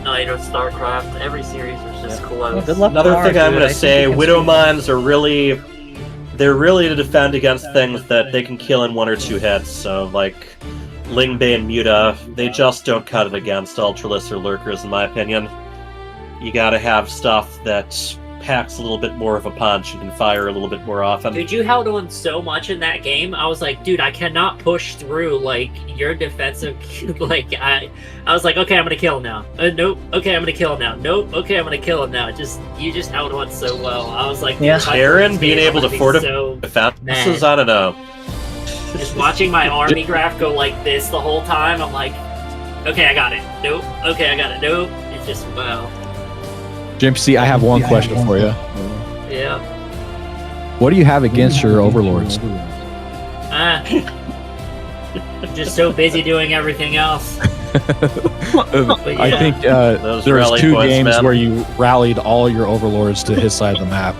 night of StarCraft. Every series was just close. Another thing I'm gonna say, Widow Mines are really to defend against things that they can kill in 1 or 2 hits. So like Lingbei and Muta, they just don't cut it against Ultralisks or Lurkers, in my opinion. You gotta have stuff that packs a little bit more of a punch and can fire a little bit more often. Dude, you held on so much in that game. I was like, dude, I cannot push through like your defensive. Like I was like, okay, I'm gonna kill him now. Nope. Okay, I'm gonna kill him now. Nope. Okay, I'm gonna kill him now. You just held on so well. I was like, yeah. Aaron being able to fortify defenses, I don't know. Just watching my army graph go like this the whole time, I'm like, okay, I got it. Nope. Okay, I got it. Nope. It's just wow. JMPZ, I have one question for you. Yeah. What do you have against your overlords? I'm just so busy doing everything else. I think there was 2 games where you rallied all your overlords to his side of the map.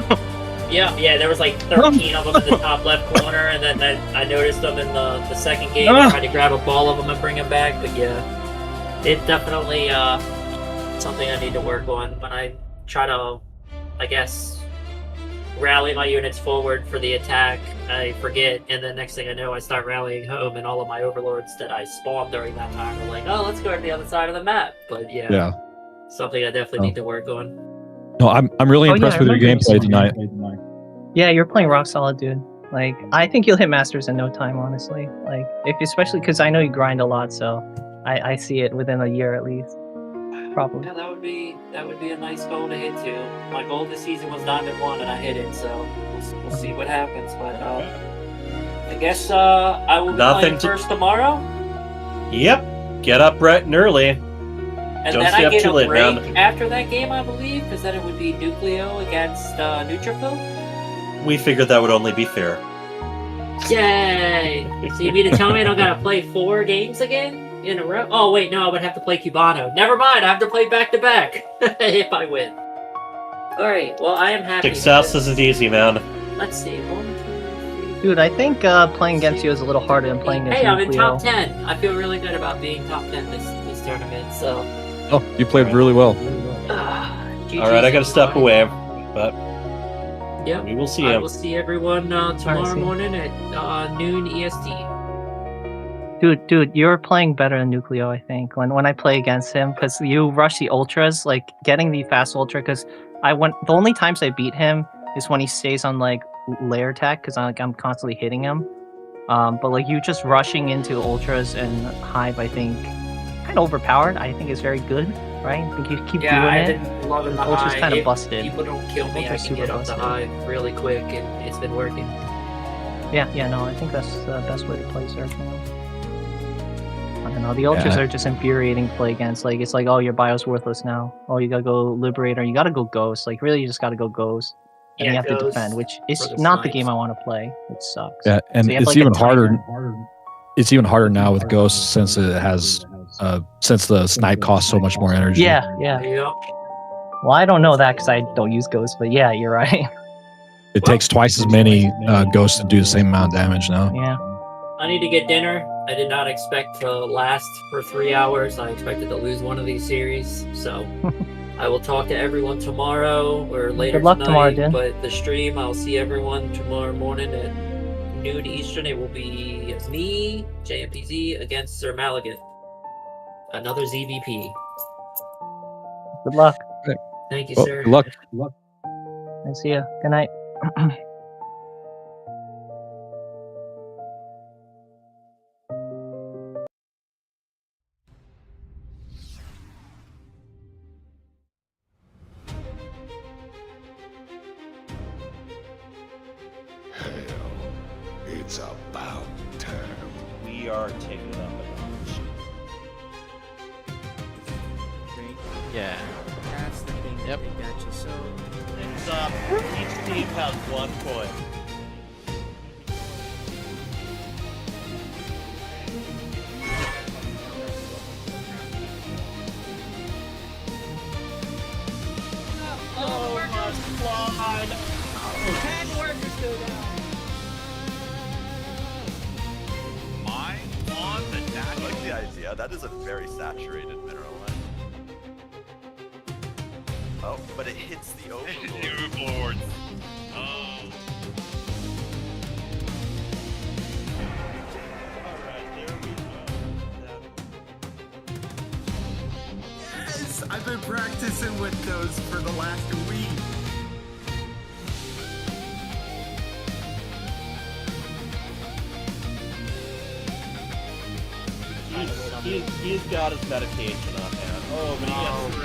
Yeah, there was like 13 of them in the top left corner, and then I noticed them in the second game. I tried to grab a ball of them and bring them back, but yeah, it's definitely something I need to work on when I try to, I guess, rally my units forward for the attack. I forget, and then next thing I know, I start rallying home, and all of my overlords that I spawned during that time are like, oh, let's go to the other side of the map. But yeah. Something I definitely need to work on. No, I'm really impressed with your gameplay tonight. Yeah, you're playing rock solid, dude. Like, I think you'll hit masters in no time, honestly. Like, especially because I know you grind a lot, so I see it within a year at least. Probably. Yeah, that would be a nice goal to hit too. My goal this season was Diamond 1, and I hit it, so we'll see what happens. But I guess I will be playing first tomorrow. Yep. Get up bright and early. And Don't then stay I up get too a late, break man. after that game, I believe, because then it would be Nucleo against Neutrophil. We figured that would only be fair. Yay! So you mean to tell me I don't gotta play 4 games again in a row? Oh wait, no, I would have to play Cubano. Never mind, I have to play back to back if I win. All right, well I am happy. Success isn't easy, man. Let's see, 1, 2, 3. Dude, I think playing against you is a little harder than playing against Hey, I'm in Nucleo. top 10. I feel really good about being top 10 this tournament. So. Oh, you played really well. All right, I gotta step away, but yep. We will see I him. will see everyone tomorrow morning at noon EST. Dude, you're playing better than Nucleo, I think. When I play against him, because you rush the ultras, like getting the fast ultra. Because the only times I beat him is when he stays on like layer attack, because I'm constantly hitting him. But like you just rushing into ultras and hive, I think, kind of overpowered. I think is very good, right? I think you keep doing I've it. been loving the Ultra's hive. kind of If busted. people don't kill me, I Ultra's can super get up the busted. hive really quick, and it's been working. Yeah, no, I think that's the best way to play Surf. I don't know, the ultras are just infuriating to play against. Like, it's like, oh, your bio's worthless now. Oh, you gotta go Liberator, you gotta go Ghost. Like, really, you just gotta go Ghost. And you have to defend, which is not the game I want to play. It sucks. Yeah, and So you have, it's like, even a harder. timer. It's even harder now with Ghost since it has, since the snipe costs so much more energy. Yeah. Well, I don't know that because I don't use Ghost, but yeah, you're right. It takes twice as many Ghosts to do the same amount of damage now. Yeah. I need to get dinner. I did not expect to last for 3 hours. I expected to lose one of these series, so I will talk to everyone tomorrow or later Good luck tonight. tomorrow, Dan. But the stream, I'll see everyone tomorrow morning at noon Eastern. It will be me, JMPZ, against Sir Maligan. Another ZVP. Good luck. Thank you, Oh, sir. good luck. I see ya. Good night. It's about time. We are taking it up a notch. Yeah. That's the thing that they got you. So It's up. Each team has 1 point. oh my God! 10 workers still down. Mine on the dash. I like the idea. That is a very saturated mineral line. Oh, but it hits the overlord. Oh. Yes, I've been practicing with those for the last week. He's got his medication on hand. Oh, but he gets